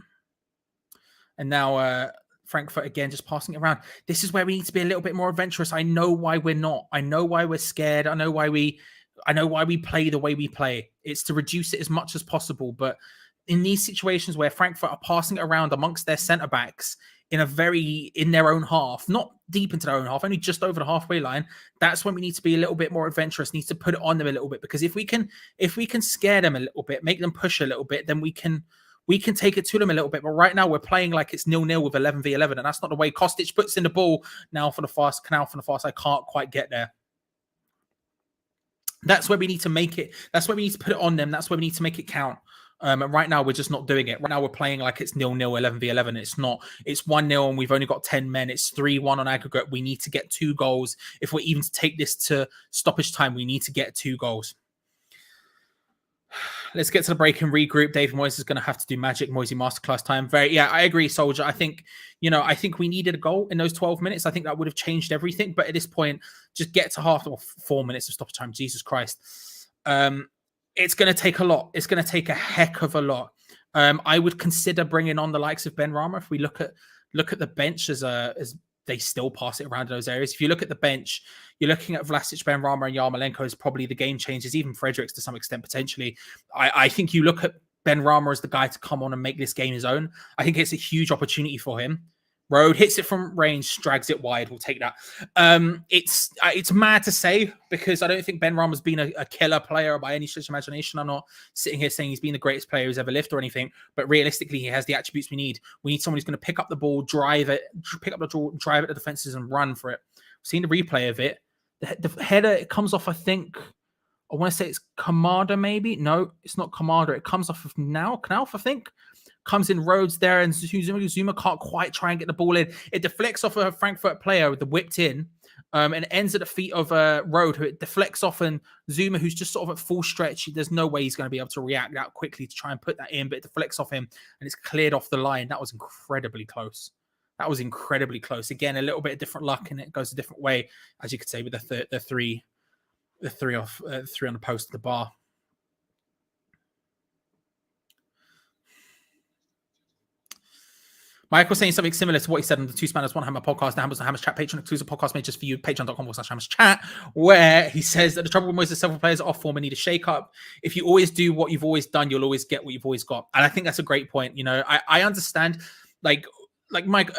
And now Frankfurt again just passing it around. This is where we need to be a little bit more adventurous. I know why we're not. I know why we're scared. I know why we play the way we play. It's to reduce it as much as possible. But in these situations where Frankfurt are passing it around amongst their centre backs in their own half, not deep into their own half, only just over the halfway line, that's when we need to be a little bit more adventurous. Need to put it on them a little bit, because if we can scare them a little bit, make them push a little bit, then we can take it to them a little bit. But right now we're playing like it's 0-0 with 11v11, and that's not the way. Kostic puts in the ball now for the fast. I can't quite get there. That's where we need to make it. That's where we need to put it on them. That's where we need to make it count. And right now we're just not doing it. Right now we're playing like it's 0-0, 11v11. It's not. It's 1-0 and we've only got 10 men. It's 3-1 on aggregate. We need to get 2 goals. If we're even to take this to stoppage time, we need to get 2 goals. Let's get to the break and regroup. David Moyes is going to have to do magic. Moisey masterclass time. I agree, Soldier. I think we needed a goal in those 12 minutes. I think that would have changed everything. But at this point, just get to half or 4 minutes of stoppage time. Jesus Christ. It's going to take a lot. It's going to take a heck of a lot. I would consider bringing on the likes of Ben Rama. If we look at the bench as they still pass it around in those areas. If you look at the bench, you're looking at Vlasic, Ben Rama, and Yarmolenko as probably the game changers, even Fredericks to some extent, potentially. I think you look at Ben Rama as the guy to come on and make this game his own. I think it's a huge opportunity for him. Road hits it from range, drags it wide. We'll take that. It's mad to say, because I don't think Ben Rama's been a killer player by any stretch of imagination. I'm not sitting here saying he's been the greatest player who's ever lived or anything, but realistically, he has the attributes we need. We need someone who's going to pick up the ball, drive it, pick up the ball, drive it to defenses and run for it. We've seen the replay of it. The header, it comes off, I want to say it's Kamada, maybe. No, it's not Kamada. It comes off of Knauf, I think. Comes in Rhodes there, and Zuma can't quite try and get the ball in. It deflects off a Frankfurt player with the whipped in, and ends at the feet of Rode, who it deflects off, and Zuma, who's just sort of at full stretch. There's no way he's going to be able to react that quickly to try and put that in, but it deflects off him, and it's cleared off the line. That was incredibly close. Again, a little bit of different luck, and it goes a different way, as you could say, with the three on the post of the bar. Michael saying something similar to what he said on the Two Spanners One Hammer podcast, the Hammers Chat Patreon exclusive podcast made just for you, patreon.com/Hammers Chat, where he says that the trouble with Moyes is several players are off form and need a shake up. If you always do what you've always done, you'll always get what you've always got. And I think that's a great point. I understand, like Mike,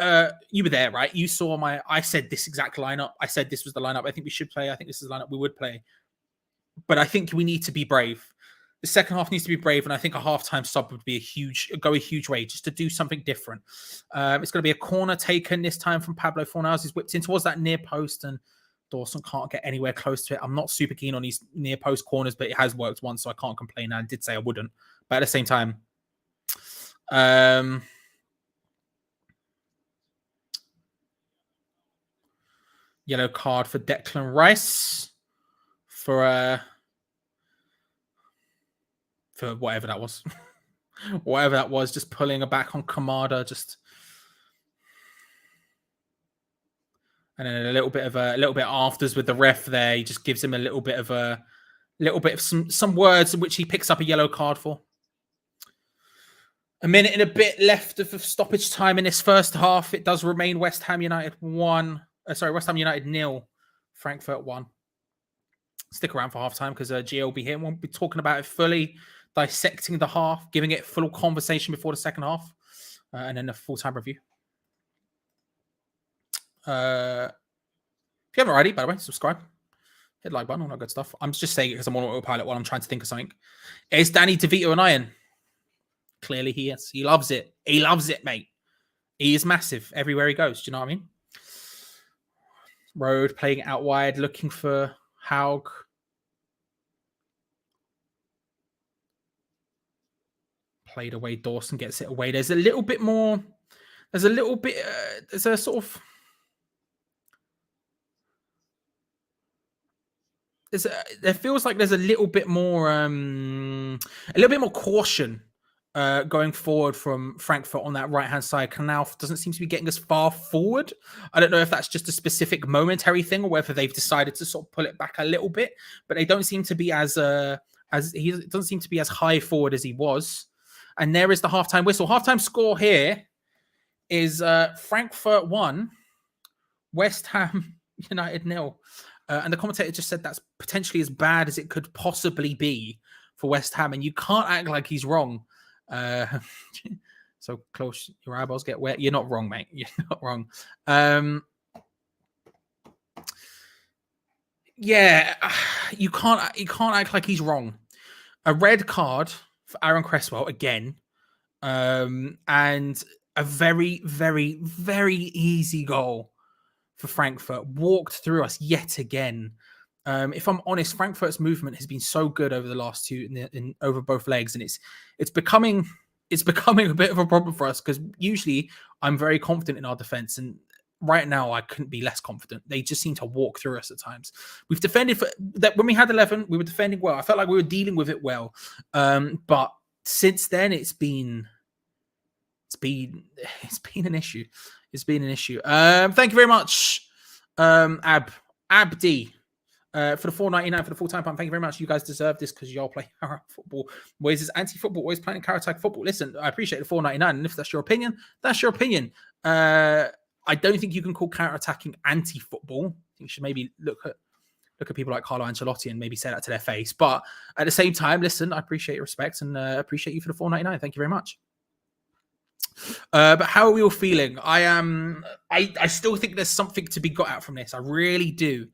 you were there, right? You saw I said this exact lineup. I said this was the lineup I think we should play. I think this is the lineup we would play. But I think we need to be brave. The second half needs to be brave, and I think a halftime sub would be go a huge way just to do something different. It's going to be a corner taken this time from Pablo Fornals. He's whipped in towards that near post, and Dawson can't get anywhere close to it. I'm not super keen on these near post corners, but it has worked once, so I can't complain. I did say I wouldn't, but at the same time, yellow card for Declan Rice for whatever that was. Whatever that was, just pulling her back on Kamada, and then a little bit afters with the ref there. He just gives him a little bit of some words in which he picks up a yellow card for. A minute and a bit left of stoppage time in this first half. It does remain West Ham United 0, Frankfurt 1. Stick around for halftime because Geo will be here. We'll be talking about it fully, dissecting the half, giving it full conversation before the second half, and then a full-time review. If you haven't already, by the way, subscribe. Hit the like button, all that good stuff. I'm just saying it because I'm on autopilot while I'm trying to think of something. Is Danny DeVito an iron? Clearly he is. He loves it. He loves it, mate. He is massive everywhere he goes. Do you know what I mean? Road playing out wide, looking for Haug. Played away. Dawson gets it away. There's a little bit more there's a little bit, there's a sort of, there feels like there's a little bit more caution going forward from Frankfurt on that right hand side. Knauf doesn't seem to be getting as far forward. I don't know if that's just a specific momentary thing or whether they've decided to sort of pull it back a little bit, but they don't seem to be as he doesn't seem to be as high forward as he was. And there is the halftime whistle. Halftime score here is Frankfurt 1, West Ham United 0. And the commentator just said that's potentially as bad as it could possibly be for West Ham. And you can't act like he's wrong. So close, your eyeballs get wet. You're not wrong, mate. You're not wrong. Yeah, you can't act like he's wrong. A red card for Aaron Cresswell again. And a very, very, very easy goal for Frankfurt, walked through us yet again. If I'm honest, Frankfurt's movement has been so good over the last two, over both legs, and it's becoming a bit of a problem for us because usually I'm very confident in our defense, and right now I couldn't be less confident. They just seem to walk through us at times. We've defended for that when we had 11, we were defending well. I felt like we were dealing with it well, but since then it's been an issue. It's been an issue. Thank you very much, Abdi, for the $4.99 for the full-time pump. Thank you very much. You guys deserve this because y'all play football. Where's this anti-football? Always playing counter-attack football. Listen, I appreciate the $4.99, and if that's your opinion, that's your opinion. I don't think you can call counter-attacking anti-football. I think you should maybe look at people like Carlo Ancelotti and maybe say that to their face. But at the same time, listen, I appreciate your respect and appreciate you for the $4.99. Thank you very much. But how are we all feeling? I still think there's something to be got out from this. I really do.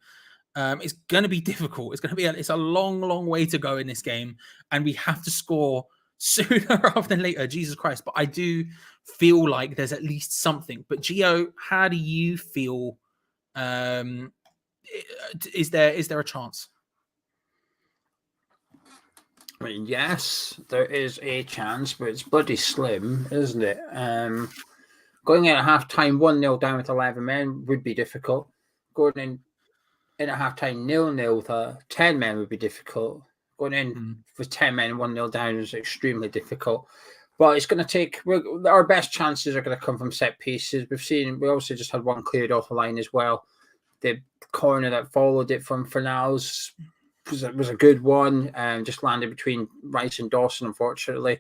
It's going to be difficult. It's a long way to go in this game, and we have to score sooner rather than later. Jesus Christ! But I do feel like there's at least something. But Geo, how do you feel? Is there a chance? I mean, yes, there is a chance, but it's bloody slim, isn't it? Going in at half-time 1-0 down with 11 men would be difficult. Going in at half-time 0-0 with 10 men would be difficult. Going in with 10 men 1-0 down is extremely difficult. But it's going to take... Our best chances are going to come from set pieces. We also just had one cleared off the line as well. The corner that followed it from Fornals was a good one, and just landed between Rice and Dawson, unfortunately.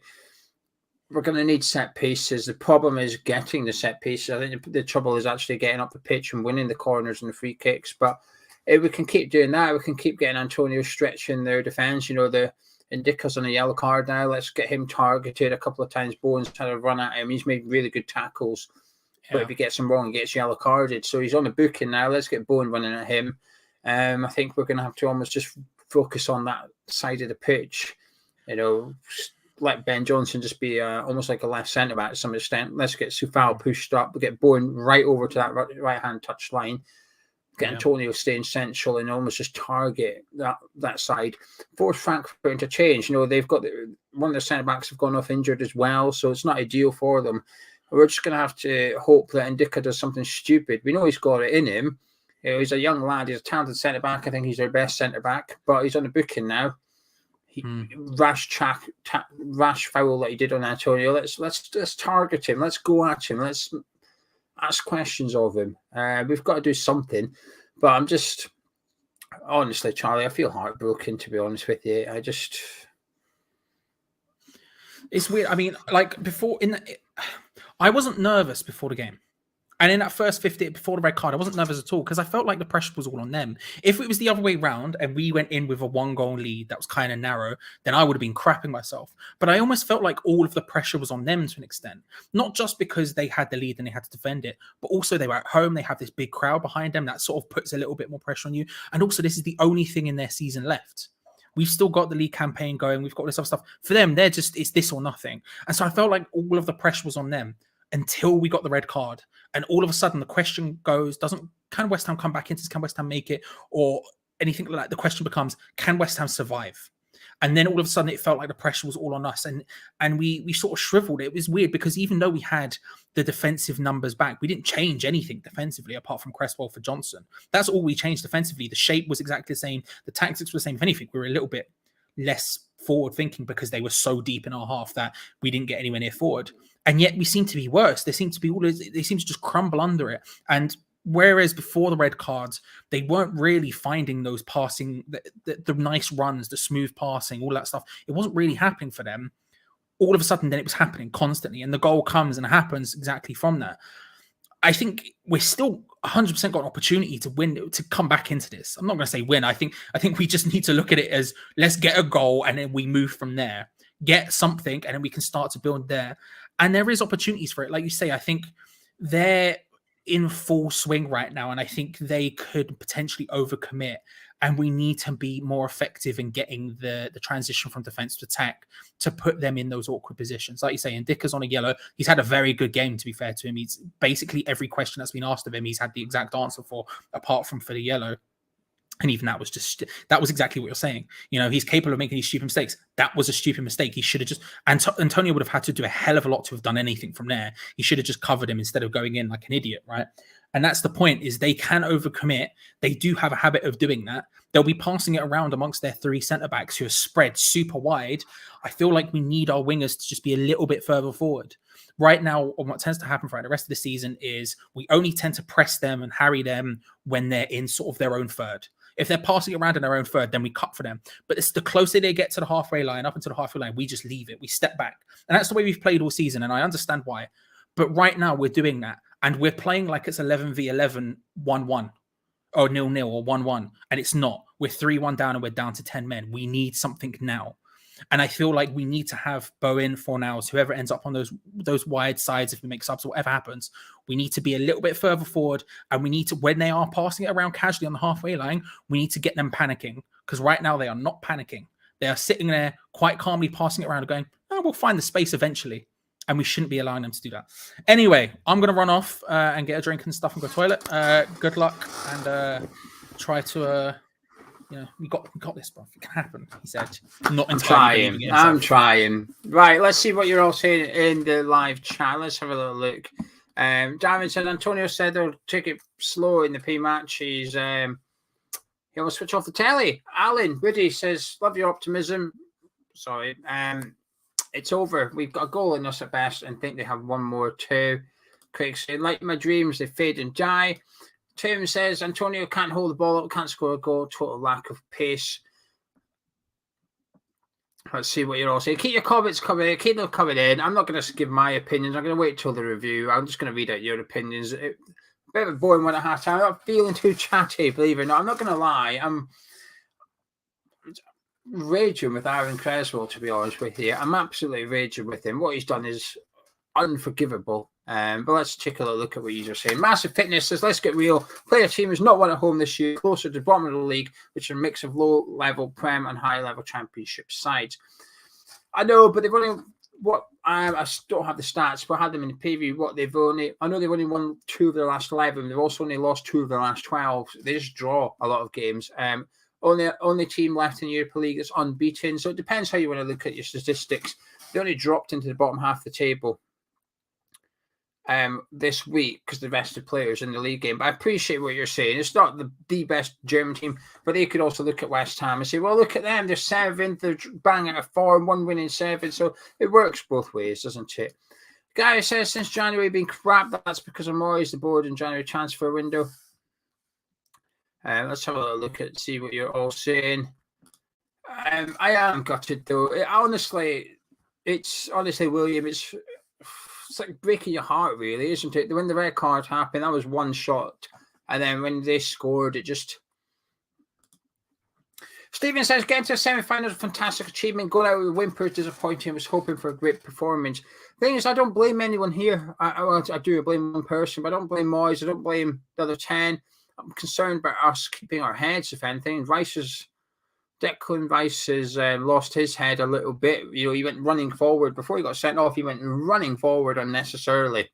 We're going to need set pieces. The problem is getting the set pieces. I think the trouble is actually getting up the pitch and winning the corners and the free kicks. But if we can keep doing that, we can keep getting Antonio stretching their defence. The Indica's on a yellow card now. Let's get him targeted a couple of times. Bowen's had a run at him. He's made really good tackles. Yeah. But if he gets them wrong, he gets yellow carded. So he's on the booking now. Let's get Bowen running at him. I think we're going to have to almost just focus on that side of the pitch. Let Ben Johnson just be almost like a left centre back to some extent. Let's get Sufal pushed up. We'll get Bowen right over to that right-hand touch line. Get Antonio staying central and almost just target that side. Force Frankfurt into change. They've got one of the centre backs have gone off injured as well, so it's not ideal for them. We're just going to have to hope that Indica does something stupid. We know he's got it in him. He's a young lad. He's a talented centre back. I think he's their best centre back, but he's on the booking now. Rash foul that he did on Antonio. Let's target him. Let's go at him. Let's ask questions of him. We've got to do something. But I'm just honestly, Charlie, I feel heartbroken, to be honest with you. It's weird. I mean, like I wasn't nervous before the game. And in that first 50, before the red card, I wasn't nervous at all because I felt like the pressure was all on them. If it was the other way round and we went in with a 1-goal lead that was kind of narrow, then I would have been crapping myself. But I almost felt like all of the pressure was on them to an extent. Not just because they had the lead and they had to defend it, but also they were at home. They have this big crowd behind them that sort of puts a little bit more pressure on you. And also, this is the only thing in their season left. We've still got the league campaign going. We've got this other stuff. For them, it's this or nothing. And so I felt like all of the pressure was on them until we got the red card. And all of a sudden, the question goes, can West Ham come back into this? Can West Ham make it? Or anything like that. The question becomes, can West Ham survive? And then all of a sudden it felt like the pressure was all on us, and we sort of shriveled. It was weird because even though we had the defensive numbers back, we didn't change anything defensively apart from Cresswell for Johnson. That's all we changed defensively. The shape was exactly the same. The tactics were the same. If anything, we were a little bit less forward thinking because they were so deep in our half that we didn't get anywhere near forward. And yet we seem to be worse. They seem to just crumble under it. And whereas before the red cards, they weren't really finding those passing, the nice runs, the smooth passing, all that stuff. It wasn't really happening for them. All of a sudden, then it was happening constantly. And the goal comes and happens exactly from that. I think we're still 100% got an opportunity to win, to come back into this. I'm not going to say win. I think we just need to look at it as let's get a goal and then we move from there. Get something and then we can start to build there. And there is opportunities for it. Like you say, I think they're in full swing right now, and I think they could potentially overcommit. And we need to be more effective in getting the transition from defense to attack to put them in those awkward positions. Like you say, and Dicker's on a yellow. He's had a very good game, to be fair to him. He's basically every question that's been asked of him, he's had the exact answer for, apart from for the yellow. And even that was exactly what you're saying. You know, he's capable of making these stupid mistakes. That was a stupid mistake. He should have just, Antonio would have had to do a hell of a lot to have done anything from there. He should have just covered him instead of going in like an idiot, right? And that's the point, is they can overcommit. They do have a habit of doing that. They'll be passing it around amongst their three centre-backs who are spread super wide. I feel like we need our wingers to just be a little bit further forward. Right now, what tends to happen for the rest of the season is we only tend to press them and harry them when they're in sort of their own third. If they're passing around in their own third, then we cut for them. But it's the closer they get to the halfway line, up into the halfway line, we just leave it. We step back. And that's the way we've played all season, and I understand why. But right now, we're doing that. And we're playing like it's 11v11, 1-1, or 0-0, or 1-1. And it's not. We're 3-1 down, and we're down to 10 men. We need something now. And I feel like we need to have Bowen, Fornals, whoever ends up on those wide sides, if we make subs or whatever happens, we need to be a little bit further forward. And we need to, when they are passing it around casually on the halfway line, we need to get them panicking. Because right now they are not panicking. They are sitting there quite calmly passing it around and going, oh, we'll find the space eventually. And we shouldn't be allowing them to do that. Anyway, I'm going to run off and get a drink and stuff and go to the toilet. Good luck and try to... we got this, bro. It can happen, he said. I'm trying. Right, let's see what you're all saying in the live chat. Let's have a little look. Darren said, Antonio said they'll take it slow in the pre-match. He will switch off the telly. Alan Woody says, love your optimism. Sorry. It's over. We've got a goal in us at best and think they have one more too. Craig said, like my dreams, they fade and die. Tim says, Antonio can't hold the ball up, can't score a goal, total lack of pace. Let's see what you're all saying. Keep your comments coming in. Keep them coming in. I'm not going to give my opinions. I'm going to wait till the review. I'm just going to read out your opinions. A bit of a boring one at half time. I'm not feeling too chatty, believe it or not. I'm not going to lie. I'm raging with Aaron Cresswell, to be honest with you. I'm absolutely raging with him. What he's done is unforgivable. But let's take a look at what you're saying. Massive Fitness says, let's get real. Player team has not won at home this year, closer to the bottom of the league, which are a mix of low-level Prem and high-level Championship sides. I know, but they've only I don't have the stats, but I had them in the preview. I know they've only won 2 of their last 11. They've also only lost 2 of their last 12. They just draw a lot of games. Only team left in the Europa League that's unbeaten. So it depends how you want to look at your statistics. They only dropped into the bottom half of the table this week because the rest of the players in the league game. But I appreciate what you're saying. It's not the best German team, but they could also look at West Ham and say, well, look at them. They're 7th. They're bang out of form, 1 win in 7. So it works both ways, doesn't it? Guy says, since January being crap, that's because of Moyes, the board in January transfer window. Let's have a little look at see what you're all saying. I am gutted though. It's honestly, William, it's like breaking your heart, really, isn't it? When the red card happened, that was one shot, and then when they scored, it just. Stephen says, getting to the semi-final is a fantastic achievement. Going out with a whimper is disappointing. I was hoping for a great performance. The thing is, I don't blame anyone here. I do blame one person, but I don't blame Moyes. I don't blame the other 10. I'm concerned about us keeping our heads, if anything. Declan Rice has lost his head a little bit. He went running forward. Before he got sent off, he went running forward unnecessarily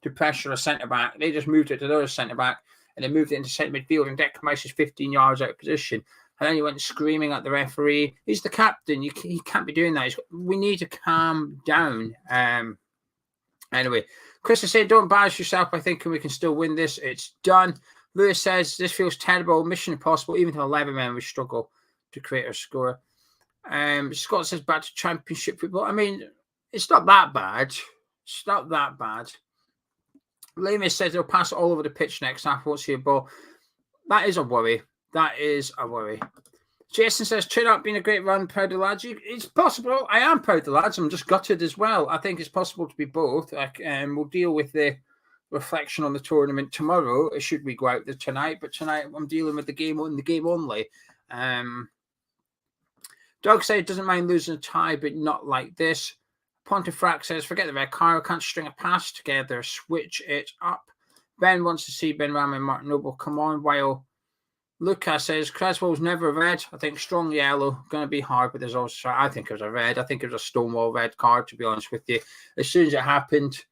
to pressure a centre-back. They just moved it to the other centre-back, and they moved it into centre midfield, and Declan Rice is 15 yards out of position. And then he went screaming at the referee. He's the captain. He can't be doing that. We need to calm down. Anyway, Chris is saying, don't embarrass yourself by thinking we can still win this. It's done. Lewis says, this feels terrible. Mission impossible. Even to 11 men, we struggle to create a score. Scott says, back to championship football. I mean, it's not that bad. It's not that bad. Lemus says they'll pass it all over the pitch next half. Won't see a ball. That is a worry. That is a worry. Jason says, turn out being a great run, proud of lads. It's possible. I am proud of lads. I'm just gutted as well. I think it's possible to be both. We'll deal with the reflection on the tournament tomorrow. Should we go out there tonight? But tonight I'm dealing with the game only. Doug said doesn't mind losing a tie, but not like this. Pontefract says, forget the red card. Can't string a pass together. Switch it up. Ben wants to see Ben Ram and Martin Noble come on, while Lucas says, Creswell's never red. I think strong yellow. Going to be hard, but there's also, I think it was a red. I think it was a Stonewall red card, to be honest with you. As soon as it happened,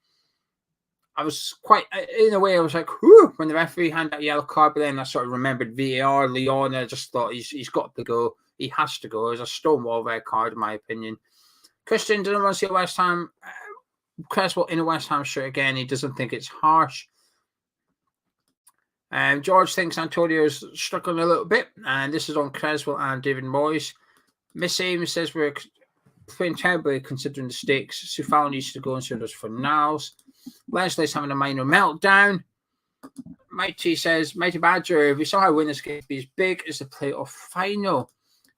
I was quite, in a way, I was like, whew, when the referee handed that yellow card, but then I sort of remembered VAR, Leon, and I just thought he's got to go. He has to go. It's a Stonewall red card, in my opinion. Christian doesn't want to see a West Ham, Creswell in a West Ham shirt again. He doesn't think it's harsh. George thinks Antonio's struggling a little bit, and this is on Creswell and David Moyes. Miss Ames says we're playing terribly considering the stakes. Sufal needs to go and serve us for nows. Leslie's having a minor meltdown. Mighty says, Mighty Badger, if we somehow win this game, be as big as the playoff final.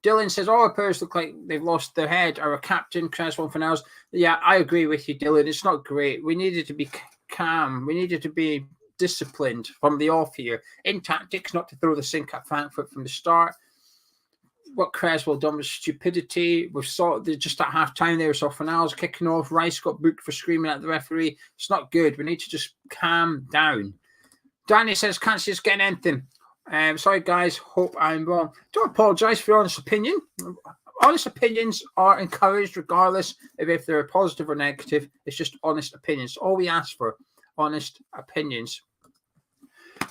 Dylan says, all our players look like they've lost their head. Our captain, Creswell for nows. Yeah, I agree with you, Dylan. It's not great. We needed to be calm. We needed to be disciplined from the off here in tactics, not to throw the sink at Frankfurt from the start. What Creswell done was stupidity. We saw just at half time there, saw Fanals kicking off. Rice got booked for screaming at the referee. It's not good. We need to just calm down. Danny says, can't see us getting anything. Sorry guys, hope I'm wrong. Don't apologise for your honest opinion. Honest opinions are encouraged regardless of if they're positive or negative. It's just honest opinions. All we ask for, honest opinions.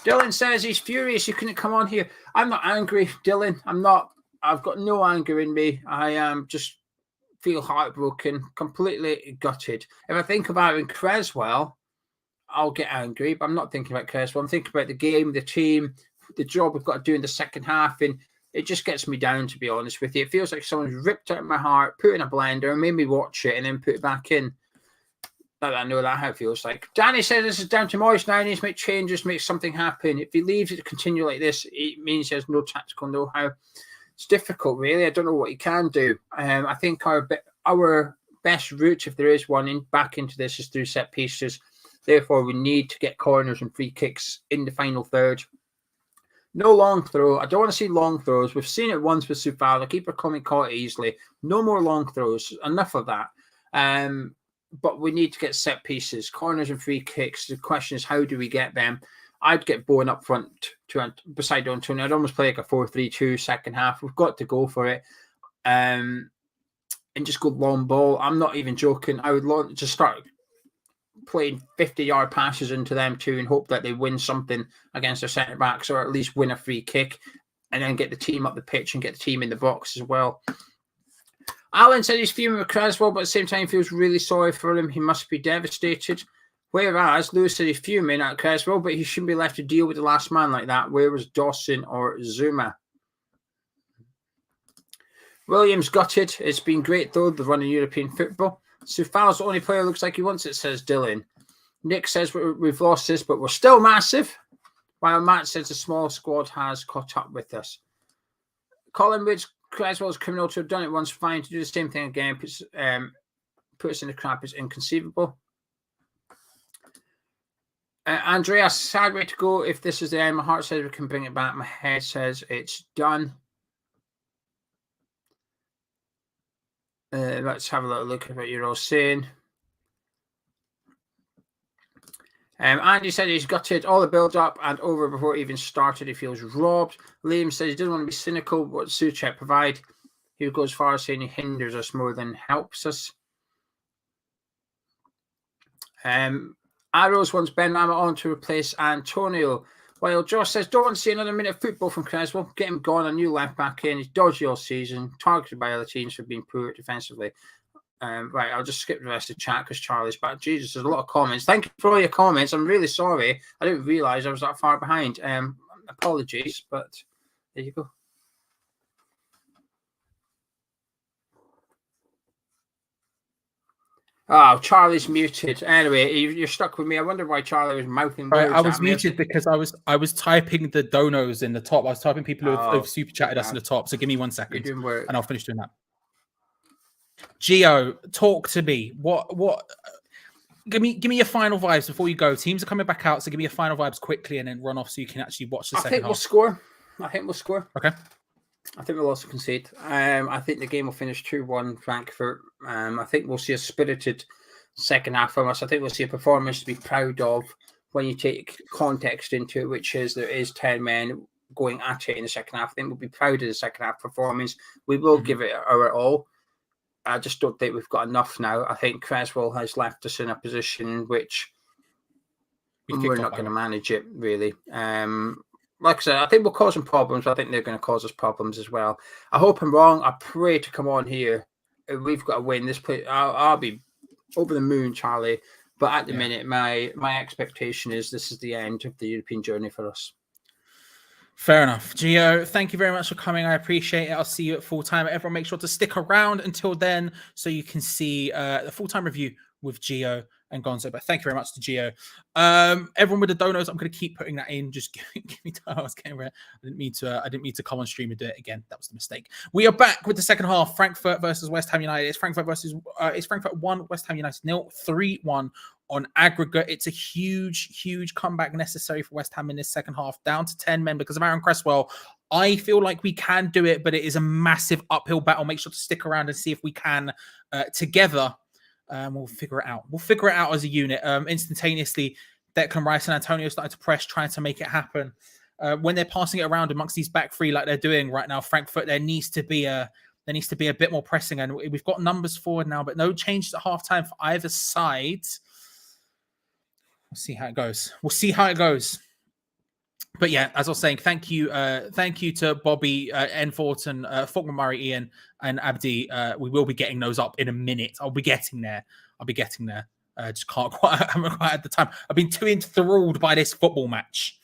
Dylan says he's furious. You couldn't come on here. I'm not angry, Dylan. I'm not. I've got no anger in me. I am just feel heartbroken, completely gutted. If I think about in Creswell, I'll get angry, but I'm not thinking about Creswell. I'm thinking about the game, the team, the job we've got to do in the second half, and it just gets me down, to be honest with you. It feels like someone's ripped out my heart, put it in a blender, and made me watch it, and then put it back in. I know that's how it feels like. Danny says this is down to Moyes now. He needs to make changes, make something happen. If he leaves it to continue like this, it means he has no tactical know-how. It's difficult, really. I don't know what he can do. I think our best route, if there is one, back into this is through set pieces. Therefore, we need to get corners and free kicks in the final third. No long throw. I don't want to see long throws. We've seen it once with Sufal. The keeper coming caught easily. No more long throws. Enough of that. But we need to get set pieces, corners and free kicks. The question is, how do we get them? I'd get Bowen up front beside Antonio. I'd almost play like a 4-3-2 second half. We've got to go for it. And just go long ball. I'm not even joking. I would just start playing 50-yard passes into them too and hope that they win something against their centre-backs, or at least win a free kick, and then get the team up the pitch and get the team in the box as well. Alan said he's fuming with Creswell, but at the same time feels really sorry for him. He must be devastated. Whereas Lewis said he's fuming at Creswell, but he shouldn't be left to deal with the last man like that. Where was Dawson or Zuma? Williams gutted. It's been great, though, the run in European football. Sufal's the only player looks like he wants it, says Dylan. Nick says we've lost this, but we're still massive. While Matt says the small squad has caught up with us. Colin Woods, Creswell's criminal to have done it once, fine. To do the same thing again puts us in the crap is inconceivable. Andrea, sad way to go. If this is the end, my heart says we can bring it back. My head says it's done. Let's have a little look at what you're all saying. Andy said he's gutted all the build-up and over before it even started. He feels robbed. Liam says he doesn't want to be cynical, but what Souček provide. He would go as far as saying he hinders us more than helps us. Arrows wants Ben Rama on to replace Antonio. Well, Josh says, don't want to see another minute of football from Creswell. Get him gone, a new left back in. He's dodgy all season, targeted by other teams for being poor defensively. Right, I'll just skip the rest of the chat because Charlie's back. Jesus, there's a lot of comments. Thank you for all your comments. I'm really sorry. I didn't realise I was that far behind. Apologies, but there you go. Oh, Charlie's muted. Anyway, you're stuck with me. I wonder why Charlie was mouthing words. I was muted because I was typing the donos in the top. I was typing people who've super chatted us in the top. So give me 1 second, and I'll finish doing that. Geo, talk to me. What? Give me your final vibes before you go. Teams are coming back out, so give me your final vibes quickly, and then run off so you can actually watch the second half. I think we'll score. Okay. I think we'll also concede. I think the game will finish 2-1 Frankfurt. I think we'll see a spirited second half from us. I think we'll see a performance to be proud of when you take context into it, which is there is 10 men going at it in the second half. I think we'll be proud of the second half performance. We will give it our all. I just don't think we've got enough now. I think Creswell has left us in a position which we're not going to manage it, really. Like I said, I think we'll cause them problems. I think they're going to cause us problems as well. I hope I'm wrong. I pray to come on here. We've got to win this play. I'll be over the moon, Charlie. But at the minute, my expectation is this is the end of the European journey for us. Fair enough. Geo, thank you very much for coming. I appreciate it. I'll see you at full time. Everyone make sure to stick around until then so you can see the full-time review with Geo and Gonzo. But thank you very much to Geo. Everyone with the donos, I'm going to keep putting that in. Just give me time. I didn't mean to come on stream and do it again. That was the mistake. We are back with the second half. Frankfurt versus West Ham United. It's Frankfurt 1, West Ham United 0, 3-1 on aggregate. It's a huge comeback necessary for West Ham in this second half, down to 10 men because of Aaron Cresswell. I feel like we can do it, but it is a massive uphill battle. Make sure to stick around and see if we can together. We'll figure it out. We'll figure it out as a unit. Instantaneously, Declan Rice and Antonio started to press, trying to make it happen. When they're passing it around amongst these back three like they're doing right now, Frankfurt, there needs to be a bit more pressing. And we've got numbers forward now, but no changes at halftime for either side. We'll see how it goes. But yeah, as I was saying, thank you to Bobby, Enfort, and Faulkner Murray, Ian, and Abdi. We will be getting those up in a minute. I'll be getting there. Just haven't quite at the time. I've been too enthralled by this football match.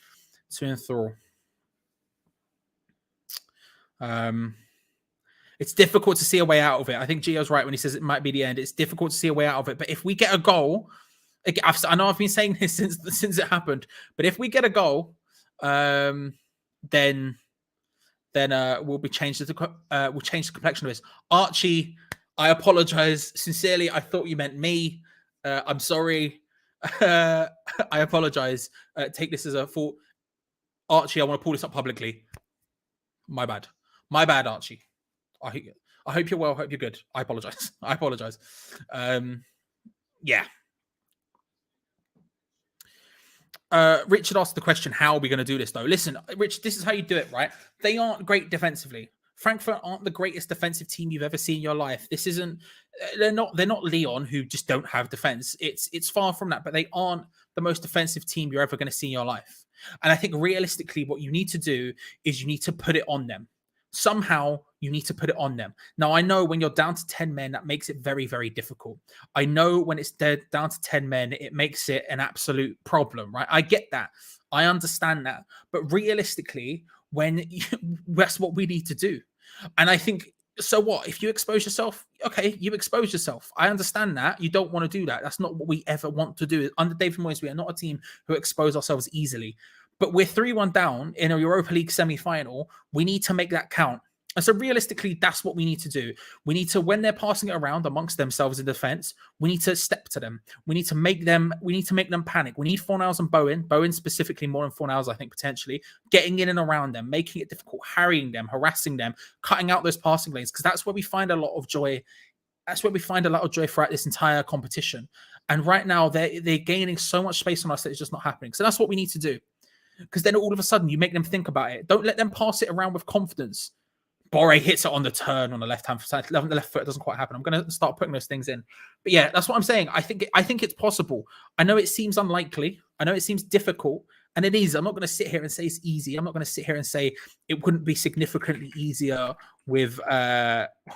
Too enthralled. It's difficult to see a way out of it. I think Gio's right when he says it might be the end. It's difficult to see a way out of it. But if we get a goal, I know I've been saying this since it happened. But if we get a goal, then we'll change the complexion of this. Archie, I apologize sincerely. I thought you meant me. I'm sorry. I apologize. Take this as a fault. Archie, I want to pull this up publicly. My bad, Archie. I hope you're well. Hope you're good. I apologize. Yeah. Richard asked the question, how are we going to do this, though? Listen, Rich, this is how you do it, right? They aren't great defensively. Frankfurt aren't the greatest defensive team you've ever seen in your life. This isn't, they're not Lyon, who just don't have defense. It's far from that, but they aren't the most defensive team you're ever going to see in your life. And I think realistically, what you need to do is you need to put it on them. Somehow you need to put it on them. Now, I know when you're down to 10 men, that makes it very, very difficult. I know when it's down to 10 men, it makes it an absolute problem, right? I get that. I understand that. But realistically, that's what we need to do. And I think, so what? If you expose yourself, okay, you expose yourself. I understand that. You don't want to do that. That's not what we ever want to do. Under David Moyes, we are not a team who expose ourselves easily. But we're 3-1 down in a Europa League semi-final. We need to make that count. And so realistically, that's what we need to do. We need to, when they're passing it around amongst themselves in defense, we need to step to them. We need to make them panic. We need Fornals and Bowen specifically more than Fornals, I think, potentially, getting in and around them, making it difficult, harrying them, harassing them, cutting out those passing lanes, because that's where we find a lot of joy. That's where we find a lot of joy throughout this entire competition. And right now, they're gaining so much space on us that it's just not happening. So that's what we need to do. Because then all of a sudden, you make them think about it. Don't let them pass it around with confidence. Boré hits it on the turn on the left-hand side. The left foot doesn't quite happen. I'm going to start putting those things in. But yeah, that's what I'm saying. I think it's possible. I know it seems unlikely. I know it seems difficult. And it is. I'm not going to sit here and say it's easy. I'm not going to sit here and say it wouldn't be significantly easier with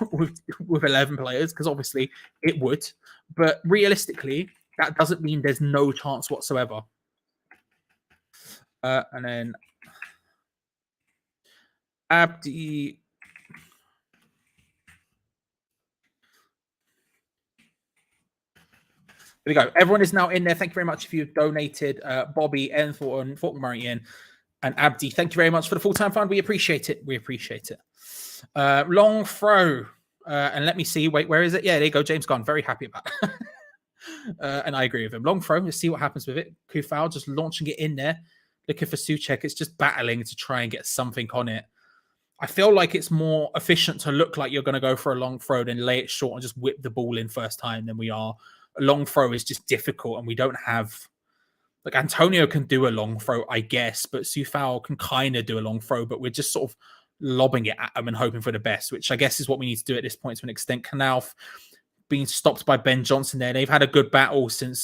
with 11 players, because obviously it would. But realistically, that doesn't mean there's no chance whatsoever. And then Abdi. There we go. Everyone is now in there. Thank you very much if you've donated. Bobby, Ellen Thornton, Fulton Murray in, and Abdi. Thank you very much for the full-time fund. We appreciate it. We appreciate it. Long throw. And let me see. Wait, where is it? Yeah, there you go. James Gunn. Very happy about that. And I agree with him. Long throw. Let's see what happens with it. Kufal just launching it in there. Looking for Souček. It's just battling to try and get something on it. I feel like it's more efficient to look like you're going to go for a long throw than lay it short and just whip the ball in first time than we are. A long throw is just difficult, and we don't have... Like, Antonio can do a long throw, I guess, but Soufal can kind of do a long throw, but we're just sort of lobbing it at him and hoping for the best, which I guess is what we need to do at this point to an extent. Knauf being stopped by Ben Johnson there. They've had a good battle since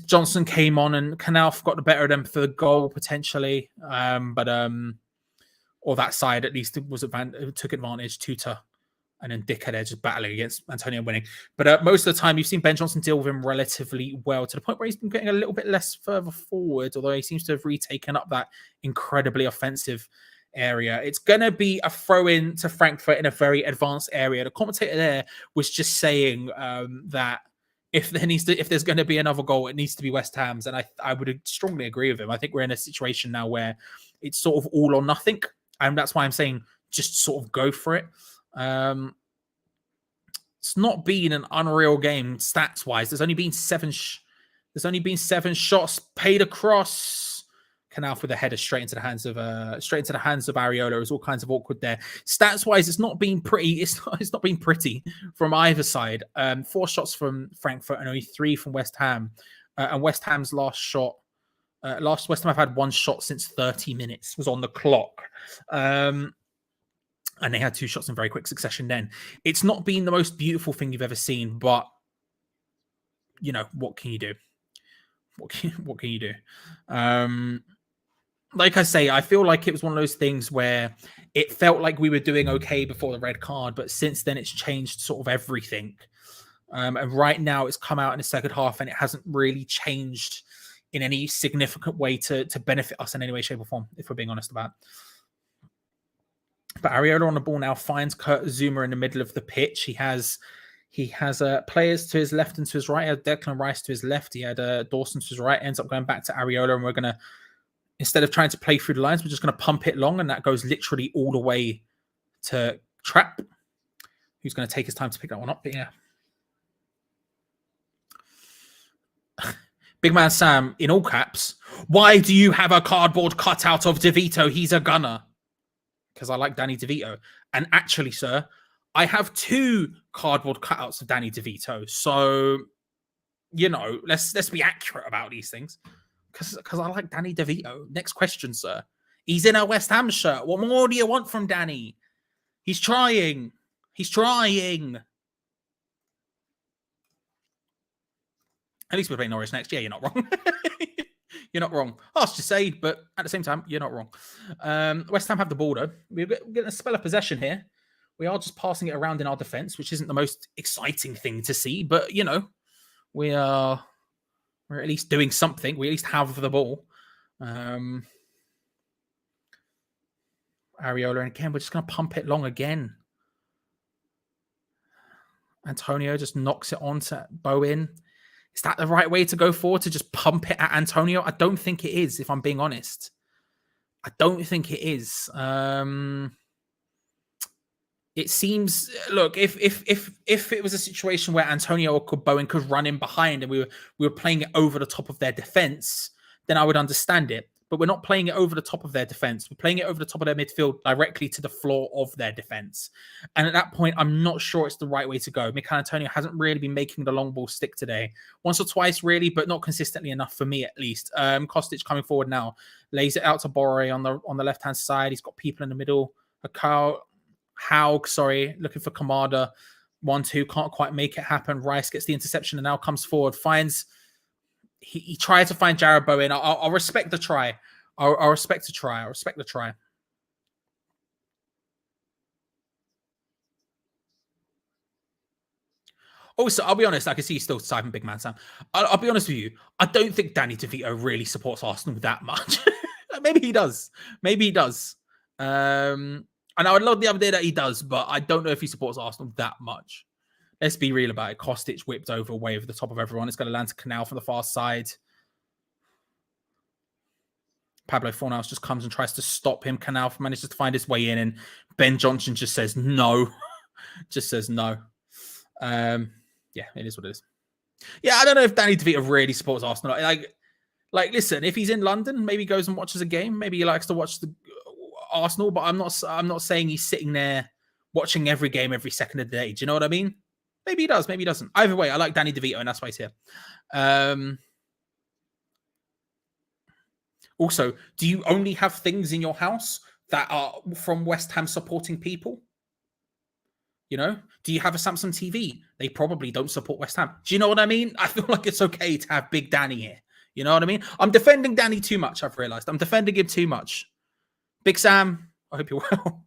Johnson came on, and Knauf got the better of them for the goal, potentially. Or that side, at least, took advantage. Tuta and then Dicker there just battling against Antonio winning. But most of the time, you've seen Ben Johnson deal with him relatively well, to the point where he's been getting a little bit less further forward, although he seems to have retaken up that incredibly offensive area. It's going to be a throw-in to Frankfurt in a very advanced area. The commentator there was just saying that if there's going to be another goal, it needs to be West Ham's, and I would strongly agree with him. I think we're in a situation now where it's sort of all or nothing, and that's why I'm saying just sort of go for it. It's not been an unreal game stats wise. There's only been seven shots paid across. Knauf with a header straight into the hands of Areola. There's all kinds of awkward there. Stats wise, it's not been pretty. It's not been pretty from either side. 4 shots from Frankfurt and only 3 from West Ham. And West Ham's last shot. West Ham have had 1 shot since 30 minutes was on the clock. And they had 2 shots in very quick succession then. It's not been the most beautiful thing you've ever seen, but, you know, what can you do? What can you do? Like I say, I feel like it was one of those things where it felt like we were doing okay before the red card, but since then it's changed sort of everything. And right now it's come out in the second half and it hasn't really changed in any significant way to benefit us in any way, shape or form, if we're being honest about it. But Areola on the ball now finds Kurt Zuma in the middle of the pitch. He has players to his left and to his right. He had Declan Rice to his left. He had Dawson to his right. Ends up going back to Areola, and we're going to, instead of trying to play through the lines, we're just going to pump it long, and that goes literally all the way to Trapp, who's going to take his time to pick that one up. But yeah. Big man Sam, in all caps, why do you have a cardboard cutout of DeVito? He's a gunner. Because I like Danny DeVito. And actually, sir, I have 2 cardboard cutouts of Danny DeVito. So, you know, let's be accurate about these things. Because I like Danny DeVito. Next question, sir. He's in a West Ham shirt. What more do you want from Danny? He's trying. He's trying. At least we're playing Norwich next. Yeah, you're not wrong. You're not wrong. Hard to say, but at the same time, you're not wrong. West Ham have the ball, though. We're getting a spell of possession here. We are just passing it around in our defence, which isn't the most exciting thing to see. But, you know, we're at least doing something. We at least have the ball. Areola, and again, we're just going to pump it long again. Antonio just knocks it on to Bowen. Is that the right way to go forward, to just pump it at Antonio? I don't think it is, if I'm being honest. I don't think it is. It seems, look, if it was a situation where Antonio or Bowen could run in behind and we were playing it over the top of their defense, then I would understand it. But we're not playing it over the top of their defense. We're playing it over the top of their midfield directly to the floor of their defense. And at that point, I'm not sure it's the right way to go. Mikel Antonio hasn't really been making the long ball stick today. Once or twice, really, but not consistently enough for me, at least. Kostic coming forward now. Lays it out to Borre on the left-hand side. He's got people in the middle. Haug, looking for Kamada. 1-2, can't quite make it happen. Rice gets the interception and now comes forward. Finds... he tried to find Jared Bowen. I'll respect the try. I'll respect the try. I'll respect the try. Also, I'll be honest. I can see you still typing Big Man Sam. I'll be honest with you. I don't think Danny DeVito really supports Arsenal that much. Maybe he does. Maybe he does. And I would love the other day that he does, but I don't know if he supports Arsenal that much. Let's be real about it. Kostic whipped way over the top of everyone. It's going to land to Canal from the far side. Pablo Fornals just comes and tries to stop him. Canal manages to find his way in, and Ben Johnson just says no. Just says no. Yeah, it is what it is. Yeah, I don't know if Danny DeVito really supports Arsenal. Like, listen, if he's in London, maybe he goes and watches a game. Maybe he likes to watch the Arsenal, but I'm not saying he's sitting there watching every game every second of the day. Do you know what I mean? Maybe he does, maybe he doesn't. Either way, I like Danny DeVito, and that's why he's here. Also, do you only have things in your house that are from West Ham supporting people? You know, do you have a Samsung TV? They probably don't support West Ham. Do you know what I mean? I feel like it's okay to have Big Danny here. You know what I mean? I'm defending Danny too much, I've realized. I'm defending him too much. Big Sam, I hope you're well.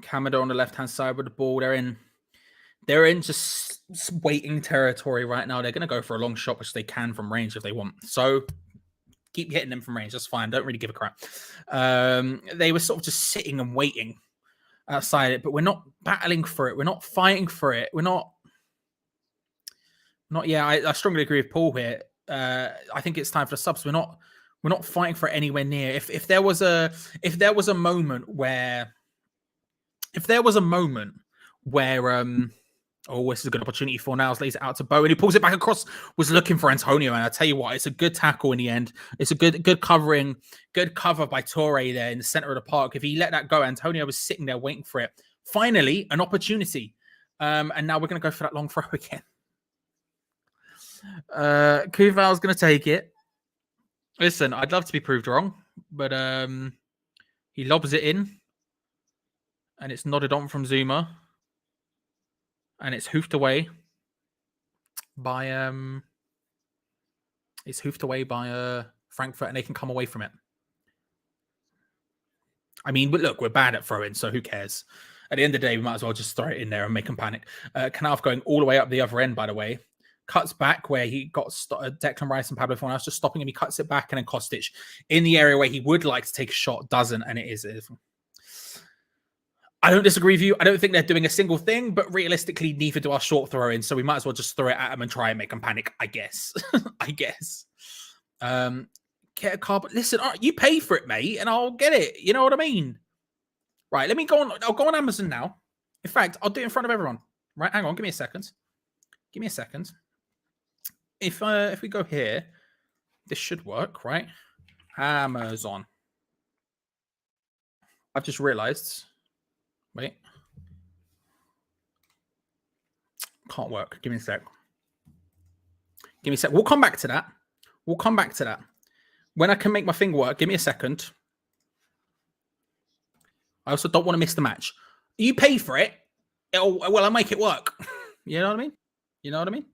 Kamada on the left-hand side with the ball. They're in just waiting territory right now. They're going to go for a long shot, which they can from range if they want. So keep hitting them from range. That's fine. Don't really give a crap. They were sort of just sitting and waiting outside it, but we're not battling for it. We're not fighting for it. We're not. Yeah, I strongly agree with Paul here. I think it's time for the subs. We're not fighting for it anywhere near. If there was a moment where oh, this is a good opportunity for now. Lays it out to Bowen. He pulls it back across, was looking for Antonio. And I tell you what, it's a good tackle in the end. It's a good covering, good cover by Torre there in the center of the park. If he let that go, Antonio was sitting there waiting for it. Finally, an opportunity. And now we're going to go for that long throw again. Kuval's going to take it. Listen, I'd love to be proved wrong, but he lobs it in. And it's nodded on from Zuma. And it's hoofed away by Frankfurt, and they can come away from it. I mean, but look, we're bad at throwing, so who cares? At the end of the day, we might as well just throw it in there and make them panic. Knauf going all the way up the other end, by the way. Cuts back where he got Declan Rice and Pablo Fornals just stopping him. He cuts it back, and then Kostic in the area where he would like to take a shot, doesn't, and it is. I don't disagree with you. I don't think they're doing a single thing, but realistically, neither do our short throw-ins. So we might as well just throw it at them and try and make them panic, I guess. I guess. Get a car, but listen, you pay for it, mate, and I'll get it. You know what I mean? Right, let me go on. I'll go on Amazon now. In fact, I'll do it in front of everyone. Right, hang on. Give me a second. Give me a second. If we go here, this should work, right? Amazon. I've just realized... Wait. Can't work. Give me a sec. Give me a sec. We'll come back to that. When I can make my thing work, give me a second. I also don't want to miss the match. You pay for it. I'll make it work. You know what I mean?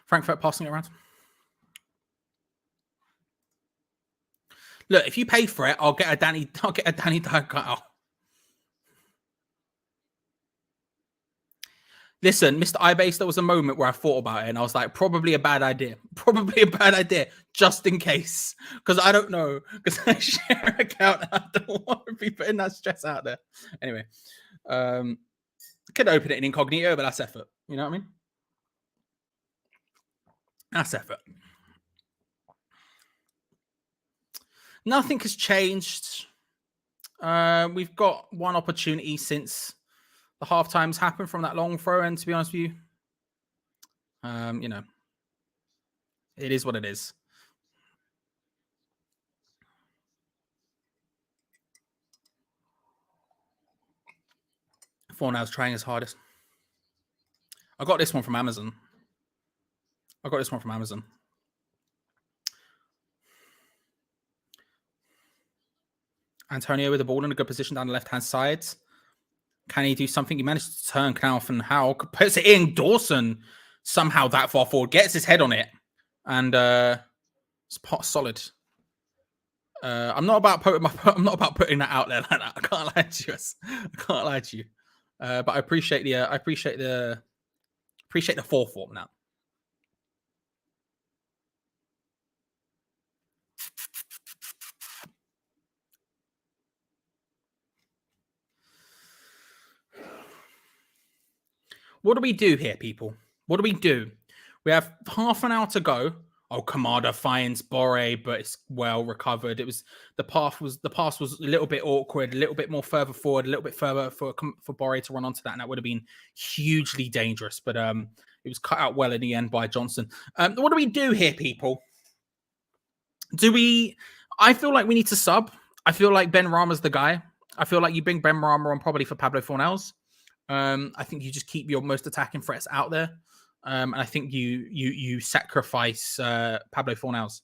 Frankfurt passing it around. Look, if you pay for it, I'll get a Danny Dyer cutout. Listen, Mr. Ibase, there was a moment where I thought about it and I was like, probably a bad idea. Just in case. Because I don't know. Because I share an account. I don't want to be putting that stress out there. Anyway. Could open it in incognito, but that's effort. You know what I mean? That's effort. Nothing has changed. We've got one opportunity since the half times happen from that long throw. And to be honest with you, you know, it is what it is. Fornal's trying his hardest. I got this one from Amazon. Antonio with the ball in a good position down the left-hand side. Can he do something? He managed to turn Knauf and Howe. Puts it in. Dawson somehow that far forward. Gets his head on it. And it's pot solid. I'm not about putting that out there like that. I can't lie to you. But I appreciate the forethought now. What do we do here, people? What do we do? We have half an hour to go. Oh, Kamada finds Borre, but it's well recovered. The pass was a little bit awkward, a little bit more further forward, a little bit further for Borre to run onto that, and that would have been hugely dangerous. But it was cut out well in the end by Johnson. What do we do here, people? I feel like we need to sub. I feel like Ben Rama's the guy. I feel like you bring Ben Rama on probably for Pablo Fornals. I think you just keep your most attacking threats out there. And I think you sacrifice Pablo Fornals.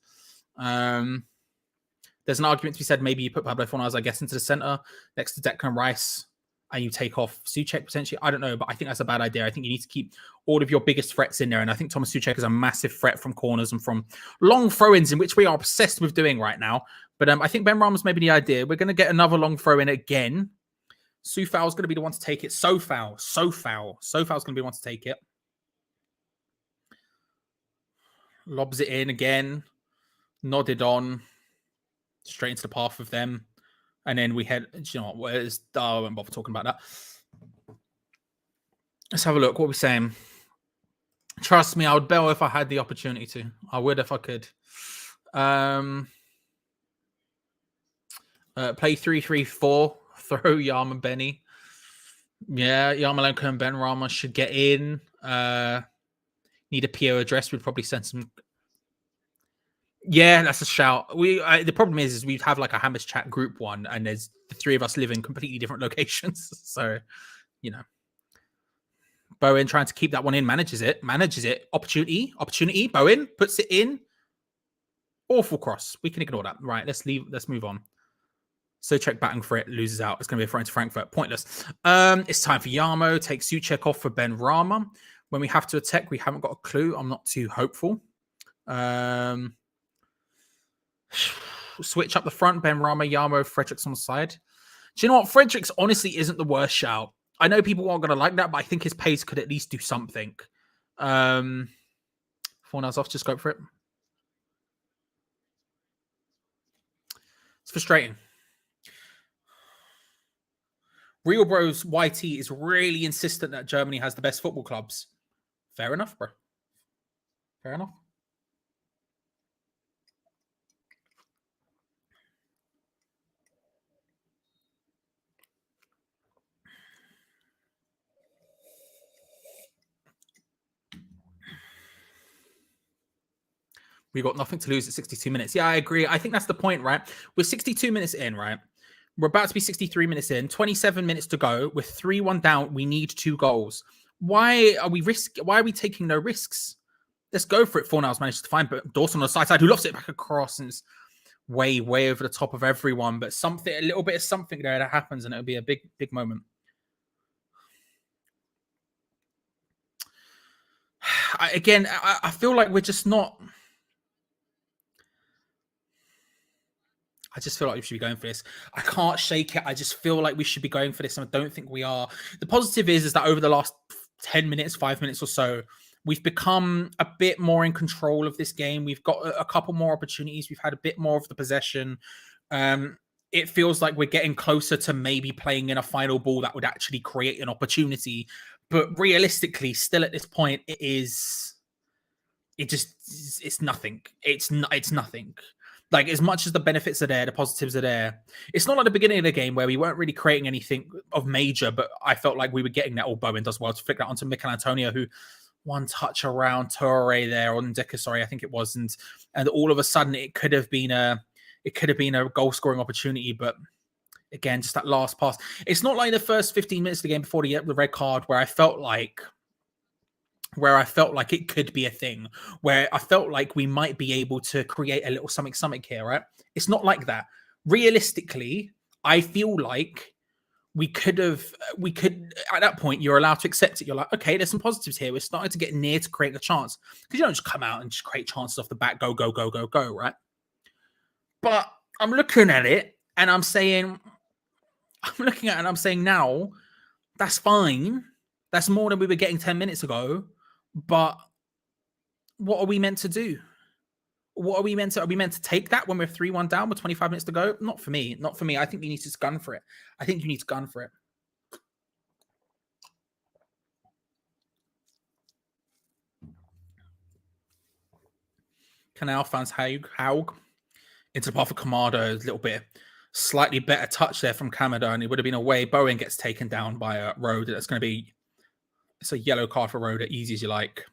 There's an argument to be said, maybe you put Pablo Fornals, I guess, into the center next to Declan Rice and you take off Souček potentially. I don't know, but I think that's a bad idea. I think you need to keep all of your biggest threats in there. And I think Thomas Souček is a massive threat from corners and from long throw-ins, in which we are obsessed with doing right now. But I think Ben Rama's maybe the idea. We're going to get another long throw-in again. Soufal's going to be the one to take it. Soufal's going to be the one to take it. Lobs it in again. Nodded on. Straight into the path of them. And then we head... You know what? I won't bother talking about that. Let's have a look. What are we saying? Trust me, I would bail if I had the opportunity to. I would if I could. Play 3-3-4. Throw Yarma Benny. Yeah, Yarmolenko and Ben Rama should get in. Need a PO address. We'd probably send some. Yeah, that's a shout. The problem is we have like a Hammers chat group one, and there's the three of us live in completely different locations. So, you know, Bowen trying to keep that one in, manages it. Opportunity. Bowen puts it in. Awful cross. We can ignore that. Right, let's move on. Souček batting for it, loses out. It's going to be a throw into Frankfurt. Pointless. It's time for Yarmo. Take Souček off for Ben Rama. When we have to attack, we haven't got a clue. I'm not too hopeful. Switch up the front. Ben Rama, Yarmo, Fredericks on the side. Do you know what? Fredericks honestly isn't the worst shout. I know people aren't going to like that, but I think his pace could at least do something. Fornals off. Just go for it. It's frustrating. Real Bros YT is really insistent that Germany has the best football clubs. Fair enough, bro. Fair enough. We got nothing to lose at 62 minutes. Yeah, I agree. I think that's the point, right? We're 62 minutes in, right? We're about to be 63 minutes in, 27 minutes to go. We're 3-1 down. We need 2 goals. Why are we taking no risks? Let's go for it. Fornals managed to find Dawson on the side who lost it back across and is way over the top of everyone. But a little bit of something there that happens and it'll be a big moment. I feel like we're just not... I just feel like we should be going for this. I can't shake it. I just feel like we should be going for this, and I don't think we are. The positive is that over the last 10 minutes, 5 minutes or so, we've become a bit more in control of this game. We've got a couple more opportunities. We've had a bit more of the possession. It feels like we're getting closer to maybe playing in a final ball that would actually create an opportunity. But realistically, still at this point, it's nothing. It's nothing. Like, as much as the benefits are there, the positives are there. It's not like the beginning of the game where we weren't really creating anything of major, but I felt like we were getting that. Bowen does well to flick that onto Mikel Antonio, who one touch around Toure there on Ndeka, sorry, I think it was, and all of a sudden it could have been a goal scoring opportunity, but again, just that last pass. It's not like the first 15 minutes of the game before the red card where I felt like it could be a thing, where I felt like we might be able to create a little something here, right? It's not like that. Realistically, I feel like we could at that point, you're allowed to accept it. You're like, okay, there's some positives here. We're starting to get near to create a chance, because you don't just come out and just create chances off the bat, go, right? But I'm looking at it and I'm saying now, that's fine. That's more than we were getting 10 minutes ago. But what are we meant to do? Are we meant to take that when we're 3-1 down with 25 minutes to go? Not for me. I think we need to gun for it. Canal fans, Haug into the path of Kamado, a little bit slightly better touch there from Kamado, and it would have been away. Bowen gets taken down by Road. That's going to be, it's a yellow card for Road, easy as you like.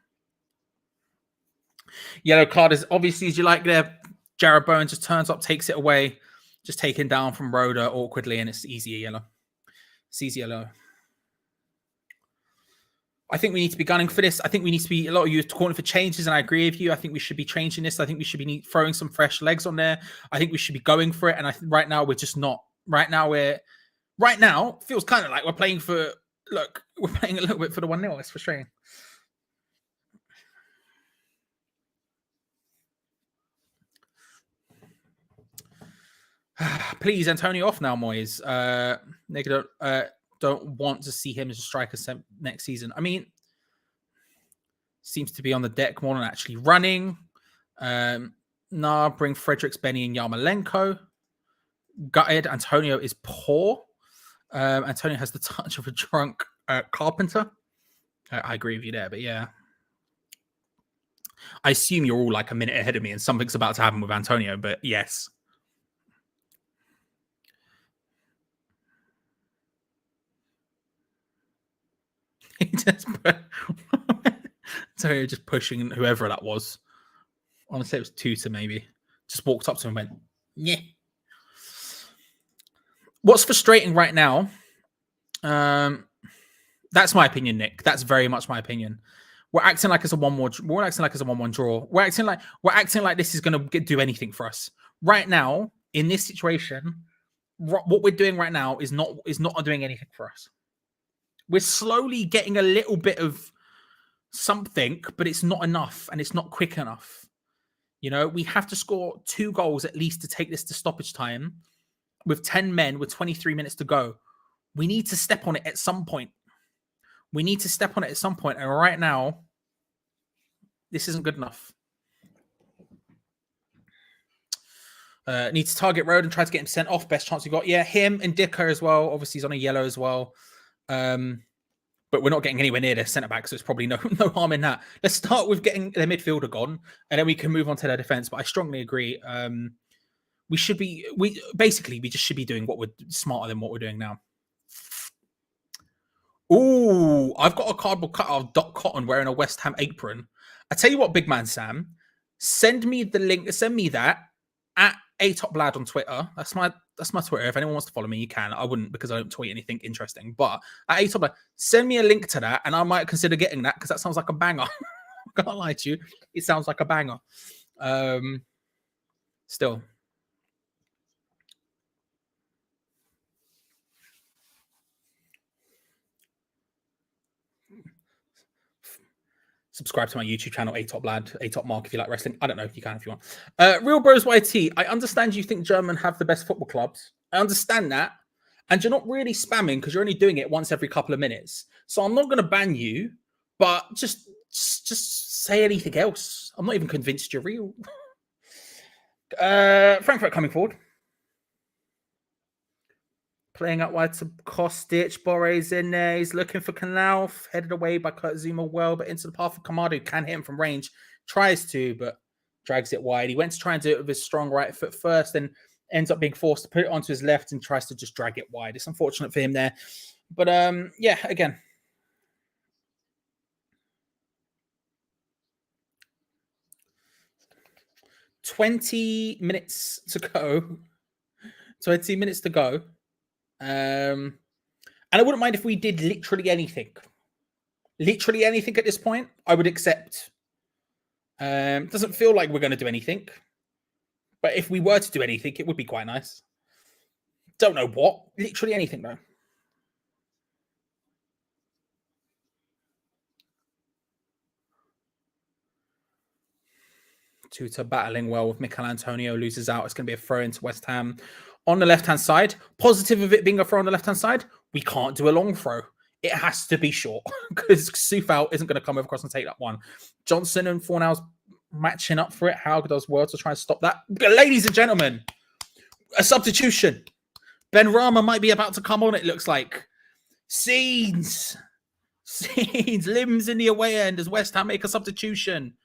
Yellow card is obviously as you like there. Jared Bowen just turns up, takes it away, just taken down from Roda awkwardly, and it's easy yellow. It's easy yellow. I think we need to be gunning for this. I think we need to be, a lot of you are calling for changes, and I agree with you. I think we should be changing this. I think we should be throwing some fresh legs on there. I think we should be going for it. And I think right now we're just not. Right now feels kind of like we're playing a little bit for the 1-0. It's frustrating. Please, Antonio off now, Moyes. They don't want to see him as a striker next season. I mean, seems to be on the deck more than actually running. Bring Fredericks, Benny, and Yarmolenko. Gutted. Antonio is poor. Antonio has the touch of a drunk carpenter. I agree with you there, but yeah. I assume you're all like a minute ahead of me and something's about to happen with Antonio, but yes. Just pushing whoever that was. Honestly, it was Tutor maybe. Just walked up to him and went, yeah. What's frustrating right now? That's my opinion, Nick. That's very much my opinion. We're acting like it's a 1-1. We're acting like it's a 1-1 draw. We're acting like this is going to do anything for us right now in this situation. What we're doing right now is not doing anything for us. We're slowly getting a little bit of something, but it's not enough and it's not quick enough. You know, we have to score 2 goals at least to take this to stoppage time with 10 men with 23 minutes to go. We need to step on it at some point. And right now, this isn't good enough. Need to target Road and try to get him sent off. Best chance we got. Yeah, him and Dicker as well. Obviously, he's on a yellow as well. But we're not getting anywhere near their centre back, so it's probably no harm in that. Let's start with getting their midfielder gone, and then we can move on to their defence. But I strongly agree. We just should be doing what we're smarter than what we're doing now. Ooh, I've got a cardboard cutout of Doc Cotton wearing a West Ham apron. I tell you what, big man Sam, send me the link. Send me that at atoplad on Twitter. That's my Twitter. If anyone wants to follow me, you can. I wouldn't because I don't tweet anything interesting. But at atoplad, send me a link to that, and I might consider getting that because that sounds like a banger. I can't lie to you, it sounds like a banger. Still. Subscribe to my YouTube channel, atoplad, atopmark if you like wrestling. I don't know, you can if you want. Real Bros YT, I understand you think German have the best football clubs. I understand that. And you're not really spamming because you're only doing it once every couple of minutes. So I'm not going to ban you, but just say anything else. I'm not even convinced you're real. Frankfurt coming forward. Playing out wide to Kostic. Borre's in there. He's looking for Knauf. Headed away by Kurt Zuma well, but into the path of Kamadu. Can hit him from range. Tries to, but drags it wide. He went to try and do it with his strong right foot first, and ends up being forced to put it onto his left and tries to just drag it wide. It's unfortunate for him there. But yeah, again. 20 minutes to go. 20 minutes to go. And I wouldn't mind if we did literally anything. Literally anything at this point, I would accept. Doesn't feel like we're going to do anything. But if we were to do anything, it would be quite nice. Don't know what. Literally anything, though. Tuta battling well with Mikel Antonio, loses out. It's going to be a throw into West Ham on the left-hand side. Positive of it being a throw on the left-hand side, we can't do a long throw. It has to be short because Soufal isn't going to come over across and take that one. Johnson and Fornal's matching up for it. How does well to try and stop that? Ladies and gentlemen, a substitution. Ben Rama might be about to come on, it looks like. Scenes. Limbs in the away end as West Ham make a substitution.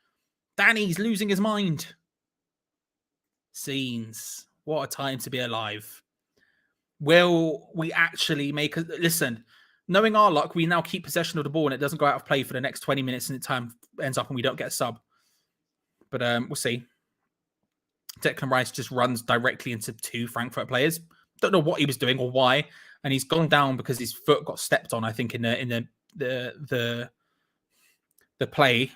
Danny's losing his mind. Scenes. What a time to be alive. Will we actually make a... Listen, knowing our luck, we now keep possession of the ball and it doesn't go out of play for the next 20 minutes and the time ends up and we don't get a sub. But we'll see. Declan Rice just runs directly into 2 Frankfurt players. Don't know what he was doing or why. And he's gone down because his foot got stepped on, I think, in the play.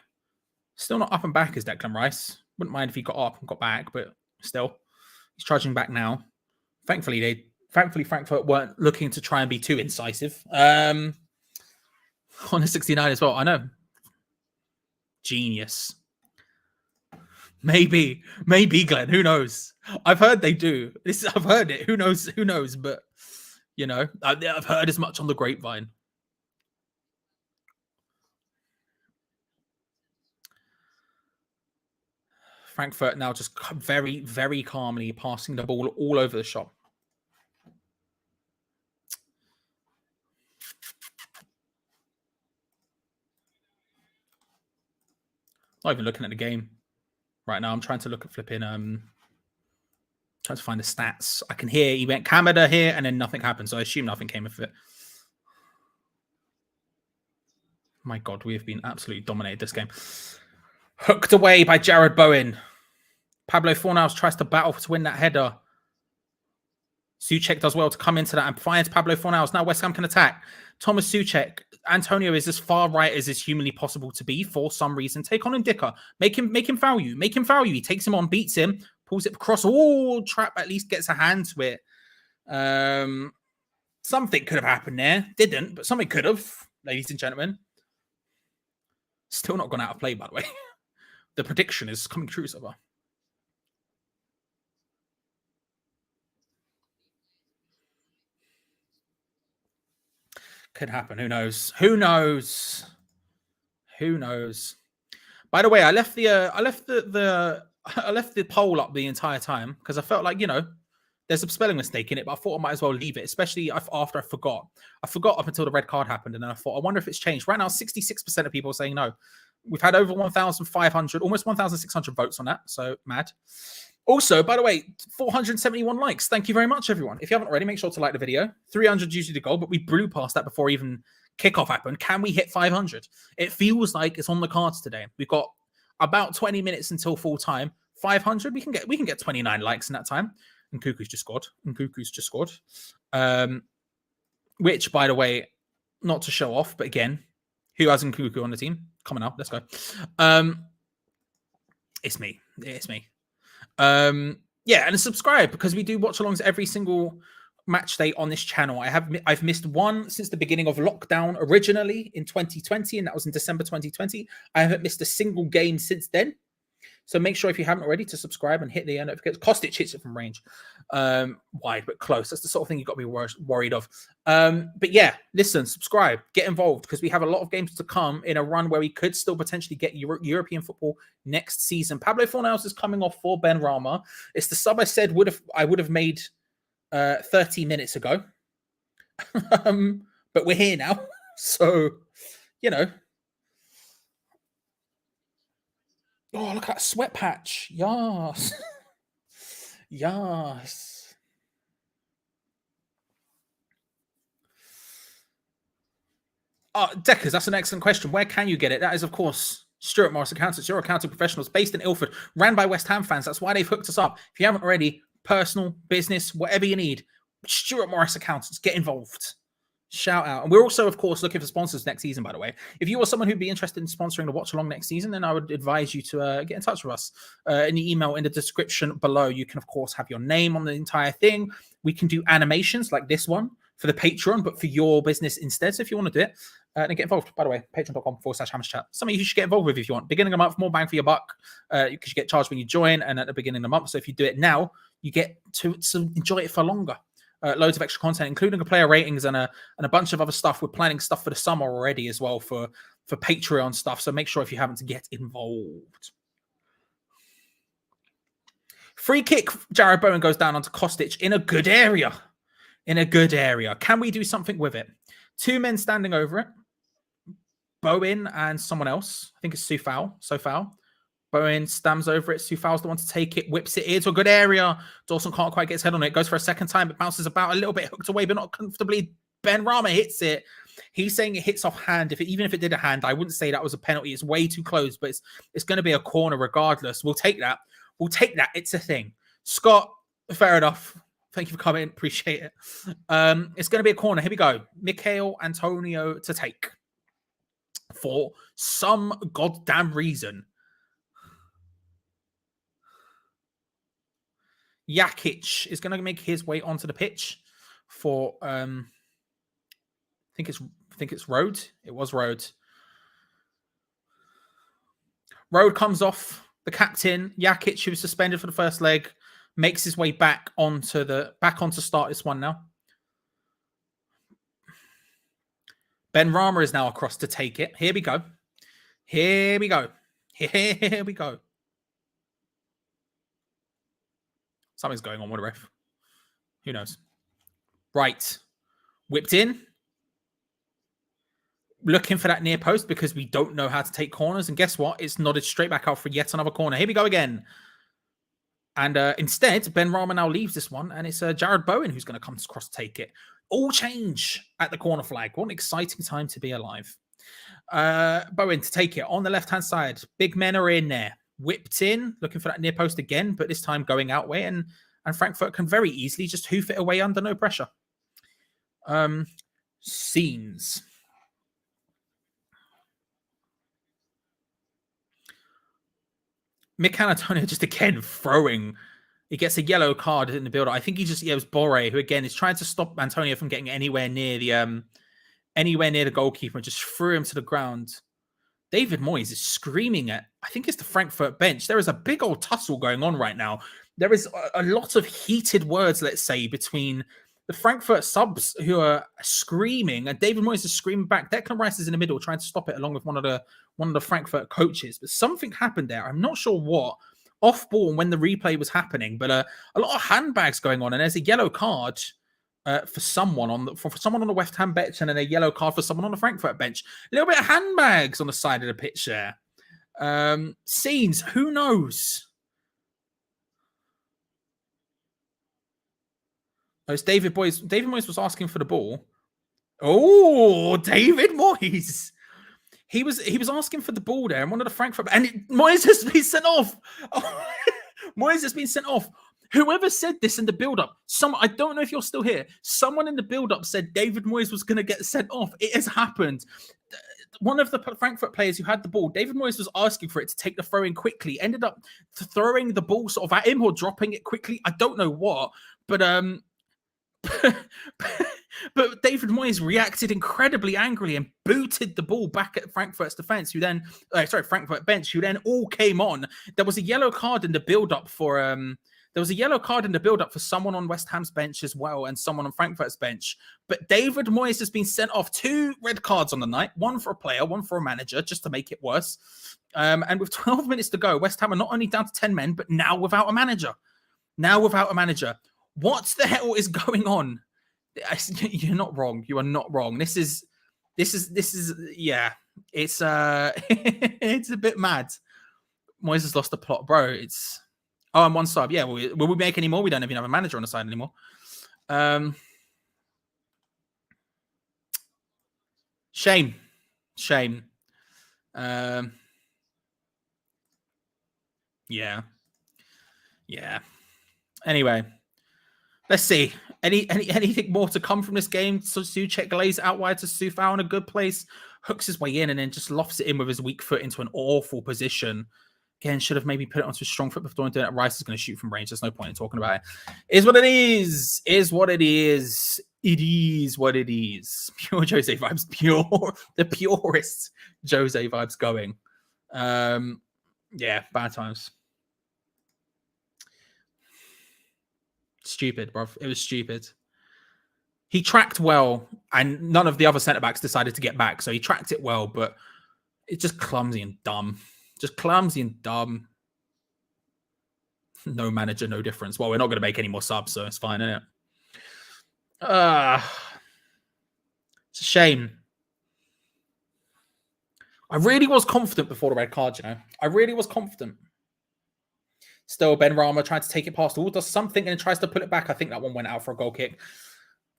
Still not up and back as Declan Rice. Wouldn't mind if he got up and got back, but still. He's charging back now. Thankfully, Frankfurt weren't looking to try and be too incisive. On a 69 as well. I know. Genius. Maybe, Glenn. Who knows? I've heard they do. I've heard it. Who knows? But, you know, I've heard as much on the grapevine. Frankfurt now just very, very calmly passing the ball all over the shop. Not even looking at the game right now. I'm trying to look at flipping, trying to find the stats. I can hear he went Kamada here and then nothing happened. So I assume nothing came of it. My God, we have been absolutely dominated this game. Hooked away by Jared Bowen. Pablo Fornals tries to battle to win that header. Souček does well to come into that and finds Pablo Fornals. Now West Ham can attack. Thomas Souček. Antonio is as far right as is humanly possible to be for some reason. Take on Ndicka. Make him foul you. Make him foul you. He takes him on, beats him, pulls it across. Oh, Trap at least gets a hand to it. Something could have happened there. Didn't, but something could have, ladies and gentlemen. Still not gone out of play, by the way. The prediction is coming true so far. Could happen. Who knows? Who knows? Who knows? By the way, I left the poll up the entire time because I felt like, you know, there's a spelling mistake in it, but I thought I might as well leave it, especially after I forgot. I forgot up until the red card happened, and then I thought, I wonder if it's changed. Right now, 66% of people are saying no. We've had over 1,500, almost 1,600 votes on that, so mad. Also, by the way, 471 likes. Thank you very much, everyone. If you haven't already, make sure to like the video. 300 is usually the goal, but we blew past that before even kickoff happened. Can we hit 500? It feels like it's on the cards today. We've got about 20 minutes until full time. 500, we can get 29 likes in that time. And Cuckoo's just scored. Which, by the way, not to show off, but again, who has Cuckoo on the team? Come on now, let's go. It's me. Yeah, and subscribe because we do watch alongs every single match day on this channel. I've missed one since the beginning of lockdown originally in 2020, and that was in December 2020. I haven't missed a single game since then. So make sure if you haven't already to subscribe and hit the notifications. Kostic hits it from range. Wide but close. That's the sort of thing you've got to be worried of. But yeah, listen, subscribe, get involved because we have a lot of games to come in a run where we could still potentially get European football next season. Pablo Fornals is coming off for Ben Rama. It's the sub I said I would have made 30 minutes ago. But we're here now. So, you know. Oh, look at that sweat patch. Yes. Yes. Deckers, that's an excellent question. Where can you get it? That is, of course, Stuart Morris Accountants, your accounting professionals based in Ilford, ran by West Ham fans. That's why they've hooked us up. If you haven't already, personal, business, whatever you need, Stuart Morris Accountants, get involved. Shout out. And we're also, of course, looking for sponsors next season, by the way. If you are someone who'd be interested in sponsoring the watch along next season, then I would advise you to get in touch with us. In the email in the description below, you can, of course, have your name on the entire thing. We can do animations like this one for the Patreon, but for your business instead. So if you want to do it, then get involved. By the way, patreon.com/hammerchat. Something you should get involved with if you want. Beginning of the month, more bang for your buck, because you get charged when you join and at the beginning of the month. So if you do it now, you get to enjoy it for longer. Loads of extra content, including a player ratings and a bunch of other stuff. We're planning stuff for the summer already as well for Patreon stuff. So make sure if you haven't to get involved. Free kick. Jared Bowen goes down onto Kostic in a good area. In a good area. Can we do something with it? Two men standing over it. Bowen and someone else. I think it's Soufal. Bowen stands over it. Soufal's the one to take it, whips it into a good area. Dawson can't quite get his head on it. Goes for a second time. It bounces about a little bit, hooked away, but not comfortably. Ben Rama hits it. He's saying it hits off hand. Even if it did a hand, I wouldn't say that was a penalty. It's way too close, but it's going to be a corner regardless. We'll take that. It's a thing. Scott, fair enough. Thank you for coming. Appreciate it. It's going to be a corner. Here we go. Michael Antonio to take. For some goddamn reason. Jakic is going to make his way onto the pitch for I think it's Road. It was Road. Road comes off the captain. Jakic, who was suspended for the first leg, makes his way back onto start this one now. Ben Rama is now across to take it. Here we go. Something's going on with the ref. Who knows? Right. Whipped in. Looking for that near post because we don't know how to take corners. And guess what? It's nodded straight back out for yet another corner. Here we go again. And instead, Ben Rama now leaves this one. And it's Jared Bowen who's going to come across to take it. All change at the corner flag. What an exciting time to be alive. Bowen to take it on the left-hand side. Big men are in there. Whipped in, looking for that near post again, but this time going out way, and Frankfurt can very easily just hoof it away under no pressure. Scenes. Mikel Antonio just again throwing. He gets a yellow card in the build. I think it was Borre who again is trying to stop Antonio from getting anywhere near the goalkeeper and just threw him to the ground. David Moyes is screaming at, I think it's the Frankfurt bench. There is a big old tussle going on right now. There is a lot of heated words, let's say, between the Frankfurt subs who are screaming, and David Moyes is screaming back. Declan Rice is in the middle trying to stop it along with one of the Frankfurt coaches. But something happened there. I'm not sure what. Off ball when the replay was happening, but a lot of handbags going on, and there's a yellow card for someone on the West Ham bench, and then a yellow card for someone on the Frankfurt bench. A little bit of handbags on the side of the pitch there. Scenes, who knows? Oh, it's David Moyes. David Moyes was asking for the ball. Oh, David Moyes. He was asking for the ball there, and one of the Frankfurt, and Moyes has been sent off. Oh, Moyes has been sent off. Whoever said this in the build-up, I don't know if you're still here. Someone in the build-up said David Moyes was going to get sent off. It has happened. One of the Frankfurt players who had the ball, David Moyes was asking for it to take the throw in quickly. Ended up throwing the ball sort of at him or dropping it quickly. I don't know what, but but David Moyes reacted incredibly angrily and booted the ball back at Frankfurt's defense, Frankfurt bench, who then all came on. There was a yellow card in the build-up for someone on West Ham's bench as well, and someone on Frankfurt's bench. But David Moyes has been sent off 2 red cards on the night, one for a player, one for a manager, just to make it worse. And with 12 minutes to go, West Ham are not only down to 10 men, but now without a manager. What the hell is going on? You're not wrong. You are not wrong. This is yeah. It's it's a bit mad. Moyes has lost the plot, bro. It's and one sub. Yeah, will we make any more? We don't even have a manager on the side anymore. Shame. Yeah. Anyway, let's see. Anything more to come from this game? So Souček lays out wide to Sufal in a good place, hooks his way in, and then just lofts it in with his weak foot into an awful position. Again, should have maybe put it onto his strong foot before doing it. Rice is going to shoot from range. There's no point in talking about it. Is what it is. Is what it is. It is what it is. Pure Jose vibes. The purest Jose vibes going. Yeah, bad times. Stupid, bro. It was stupid. He tracked well, and none of the other centre-backs decided to get back, so he tracked it well, but it's just clumsy and dumb. Just clumsy and dumb. No manager, no difference. Well, we're not going to make any more subs, so it's fine, isn't it? It's a shame. I really was confident before the red card, you know. I really was confident. Still, Ben Rama trying to take it past all, does something and then tries to pull it back. I think that one went out for a goal kick.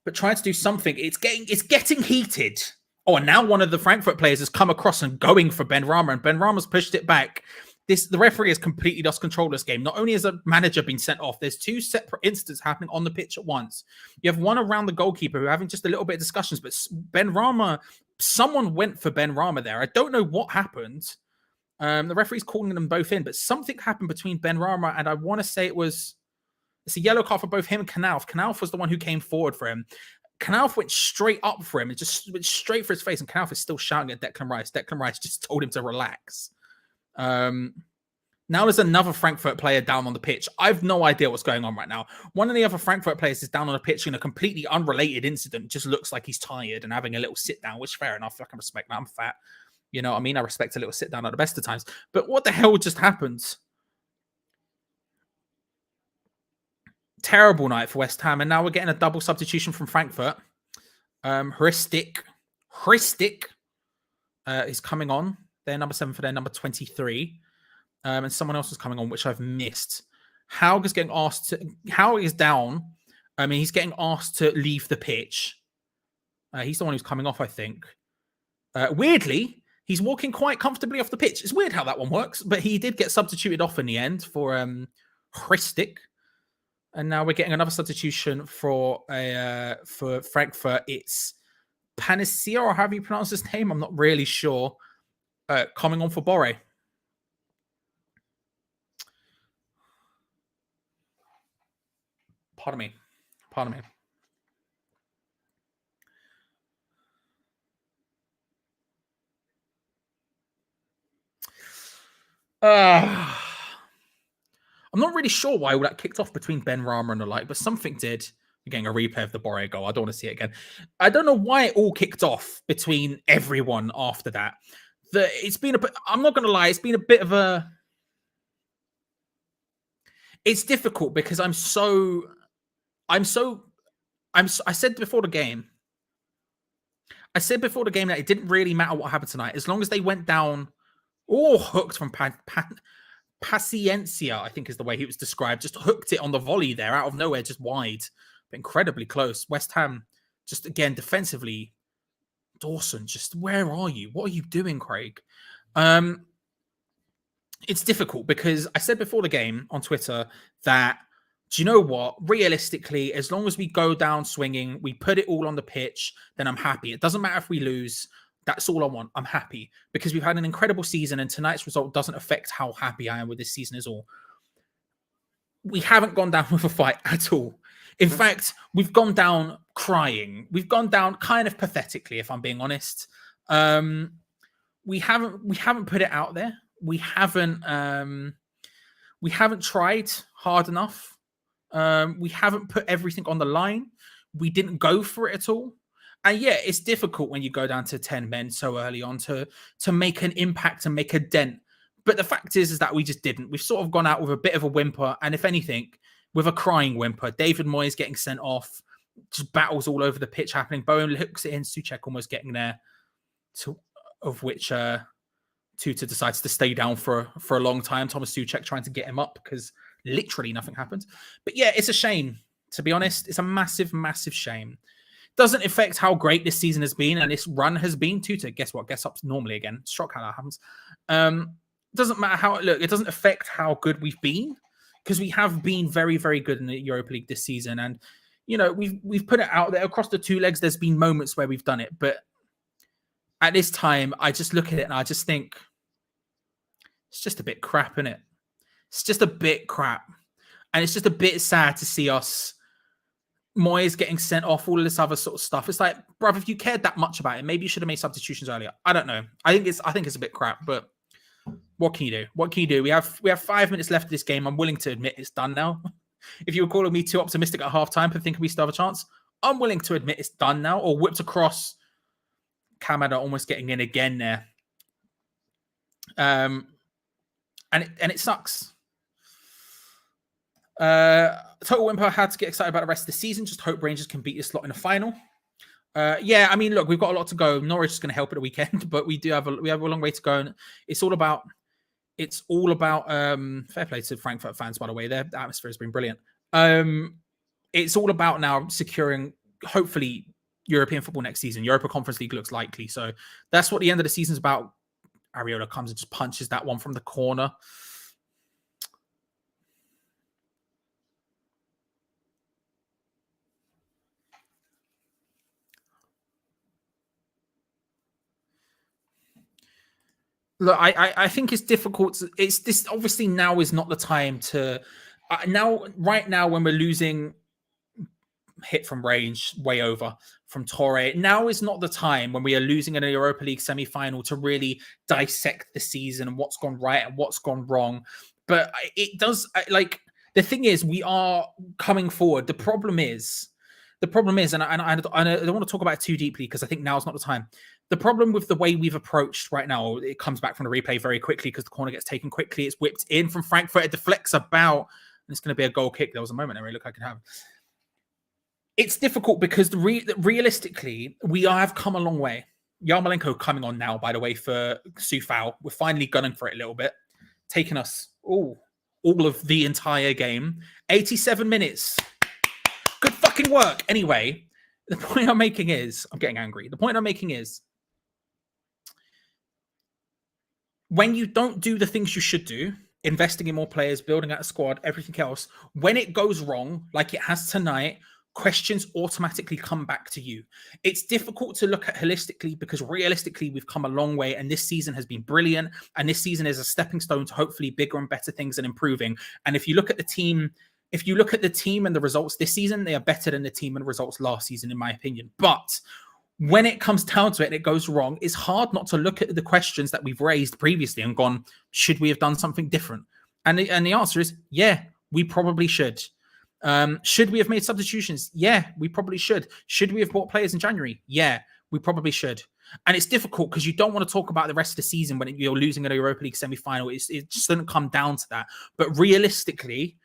But trying to do something. It's getting heated. Oh, and now one of the Frankfurt players has come across and going for Ben Rama, and Ben Rama's pushed it back. The referee has completely lost control of this game. Not only has a manager been sent off, there's two separate incidents happening on the pitch at once. You have one around the goalkeeper who are having just a little bit of discussions, but Ben Rama, someone went for Ben Rama there. I don't know what happened. The referee's calling them both in, but something happened between Ben Rama and I want to say it's a yellow card for both him and Knauf. Knauf was the one who came forward for him. Knauf went straight up for him and just went straight for his face, and Knauf is still shouting at Declan Rice. Declan Rice just told him to relax. Now there's another Frankfurt player down on the pitch. I've no idea what's going on right now. One of the other Frankfurt players is down on the pitch in a completely unrelated incident. Just looks like he's tired and having a little sit down, which fair enough. I can respect that. I'm fat. You know what I mean? I respect a little sit down at the best of times. But what the hell just happened? Terrible night for West Ham. And now we're getting a double substitution from Frankfurt. Hristic is coming on. They're number 7 for their number 23. And someone else is coming on, which I've missed. Haug is getting asked to... Haug is down. I mean, he's getting asked to leave the pitch. He's the one who's coming off, I think. Weirdly, he's walking quite comfortably off the pitch. It's weird how that one works, but he did get substituted off in the end for Hristic. And now we're getting another substitution for Frankfurt. It's Panacea, or however you pronounce his name. I'm not really sure. Coming on for Borre. Pardon me. I'm not really sure why all that kicked off between Ben Rama and the like, but something did. We're getting a replay of the Borre goal. I don't want to see it again. I don't know why it all kicked off between everyone after that. It's been a bit, I'm not going to lie, it's been a bit of a... It's difficult because I said before the game that it didn't really matter what happened tonight. As long as they went down or hooked from Paciencia, I think is the way he was described, just hooked it on the volley there out of nowhere, just wide, but incredibly close. West Ham, just again, defensively, Dawson, just where are you? What are you doing, Craig? It's difficult because I said before the game on Twitter that, do you know what? Realistically, as long as we go down swinging, we put it all on the pitch, then I'm happy. It doesn't matter if we lose. That's all I want. I'm happy because we've had an incredible season and tonight's result doesn't affect how happy I am with this season is all. We haven't gone down with a fight at all. In fact, we've gone down crying. We've gone down kind of pathetically, if I'm being honest. We haven't put it out there. We haven't tried hard enough. We haven't put everything on the line. We didn't go for it at all. And yeah, it's difficult when you go down to 10 men so early on to make an impact and make a dent. But the fact is that we just didn't. We've sort of gone out with a bit of a whimper. And if anything, with a crying whimper. David Moyes getting sent off. Just battles all over the pitch happening. Bowen hooks it in. Souček almost getting there. Of which Tuta decides to stay down for a long time. Thomas Souček trying to get him up because literally nothing happened. But yeah, it's a shame, to be honest. It's a massive, massive shame. Doesn't affect how great this season has been and this run has been. Tuta, guess what? Gets up normally again. Shock how that happens. Doesn't matter how it doesn't affect how good we've been, because we have been very, very good in the Europa League this season. And you know, we've put it out there across the two legs. There's been moments where we've done it, but at this time, I just look at it and I just think it's just a bit crap, isn't it? It's just a bit crap. And it's just a bit sad to see us, Moyes getting sent off, all of this other sort of stuff. It's like, bruv, if you cared that much about it, maybe you should have made substitutions earlier. I don't know. I think it's a bit crap, but what can you do? What can you do? We have 5 minutes left of this game. I'm willing to admit it's done now. If you were calling me too optimistic at halftime and thinking we still have a chance, I'm willing to admit it's done now. Or whipped across. Kamada almost getting in again there. And it sucks. Total Wimper had to get excited about the rest of the season. Just hope Rangers can beat this lot in the final. Yeah, I mean, look, we've got a lot to go. Norwich is going to help at the weekend, but we have a long way to go, and it's all about fair play to Frankfurt fans, by the way. Their atmosphere has been brilliant. It's all about now securing, hopefully, European football next season. Europa Conference League looks likely, so that's what the end of the season is about. Ariola comes and just punches that one from the corner. Look, I think it's difficult. It's this obviously now is not the time to right now when we're losing hit from range way over from Torre. Now is not the time when we are losing in a Europa League semi-final to really dissect the season and what's gone right and what's gone wrong. But it does, like, the thing is, we are coming forward. The problem is, and I don't want to talk about it too deeply because I think now is not the time. The problem with the way we've approached right now, it comes back from the replay very quickly because the corner gets taken quickly. It's whipped in from Frankfurt. It deflects about, and it's going to be a goal kick. There was a moment there, it looked like it happened. It's difficult because realistically, we have come a long way. Yarmolenko coming on now, by the way, for Sufal. We're finally gunning for it a little bit. Taking us all of the entire game. 87 minutes. Good fucking work. Anyway, the point I'm making is, I'm getting angry. The point I'm making is, when you don't do the things you should do, investing in more players, building out a squad, everything else, when it goes wrong, like it has tonight, questions automatically come back to you. It's difficult to look at holistically because realistically, we've come a long way and this season has been brilliant. And this season is a stepping stone to hopefully bigger and better things and improving. And if you look at the team, and the results this season, they are better than the team and the results last season, in my opinion. But when it comes down to it and it goes wrong, it's hard not to look at the questions that we've raised previously and gone, should we have done something different? And the answer is, yeah, we probably should. Should we have made substitutions? Yeah, we probably should. Should we have bought players in January? Yeah, we probably should. And it's difficult because you don't want to talk about the rest of the season when you're losing at a Europa League semi-final. It just doesn't come down to that. But realistically,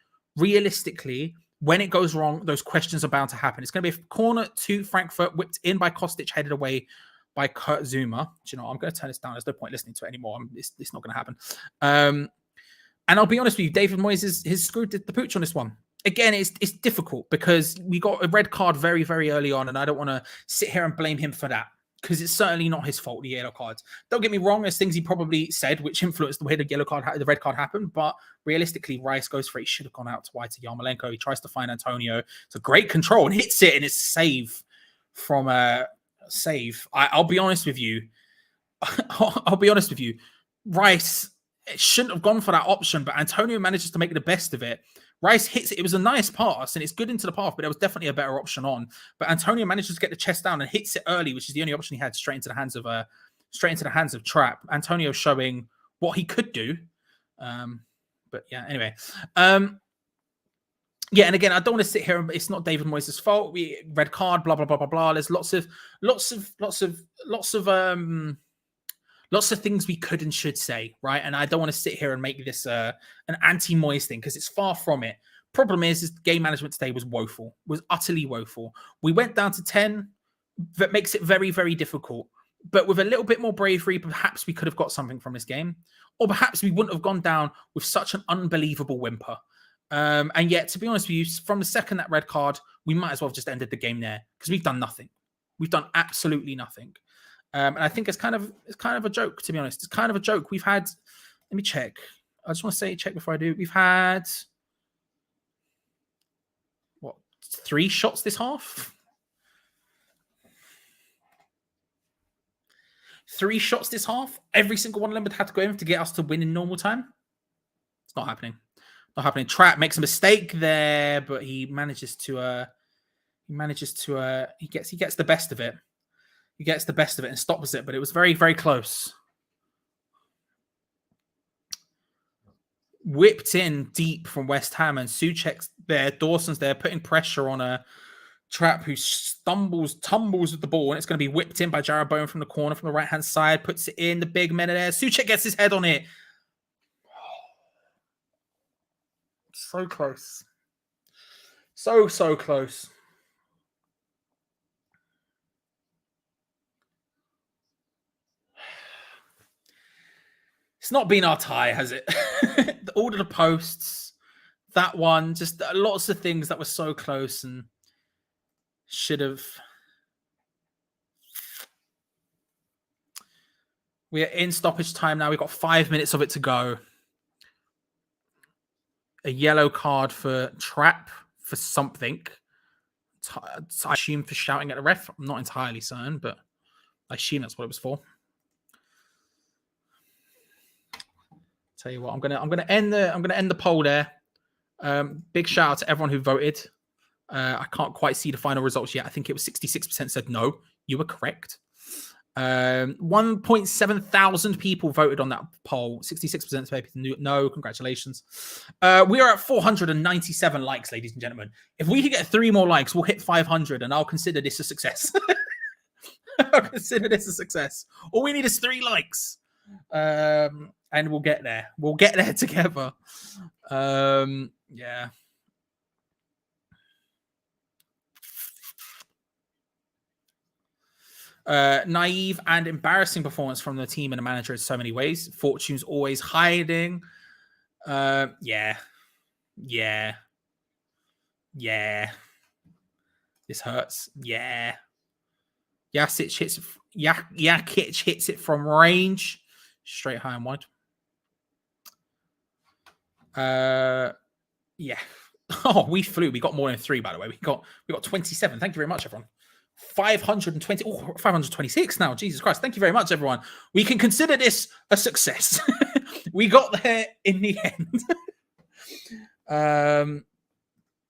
when it goes wrong, those questions are bound to happen. It's going to be a corner to Frankfurt, whipped in by Kostic, headed away by Kurt Zouma. Do you know, I'm going to turn this down. There's no point listening to it anymore. It's not going to happen. And I'll be honest with you, David Moyes has screwed the pooch on this one. Again, it's difficult because we got a red card very, very early on, and I don't want to sit here and blame him for that because it's certainly not his fault, the yellow cards. Don't get me wrong, there's things he probably said which influenced the way the red card happened, but realistically, Rice goes for it. He should have gone out to wide to Yarmolenko. He tries to find Antonio. It's a great control and hits it, and it's save from a save. I'll be honest with you. Rice shouldn't have gone for that option, but Antonio manages to make the best of it. Rice hits it. It was a nice pass, and it's good into the path, but there was definitely a better option on. But Antonio manages to get the chest down and hits it early, which is the only option he had, straight into the hands of Trapp. Antonio showing what he could do. But yeah, anyway. Yeah, and again, I don't want to sit here and it's not David Moyes' fault. Red card, blah blah blah blah blah. There's lots of things we could and should say, right? And I don't want to sit here and make this an anti-Moyes thing because it's far from it. Problem is game management today was woeful, was utterly woeful. We went down to 10. That makes it very, very difficult. But with a little bit more bravery, perhaps we could have got something from this game. Or perhaps we wouldn't have gone down with such an unbelievable whimper. And yet, to be honest with you, from the second that red card, we might as well have just ended the game there because we've done nothing. We've done absolutely nothing. And I think it's kind of a joke, to be honest. It's kind of a joke. We've had, let me check. I just want to check before I do. We've had, 3 shots this half? 3 shots this half. Every single one of them would have to go in to get us to win in normal time. It's not happening. Not happening. Trap makes a mistake there, but he manages to he gets the best of it. He gets the best of it and stops it, but it was very, very close. Whipped in deep from West Ham, and Souček's there. Dawson's there, putting pressure on a Trap who tumbles with the ball, and it's going to be whipped in by Jarrod Bowen from the corner from the right-hand side. Puts it in. The big men are there. Souček gets his head on it. So close. So close. It's not been our tie, has it? All of the posts, that one, just lots of things that were so close and should have. We are in stoppage time now. We've got 5 minutes of it to go. A yellow card for Trap for something. I assume for shouting at the ref. I'm not entirely certain, but I assume that's what it was for. Tell you what, I'm gonna end the poll there. Big shout out to everyone who voted. I can't quite see the final results yet. I think it was 66% said no. You were correct. 1.7 thousand people voted on that poll. 66% said no. Congratulations. We are at 497 likes, ladies and gentlemen. If we can get 3 more likes, we'll hit 500, and I'll consider this a success. I'll consider this a success. All we need is 3 likes. And we'll get there. We'll get there together. Yeah. Naive and embarrassing performance from the team and the manager in so many ways. Fortune's always hiding. Yeah. This hurts. Yeah. Jakic hits it from range. Straight high and wide. Yeah. Oh, we flew. We got more than 3, by the way. We got 27. Thank you very much, everyone. 520. Oh, 526 now. Jesus Christ. Thank you very much, everyone. We can consider this a success. We got there in the end.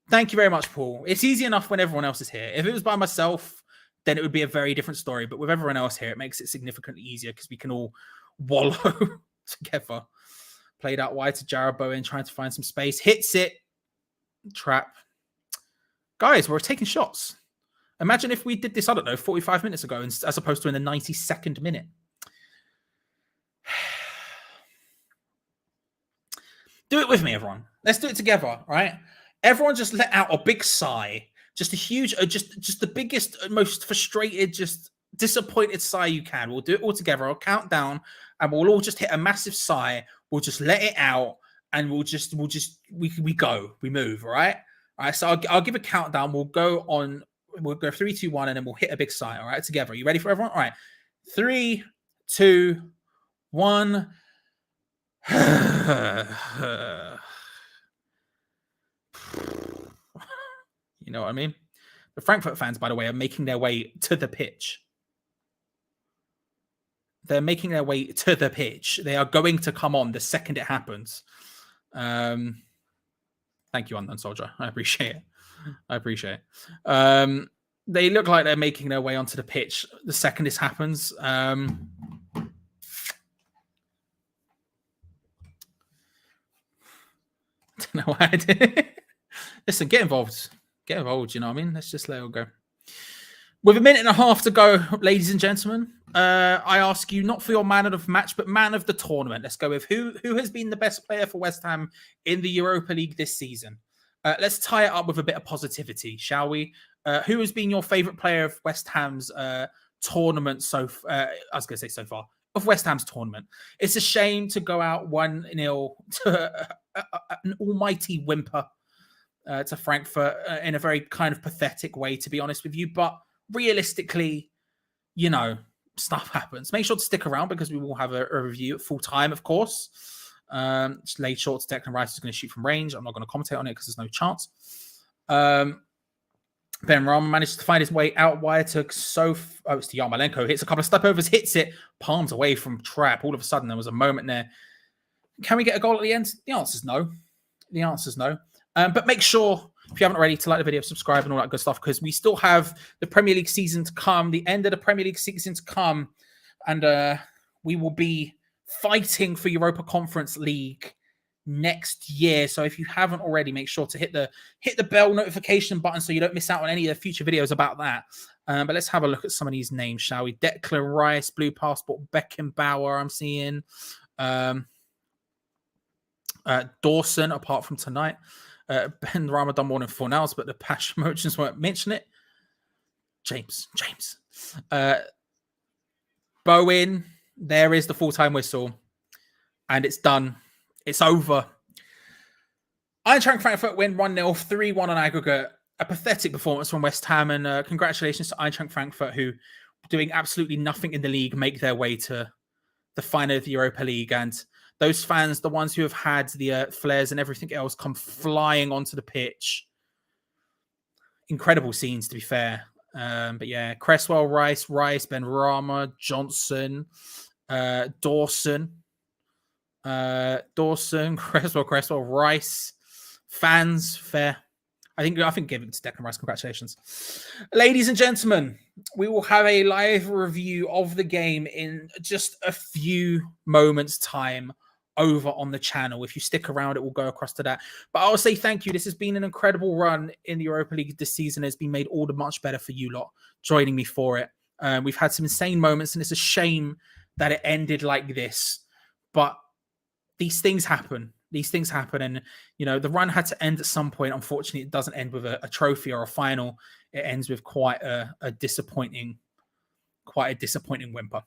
Thank you very much, Paul. It's easy enough when everyone else is here. If it was by myself, then it would be a very different story. But with everyone else here, it makes it significantly easier because we can all wallow together. Played out wide to Jarrod Bowen, trying to find some space. Hits it. Trap. Guys, we're taking shots. Imagine if we did this, I don't know, 45 minutes ago as opposed to in the 92nd minute. Do it with me, everyone. Let's do it together, right? Everyone just let out a big sigh. Just a huge, just the biggest, most frustrated, just disappointed sigh you can. We'll do it all together. I'll count down and we'll all just hit a massive sigh. We'll just let it out and we move, all right? All right, so I'll give a countdown. We'll go 3, 2, 1, and then we'll hit a big sigh, all right, together. Are you ready for everyone? All right. 3, 2, 1. You know what I mean? The Frankfurt fans, by the way, are making their way to the pitch. They're making their way to the pitch. They are going to come on the second it happens. Thank you, Unknown Soldier. I appreciate it. They look like they're making their way onto the pitch the second this happens. Don't know why I did it. Listen, get involved. Get involved, you know what I mean? Let's just let it all go. With a minute and a half to go, ladies and gentlemen, I ask you not for your man of the match, but man of the tournament. Let's go with who has been the best player for West Ham in the Europa League this season. Let's tie it up with a bit of positivity, shall we? Who has been your favourite player of West Ham's tournament I was going to say so far, of West Ham's tournament. It's a shame to go out 1-0 to an almighty whimper to Frankfurt in a very kind of pathetic way, to be honest with you. But realistically, stuff happens. Make sure to stick around because we will have a review at full time, of course. It's laid short to Declan Rice is going to shoot from range. I'm not going to commentate on it because there's no chance. Ben Rama managed to find his way out wide to it's to Yarmolenko. Hits a couple of step overs, hits it, palms away from trap. All of a sudden, there was a moment there. Can we get a goal at the end? The answer's no. But make sure, if you haven't already, to like the video, subscribe, and all that good stuff, because we still have the Premier League season to come, the end of the Premier League season to come, and we will be fighting for Europa Conference League next year. So if you haven't already, make sure to hit the bell notification button so you don't miss out on any of the future videos about that. But let's have a look at some of these names, shall we? Declan Rice, Blue Passport, Beckenbauer, I'm seeing. Dawson, apart from tonight. Ben Rama done more than 4 nails, but the Passion Merchants won't mention it. James. Bowen, there is the full-time whistle. And it's done. It's over. Eintracht Frankfurt win 1-0, 3-1 on aggregate. A pathetic performance from West Ham. And congratulations to Eintracht Frankfurt, who, doing absolutely nothing in the league, make their way to the final of the Europa League. And those fans, the ones who have had the flares and everything else, come flying onto the pitch. Incredible scenes, to be fair. But yeah, Cresswell, Rice, Ben Rama, Johnson, Dawson, Cresswell, Rice. Fans, fair. I think give it to Declan Rice. Congratulations. Ladies and gentlemen, we will have a live review of the game in just a few moments' time over on the channel. If you stick around, it will go across to that. But I'll say thank you. This has been an incredible run in the Europa League this season. It's been made all the much better for you lot joining me for it. We've had some insane moments, and it's a shame that it ended like this. But these things happen. And the run had to end at some point. Unfortunately, it doesn't end with a trophy or a final. It ends with quite a disappointing whimper.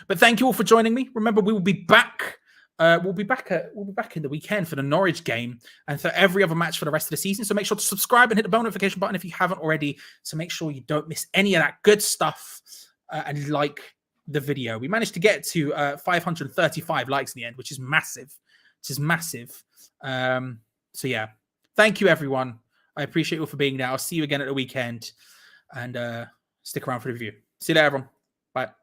But thank you all for joining me. Remember, we will be back. We'll be back in the weekend for the Norwich game and for every other match for the rest of the season. So make sure to subscribe and hit the bell notification button if you haven't already. So make sure you don't miss any of that good stuff and like the video. We managed to get to 535 likes in the end, which is massive. So yeah, thank you everyone. I appreciate you all for being there. I'll see you again at the weekend, and stick around for the review. See you later, everyone. Bye.